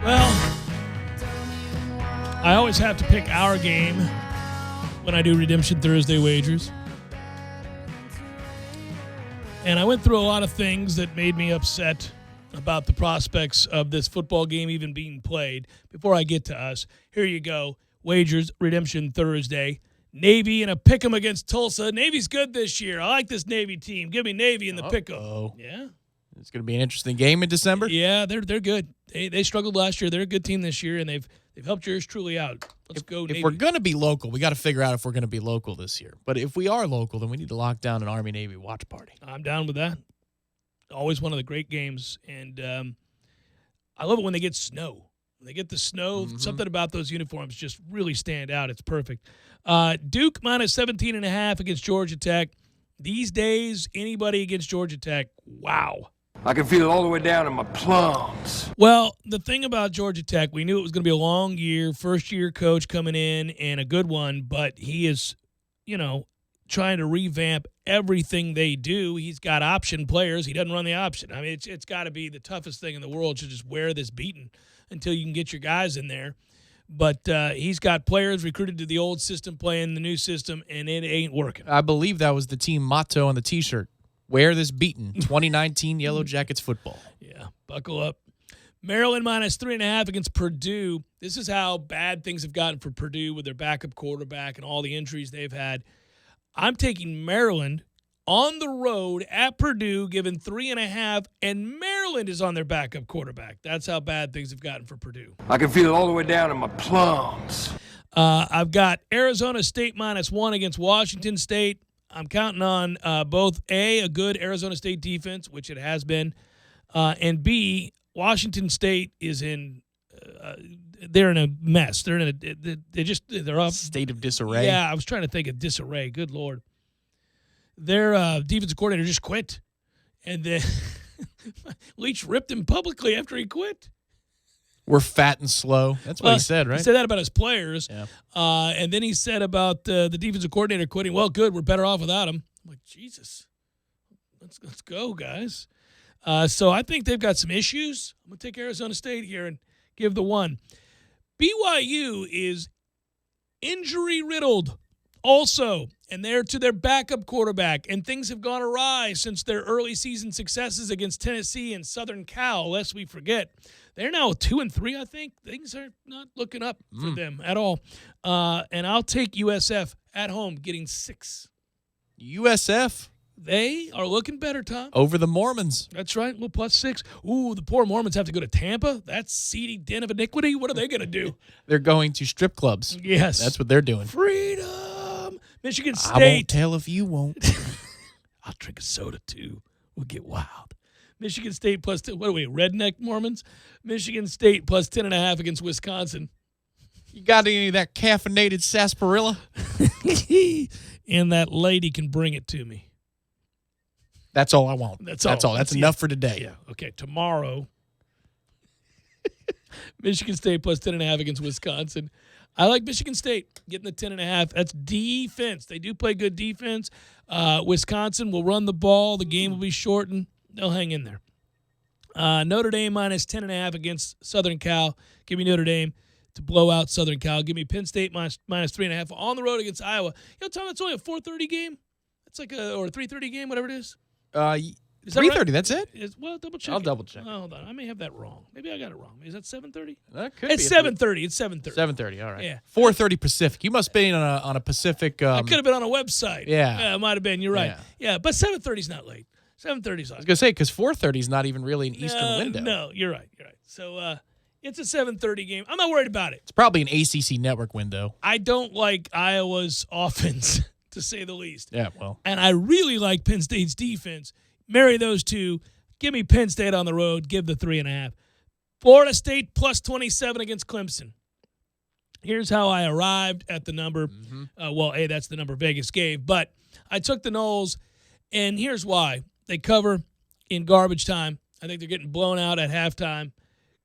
Well, I always have to pick our game when I do Redemption Thursday wagers. And I went through a lot of things that made me upset about the prospects of this football game even being played. Before I get to us, here you go. Wagers, Redemption Thursday. Navy and a pick'em against Tulsa. Navy's good this year. I like this Navy team. Give me Navy in the pick'em. Yeah. It's going to be an interesting game in December. Yeah, they're good. They struggled last year. They're a good team this year, and they've helped yours truly out. Let's go, Navy. If we're going to be local, we got to figure out if we're going to be local this year. But if we are local, then we need to lock down an Army-Navy watch party. I'm down with that. Always one of the great games, and I love it when they get snow. When they get the snow, something about those uniforms just really stand out. It's perfect. Duke minus 17.5 against Georgia Tech. These days, anybody against Georgia Tech, wow. I can feel it all the way down in my plums. Well, the thing about Georgia Tech, we knew it was going to be a long year, first-year coach coming in, and a good one, but he is, trying to revamp everything they do. He's got option players. He doesn't run the option. I mean, it's got to be the toughest thing in the world to just wear this beating until you can get your guys in there. But he's got players recruited to the old system playing the new system, and it ain't working. I believe that was the team motto on the T-shirt. Wear this beaten. 2019 Yellow Jackets football. Yeah, buckle up. Maryland minus 3.5 against Purdue. This is how bad things have gotten for Purdue with their backup quarterback and all the injuries they've had. I'm taking Maryland on the road at Purdue, given 3.5, and Maryland is on their backup quarterback. That's how bad things have gotten for Purdue. I can feel it all the way down in my plums. I've got Arizona State minus 1 against Washington State. I'm counting on both a good Arizona State defense, which it has been, and B, Washington State is in they're in a mess. They're off state of disarray. Yeah, I was trying to think of disarray. Good Lord. Their defensive coordinator just quit, and then Leach ripped him publicly after he quit. We're fat and slow. That's what he said, right? He said that about his players. Yeah. And then he said about the defensive coordinator quitting, well, good, we're better off without him. I'm like, Jesus. Let's go, guys. So I think they've got some issues. I'm going to take Arizona State here and give the 1. BYU is injury-riddled also, and they're to their backup quarterback, and things have gone awry since their early season successes against Tennessee and Southern Cal, lest we forget. They're now 2-3, I think. Things are not looking up for them at all. And I'll take USF at home getting 6. USF? They are looking better, Tom. Over the Mormons. That's right. Well, +6. Ooh, the poor Mormons have to go to Tampa. That's seedy den of iniquity. What are they going to do? They're going to strip clubs. Yes. That's what they're doing. Freedom. Michigan State. I won't tell if you won't. I'll drink a soda, too. We'll get wild. Michigan State +2. What are we, redneck Mormons? Michigan State +10.5 against Wisconsin. You got any of that caffeinated sarsaparilla? And that lady can bring it to me. That's all I want. That's all. That's enough for today. Yeah. Okay. Tomorrow, Michigan State +10.5 against Wisconsin. I like Michigan State getting the 10.5. That's defense. They do play good defense. Wisconsin will run the ball. The game will be shortened. They'll hang in there. Notre Dame -10.5 against Southern Cal. Give me Notre Dame to blow out Southern Cal. Give me Penn State -3.5 on the road against Iowa. Tom, that's only a 4:30 game. It's like or a 3:30 game, whatever it is. 3:30. Right? That's it. Well, double check. I'll double check. Oh, hold on, I may have that wrong. Maybe I got it wrong. Is that 7:30? That could it's be. 7:30. It's 7:30. 7:30. All right. Yeah. 4:30 Pacific. You must be on a Pacific. I could have been on a website. Yeah. It might have been. You're right. Yeah, but 7:30 is not late. 7:30 is. I was gonna say because 4:30 is not even really an Eastern window. No, you're right. You're right. So it's a 7:30 game. I'm not worried about it. It's probably an ACC network window. I don't like Iowa's offense, to say the least. Yeah, well. And I really like Penn State's defense. Marry those two. Give me Penn State on the road. Give the 3.5. Florida State +27 against Clemson. Here's how I arrived at the number. That's the number Vegas gave. But I took the Noles, and here's why. They cover in garbage time. I think they're getting blown out at halftime.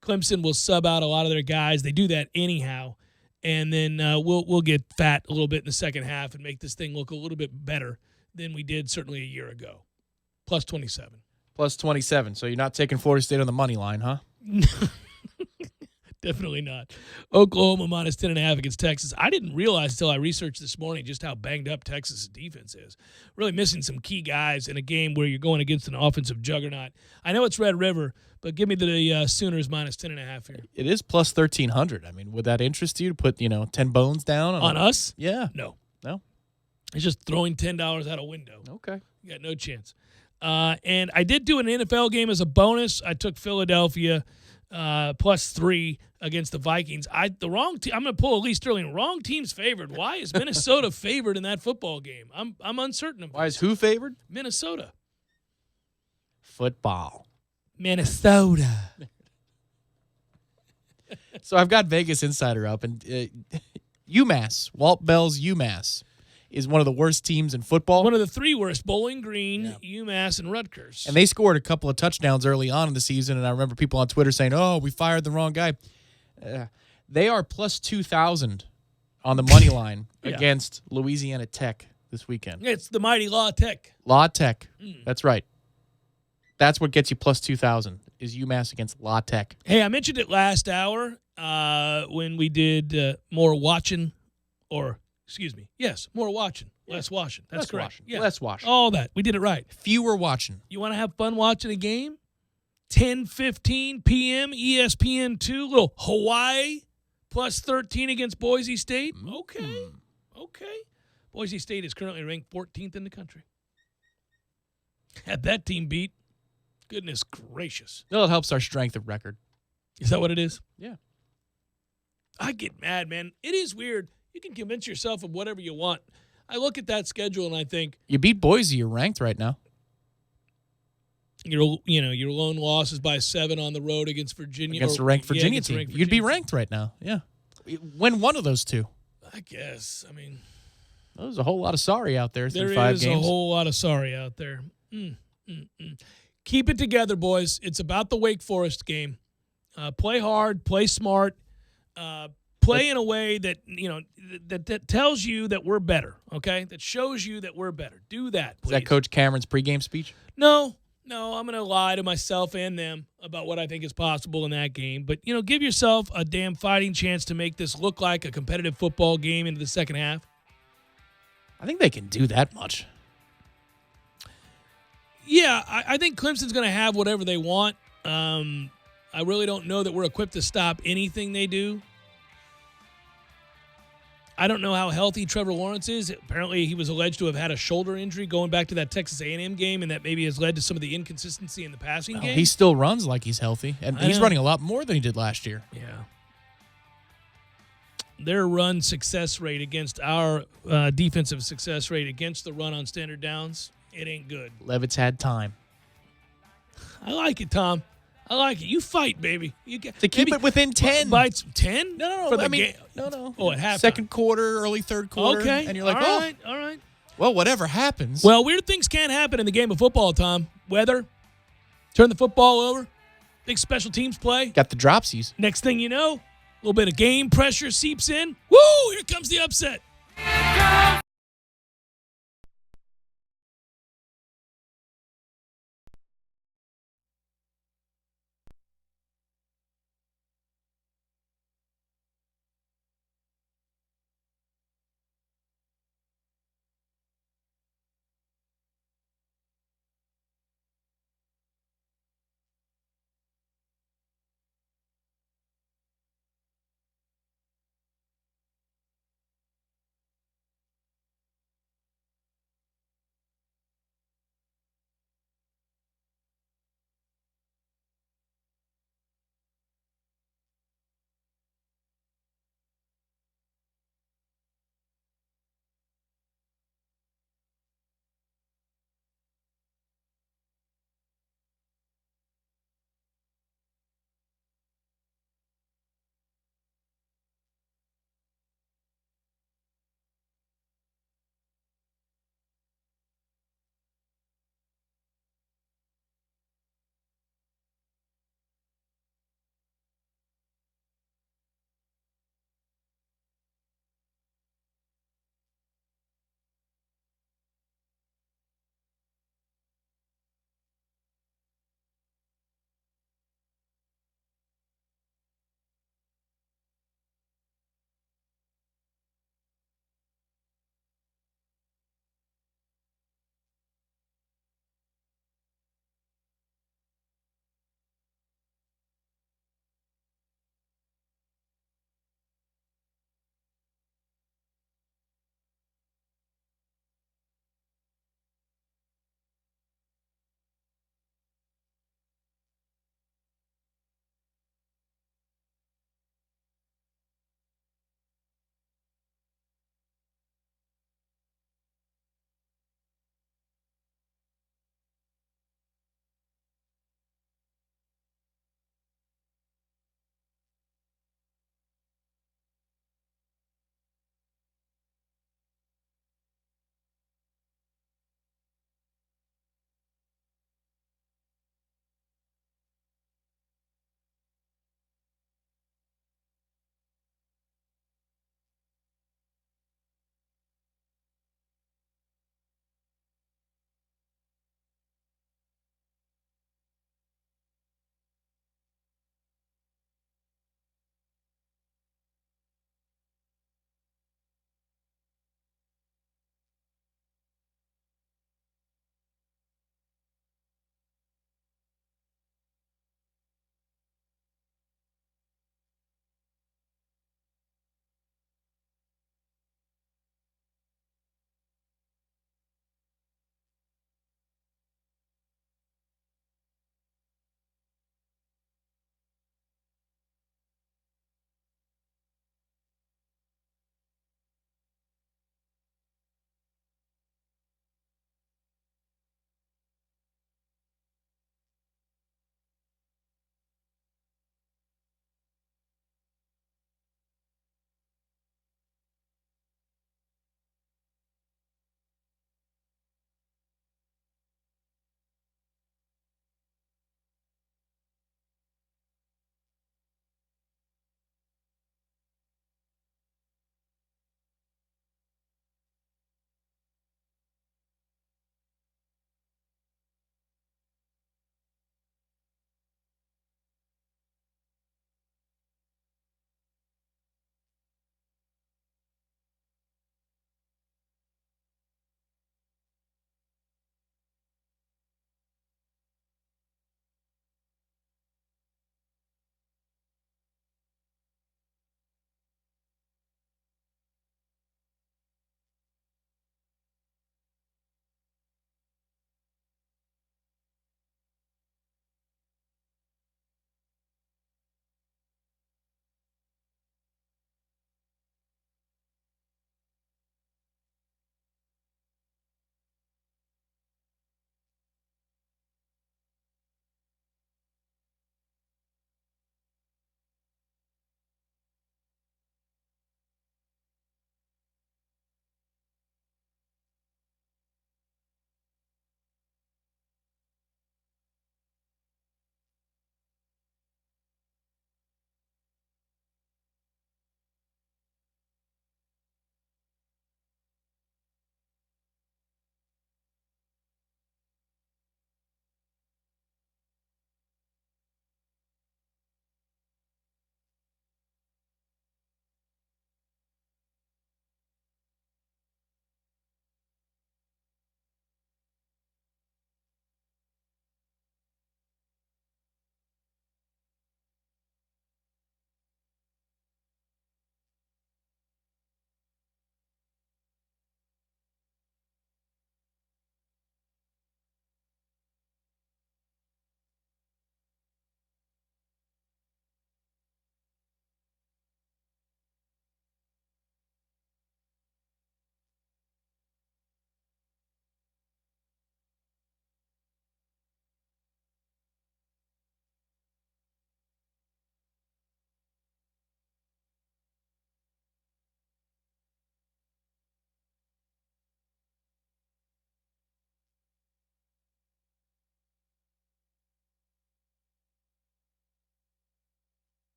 Clemson will sub out a lot of their guys. They do that anyhow. And then we'll get fat a little bit in the second half and make this thing look a little bit better than we did certainly a year ago. +27. +27. So you're not taking Florida State on the money line, huh? Definitely not. Oklahoma minus 10.5 against Texas. I didn't realize until I researched this morning just how banged up Texas' defense is. Really missing some key guys in a game where you're going against an offensive juggernaut. I know it's Red River, but give me the Sooners minus 10.5 here. It is plus 1,300. I mean, would that interest you to put 10 bones down on us? Yeah. No. It's just throwing $10 out a window. Okay. You got no chance. And I did do an NFL game as a bonus. I took Philadelphia plus 3 against the Vikings. I'm going to pull Lee Sterling. Wrong team's favored. Why is Minnesota favored in that football game? I'm uncertain about. Why is who favored? Minnesota. Football. Minnesota. So I've got Vegas Insider up, and UMass, Walt Bell's UMass, is one of the worst teams in football. One of the 3 worst: Bowling Green, UMass, and Rutgers. And they scored a couple of touchdowns early on in the season, and I remember people on Twitter saying, "Oh, we fired the wrong guy." They are plus 2,000 on the money line against Louisiana Tech this weekend. It's the mighty La Tech. La Tech. That's right. That's what gets you plus 2,000 is UMass against La Tech. Hey, I mentioned it last hour when we did more watching, more watching, less washing. That's Less correct. washing. Less washing. All that. We did it right. Fewer watching. You want to have fun watching a game? 10:15 p.m. ESPN2, little Hawaii plus 13 against Boise State. Okay. Boise State is currently ranked 14th in the country. Had that team beat. Goodness gracious. No, it helps our strength of record. Is that what it is? Yeah. I get mad, man. It is weird. You can convince yourself of whatever you want. I look at that schedule and I think, you beat Boise, you're ranked right now. Your lone loss is by 7 on the road against Virginia. Against a ranked Virginia team. You'd be ranked right now. Yeah. Win one of those 2. I guess. I mean, there's a whole lot of sorry out there through 5 games. There is a whole lot of sorry out there. Keep it together, boys. It's about the Wake Forest game. Play hard, play smart, play in a way that that tells you that we're better. Okay, that shows you that we're better. Do that, please. Is that Coach Cameron's pregame speech? No, I'm going to lie to myself and them about what I think is possible in that game. But give yourself a damn fighting chance to make this look like a competitive football game into the second half. I think they can do that much. Yeah, I think Clemson's going to have whatever they want. I really don't know that we're equipped to stop anything they do. I don't know how healthy Trevor Lawrence is. Apparently, he was alleged to have had a shoulder injury going back to that Texas A&M game, and that maybe has led to some of the inconsistency in the passing game. He still runs like he's healthy, and he's running a lot more than he did last year. Yeah. Their run success rate against our defensive success rate against the run on standard downs, it ain't good. Levitt's had time. I like it, Tom. I like it. You fight, baby. You get to keep it within 10. Bites 10? No. No. Oh, at halftime. Second quarter, early third quarter. Okay. And you're like, all right. Well, whatever happens. Well, weird things can happen in the game of football, Tom. Weather, turn the football over, big special teams play. Got the dropsies. Next thing you know, a little bit of game pressure seeps in. Woo! Here comes the upset.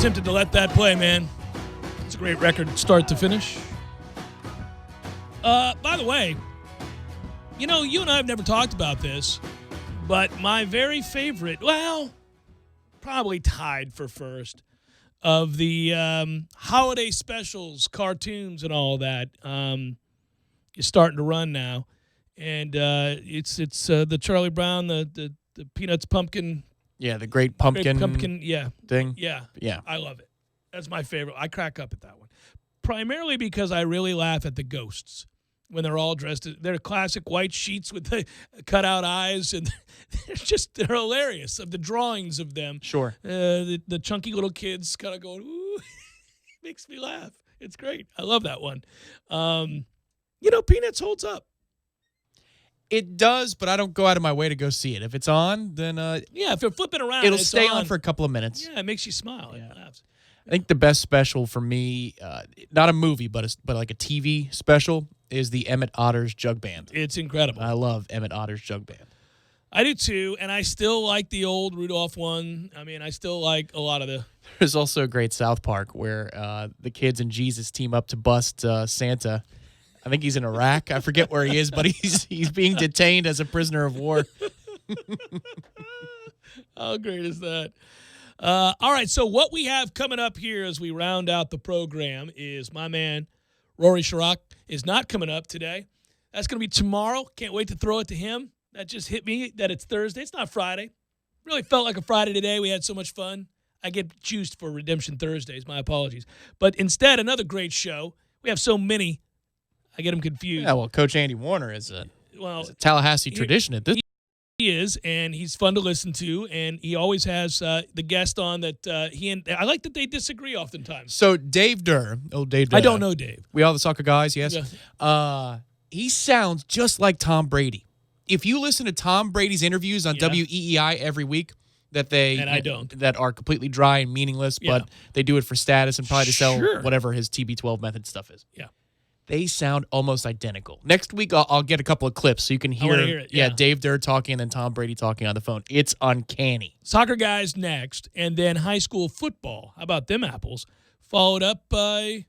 tempted to let that play, man. It's a great record, start to finish. By the way, you know, you and I have never talked about this, but my very favorite, well, probably tied for first, of the holiday specials, cartoons, and all that, is starting to run now. And it's the Charlie Brown, the Peanuts pumpkin. Yeah, the great pumpkin thing. Yeah. I love it. That's my favorite. I crack up at that one. Primarily because I really laugh at the ghosts when they're all dressed. They're classic white sheets with the cutout eyes, and they're hilarious. Of the drawings of them. Sure. The chunky little kids kind of going, ooh, makes me laugh. It's great. I love that one. You know, Peanuts holds up. It does, but I don't go out of my way to go see it. If it's on, then yeah, if you're flipping around, it'll stay on for a couple of minutes. Yeah, it makes you smile. Yeah. I think the best special for me, not a movie, but like a TV special, is the Emmett Otter's Jug Band. It's incredible. I love Emmett Otter's Jug Band. I do too, and I still like the old Rudolph one. I mean, I still like a lot of the. There's also a great South Park where the kids and Jesus team up to bust Santa. I think he's in Iraq. I forget where he is, but he's being detained as a prisoner of war. How great is that? All right, so what we have coming up here as we round out the program is my man Rory Chirac is not coming up today. That's going to be tomorrow. Can't wait to throw it to him. That just hit me that it's Thursday. It's not Friday. Really felt like a Friday today. We had so much fun. I get juiced for Redemption Thursdays. My apologies. But instead, another great show. We have so many. I get them confused. Yeah, well, Coach Andy Warner is a Tallahassee tradition at this. He is, and he's fun to listen to, and he always has the guest on that I like that they disagree oftentimes. So Dave Durr, Dave Durr. I don't know Dave. We all the soccer guys, yes. Yeah. He sounds just like Tom Brady. If you listen to Tom Brady's interviews on WEEI every week, that are completely dry and meaningless, but they do it for status and probably to sell whatever his TB12 method stuff is. Yeah. They sound almost identical. Next week, I'll get a couple of clips so you can hear it, yeah. Dave Durr talking and then Tom Brady talking on the phone. It's uncanny. Soccer guys next, and then high school football. How about them apples? Followed up by...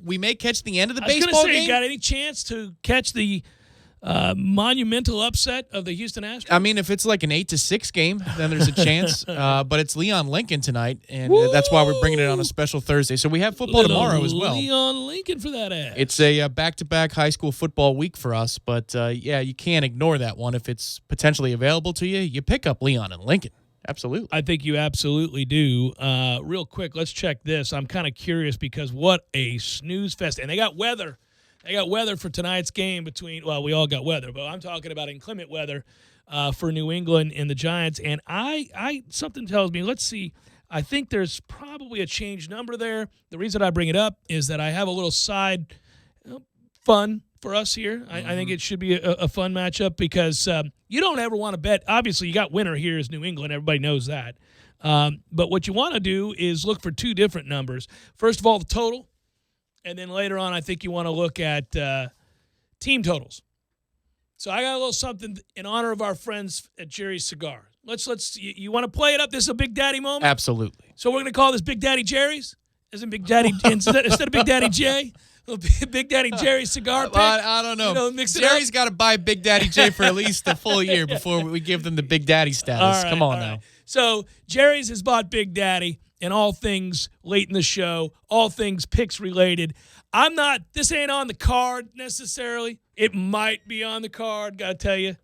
we may catch the end of the baseball baseball game. game. Got any chance to catch the monumental upset of the Houston Astros? I mean, if it's like an 8-6 game, then there's a chance. But it's Leon Lincoln tonight, and that's why we're bringing it on a special Thursday. So we have football tomorrow as well. Leon Lincoln for that ass. It's a back-to-back high school football week for us, but you can't ignore that one. If it's potentially available to you, you pick up Leon and Lincoln. Absolutely. I think you absolutely do. Real quick, let's check this. I'm kind of curious because what a snooze fest. And they got weather. They got weather for tonight's game between, well, we all got weather, but I'm talking about inclement weather for New England and the Giants. And I something tells me, let's see, I think there's probably a change number there. The reason I bring it up is that I have a little side fun for us here. I think it should be a fun matchup because you don't ever want to bet. Obviously, you got winner here is New England. Everybody knows that. But what you want to do is look for two different numbers. First of all, the total. And then later on, I think you want to look at team totals. So I got a little something in honor of our friends at Jerry's Cigar. You want to play it up? This is a Big Daddy moment? Absolutely. So we're going to call this Big Daddy Jerry's? Isn't Big Daddy, instead of Big Daddy J? Big Daddy Jerry's cigar pick? I don't know. You know, mix it Jerry's got to buy Big Daddy J for at least a full year before we give them the Big Daddy status. Come on now. Right. So Jerry's has bought Big Daddy and all things late in the show, all things picks related. This ain't on the card necessarily. It might be on the card, got to tell you.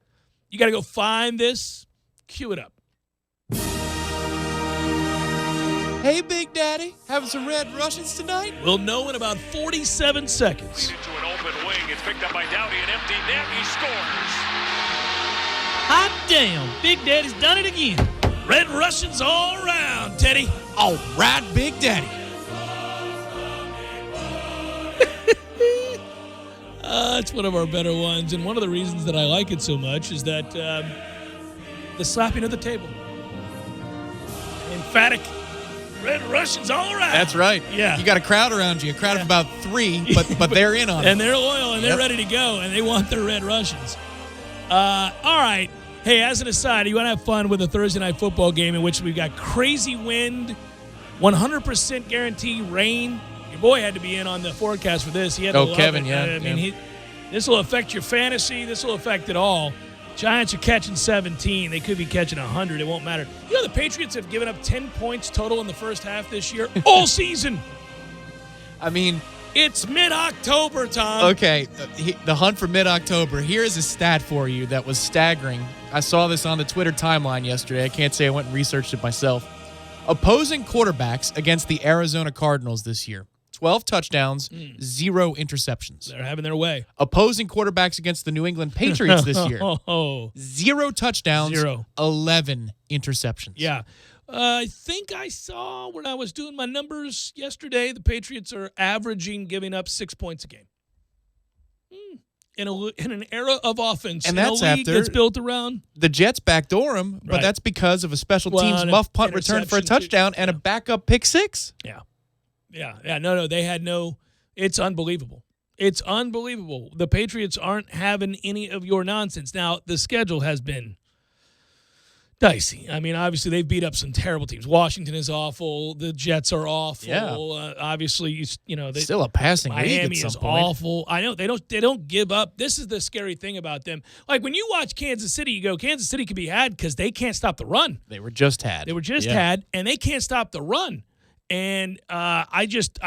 You got to go find this. Cue it up. Hey, Big Daddy, having some Red Russians tonight? We'll know in about 47 seconds. Into an open wing. It's picked up by Dowdy, an empty net. He scores. Hot damn, Big Daddy's done it again. Red Russians all around, Teddy. All right, Big Daddy. It's one of our better ones, and one of the reasons that I like it so much is that the slapping of the table. Emphatic. Red Russians all around. That's right. Yeah. You got a crowd around you, a crowd of about 3, but they're in on it. And they're loyal, and they're ready to go, and they want their Red Russians. All right. Hey, as an aside, you want to have fun with a Thursday night football game in which we've got crazy wind 100% guarantee rain. Your boy had to be in on the forecast for this. He had to love Kevin, it. yeah. I mean, this will affect your fantasy. This will affect it all. Giants are catching 17. They could be catching 100. It won't matter. You know the Patriots have given up 10 points total in the first half this year, all season. I mean, it's mid-October, Tom. Okay, the hunt for mid-October. Here is a stat for you that was staggering. I saw this on the Twitter timeline yesterday. I can't say I went and researched it myself. Opposing quarterbacks against the Arizona Cardinals this year. 12 touchdowns, 0 interceptions. They're having their way. Opposing quarterbacks against the New England Patriots this year. 0 touchdowns, 11 interceptions. Yeah. I think I saw when I was doing my numbers yesterday, the Patriots are averaging giving up 6 points a game. In an era of offense, and in that's a league after that's built around the Jets backdoor him, but that's because of a special teams muff punt return for a touchdown and a backup pick six. Yeah. No. They had no. It's unbelievable. It's unbelievable. The Patriots aren't having any of your nonsense. Now the schedule has been dicey. I mean, obviously they've beat up some terrible teams. Washington is awful. The Jets are awful. Yeah. Obviously, they still a passing league Miami at some is point. awful. I know they don't give up. This is the scary thing about them. Like when you watch Kansas City, you go, Kansas City could be had because they can't stop the run. They were just had, and they can't stop the run. And I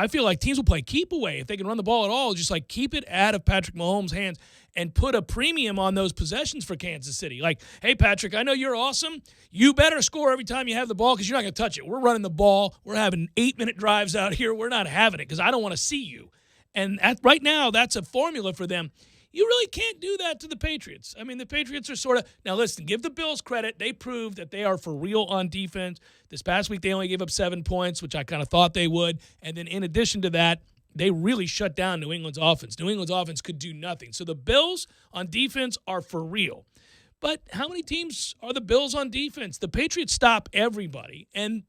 feel like teams will play keep away if they can run the ball at all. Just like keep it out of Patrick Mahomes' hands and put a premium on those possessions for Kansas City. Like, hey, Patrick, I know you're awesome. You better score every time you have the ball because you're not going to touch it. We're running the ball. We're having 8-minute drives out here. We're not having it because I don't want to see you. And right now, that's a formula for them. You really can't do that to the Patriots. I mean, the Patriots are sort of – now, listen, give the Bills credit. They proved that they are for real on defense. This past week, they only gave up 7 points, which I kind of thought they would. And then in addition to that, they really shut down New England's offense. New England's offense could do nothing. So the Bills on defense are for real. But how many teams are the Bills on defense? The Patriots stop everybody, and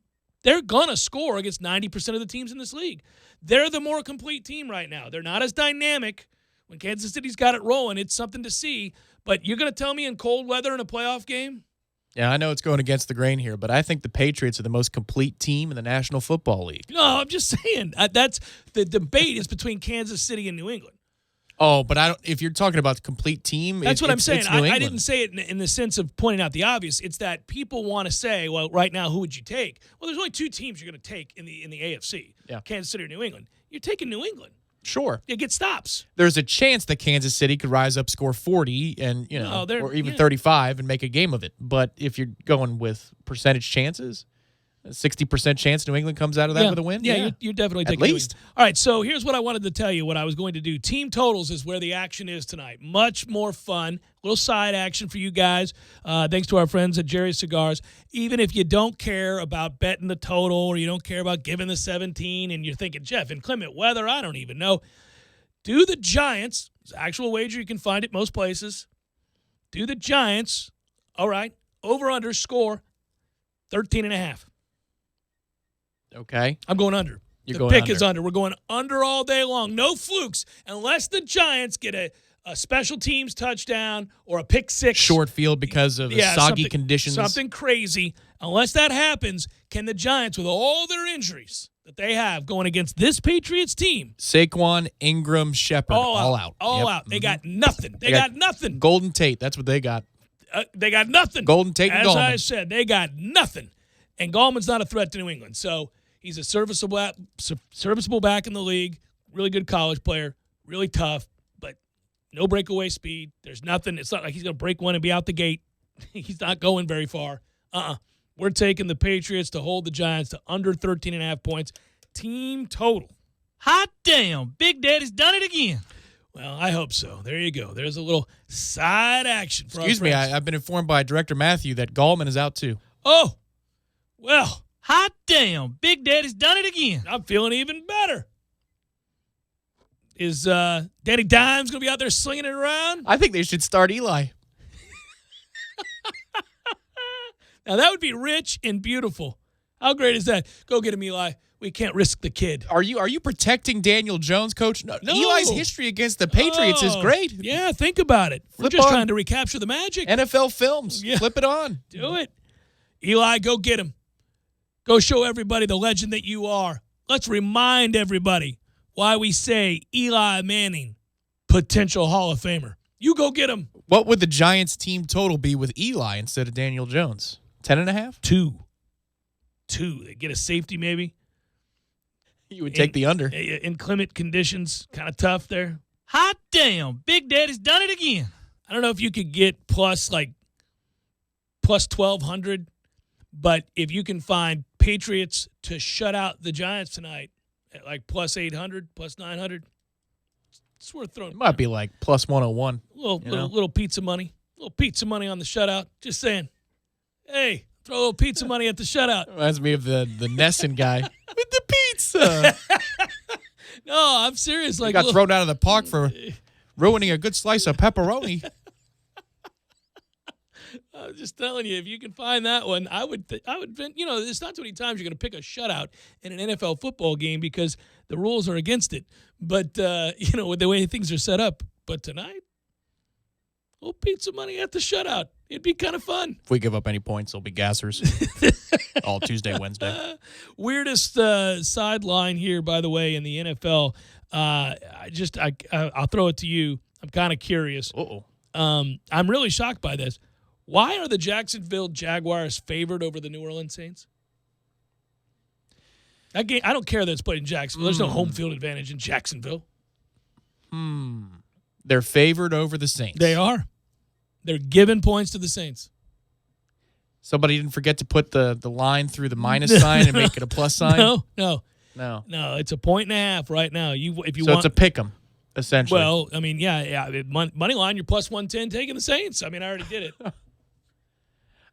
they're going to score against 90% of the teams in this league. They're the more complete team right now. They're not as dynamic. When Kansas City's got it rolling, it's something to see. But you're going to tell me in cold weather in a playoff game? Yeah, I know it's going against the grain here, but I think the Patriots are the most complete team in the National Football League. No, I'm just saying. That's the debate is between Kansas City and New England. Oh, but I don't. If you're talking about the complete team, that's what I'm saying. New England. I didn't say it in the sense of pointing out the obvious. It's that people want to say, well, right now, who would you take? Well, there's only 2 teams you're going to take in the AFC. Yeah. Kansas City or New England. You're taking New England. Sure. You get stops. There's a chance that Kansas City could rise up, score 40, and or even 35 and make a game of it. But if you're going with percentage chances, a 60% chance New England comes out of that with a win? Yeah, you're definitely taking at least. All right, so here's what I wanted to tell you, what I was going to do. Team totals is where the action is tonight. Much more fun. A little side action for you guys. Thanks to our friends at Jerry's Cigars. Even if you don't care about betting the total or you don't care about giving the 17 and you're thinking, Jeff, inclement weather, I don't even know. Do the Giants. It's an actual wager. You can find it most places. Do the Giants. All right. Over under score 13.5. Okay. I'm going under. You're the going pick under. is under. We're going under all day long. No flukes unless the Giants get a special teams touchdown or a pick six. Short field because of soggy conditions. Something crazy. Unless that happens, can the Giants, with all their injuries that they have going against this Patriots team. Saquon, Ingram, Shepard, all out. All out. They got nothing. They got nothing. Golden Tate, that's what they got. They got nothing. Golden Tate and As Gallman. I said, they got nothing. And Gallman's not a threat to New England. So he's a serviceable back in the league, really good college player, really tough, but no breakaway speed. There's nothing. It's not like he's going to break one and be out the gate. He's not going very far. We're taking the Patriots to hold the Giants to under 13.5 points. Team total. Hot damn. Big Daddy's done it again. Well, I hope so. There you go. There's a little side action for Excuse our me, friends. I've been informed by Director Matthew that Gallman is out too. Oh, well. Hot damn. Big Daddy's done it again. I'm feeling even better. Is Danny Dimes going to be out there slinging it around? I think they should start Eli. Now, that would be rich and beautiful. How great is that? Go get him, Eli. We can't risk the kid. Are you protecting Daniel Jones, Coach? No. No. Eli's history against the Patriots is great. Yeah, think about it. We're just trying to recapture the magic. NFL films. Yeah. Flip it on. Do it. Eli, go get him. Go show everybody the legend that you are. Let's remind everybody why we say Eli Manning, potential Hall of Famer. You go get him. What would the Giants team total be with Eli instead of Daniel Jones? 10.5? 2. They get a safety maybe. You would take the under. Inclement conditions, kind of tough there. Hot damn, Big Daddy's done it again. I don't know if you could get plus 1,200, but if you can find Patriots to shut out the Giants tonight at like plus 800, plus 900, it's worth throwing. It might be like plus 101. Little pizza money. Little pizza money on the shutout. Just saying. Hey, throw a little pizza money at the shutout. Reminds me of the Nesson guy with the pizza. No, I'm serious. He got thrown out of the park for ruining a good slice of pepperoni. I'm just telling you, if you can find that one, I would. It's not too many times you're going to pick a shutout in an NFL football game because the rules are against it. But with the way things are set up. But tonight, little pizza money at the shutout. It'd be kind of fun. If we give up any points, it'll be gassers. All Tuesday, Wednesday. Weirdest sideline here, by the way, in the NFL. I'll throw it to you. I'm kind of curious. I'm really shocked by this. Why are the Jacksonville Jaguars favored over the New Orleans Saints? That game, I don't care that it's played in Jacksonville. There's no home field advantage in Jacksonville. They're favored over the Saints. They are. They're giving points to the Saints. Somebody didn't forget to put the line through the minus sign and make it a plus sign? No. It's a 1.5 right now. So it's a pick 'em, essentially. Well, I mean, yeah. Money line, you're plus 110 taking the Saints. I mean, I already did it.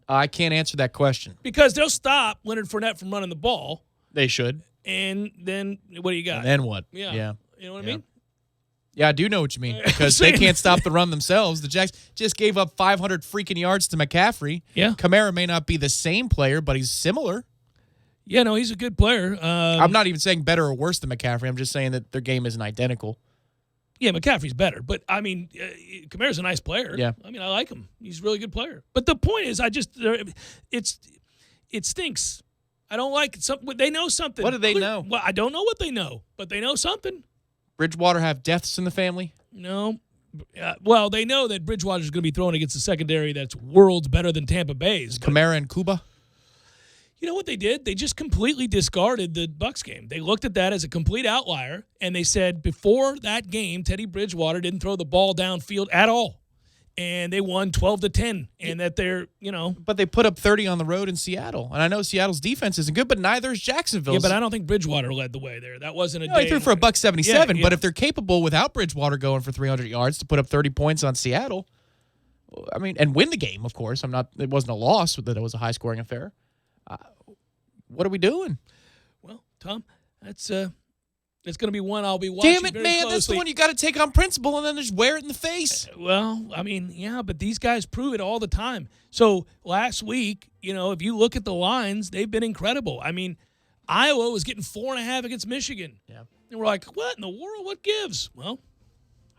I can't answer that question. Because they'll stop Leonard Fournette from running the ball. They should. And then what do you got? And then what? Yeah. You know what I mean? Yeah, I do know what you mean because they can't stop the run themselves. The Jacks just gave up 500 freaking yards to McCaffrey. Yeah. Kamara may not be the same player, but he's similar. Yeah, no, he's a good player. I'm not even saying better or worse than McCaffrey. I'm just saying that their game isn't identical. Yeah, McCaffrey's better. But, I mean, Kamara's a nice player. Yeah. I mean, I like him. He's a really good player. But the point is, it stinks. I don't like it. They know something. What do they know? Well, I don't know what they know, but they know something. Bridgewater have deaths in the family? No. Well, they know that Bridgewater's going to be throwing against a secondary that's worlds better than Tampa Bay's. Kamara and Kuba? You know what they did? They just completely discarded the Bucs game. They looked at that as a complete outlier, and they said before that game, Teddy Bridgewater didn't throw the ball downfield at all. And they won 12-10, and that they're, But they put up 30 on the road in Seattle. And I know Seattle's defense isn't good, but neither is Jacksonville's. Yeah, but I don't think Bridgewater led the way there. That wasn't a day. He threw for $177, yeah. But if they're capable without Bridgewater going for 300 yards to put up 30 points on Seattle, I mean, and win the game, of course. It wasn't a loss, that it was a high-scoring affair. What are we doing? Well, Tom, it's going to be one I'll be watching. Damn it, very man. closely. That's the one you got to take on principle and then just wear it in the face. Well, I mean, yeah, but these guys prove it all the time. So last week, if you look at the lines, they've been incredible. I mean, Iowa was getting 4.5 against Michigan. Yeah. And we're like, what in the world? What gives? Well,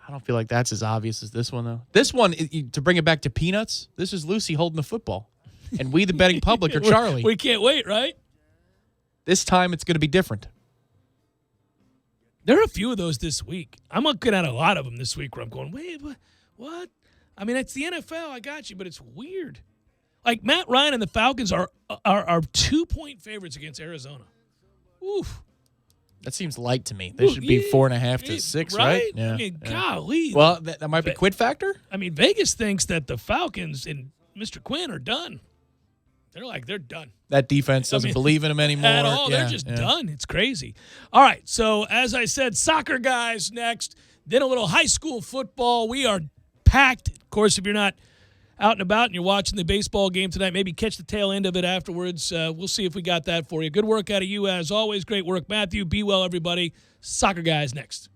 I don't feel like that's as obvious as this one, though. This one, to bring it back to Peanuts, this is Lucy holding the football. And we, the betting public, are Charlie. We can't wait, right? This time it's going to be different. There are a few of those this week. I'm looking at a lot of them this week where I'm going, wait, what? I mean, it's the NFL. I got you, but it's weird. Like Matt Ryan and the Falcons are 2-point favorites against Arizona. Oof. That seems light to me. They should be 4.5 to 6, right? Yeah. I mean, golly. Well, that might be quid factor. I mean, Vegas thinks that the Falcons and Mr. Quinn are done. They're done. That defense doesn't believe in them anymore. At all. They're just done. It's crazy. All right. So, as I said, soccer guys next. Then a little high school football. We are packed. Of course, if you're not out and about and you're watching the baseball game tonight, maybe catch the tail end of it afterwards. We'll see if we got that for you. Good work out of you, as always. Great work, Matthew. Be well, everybody. Soccer guys next.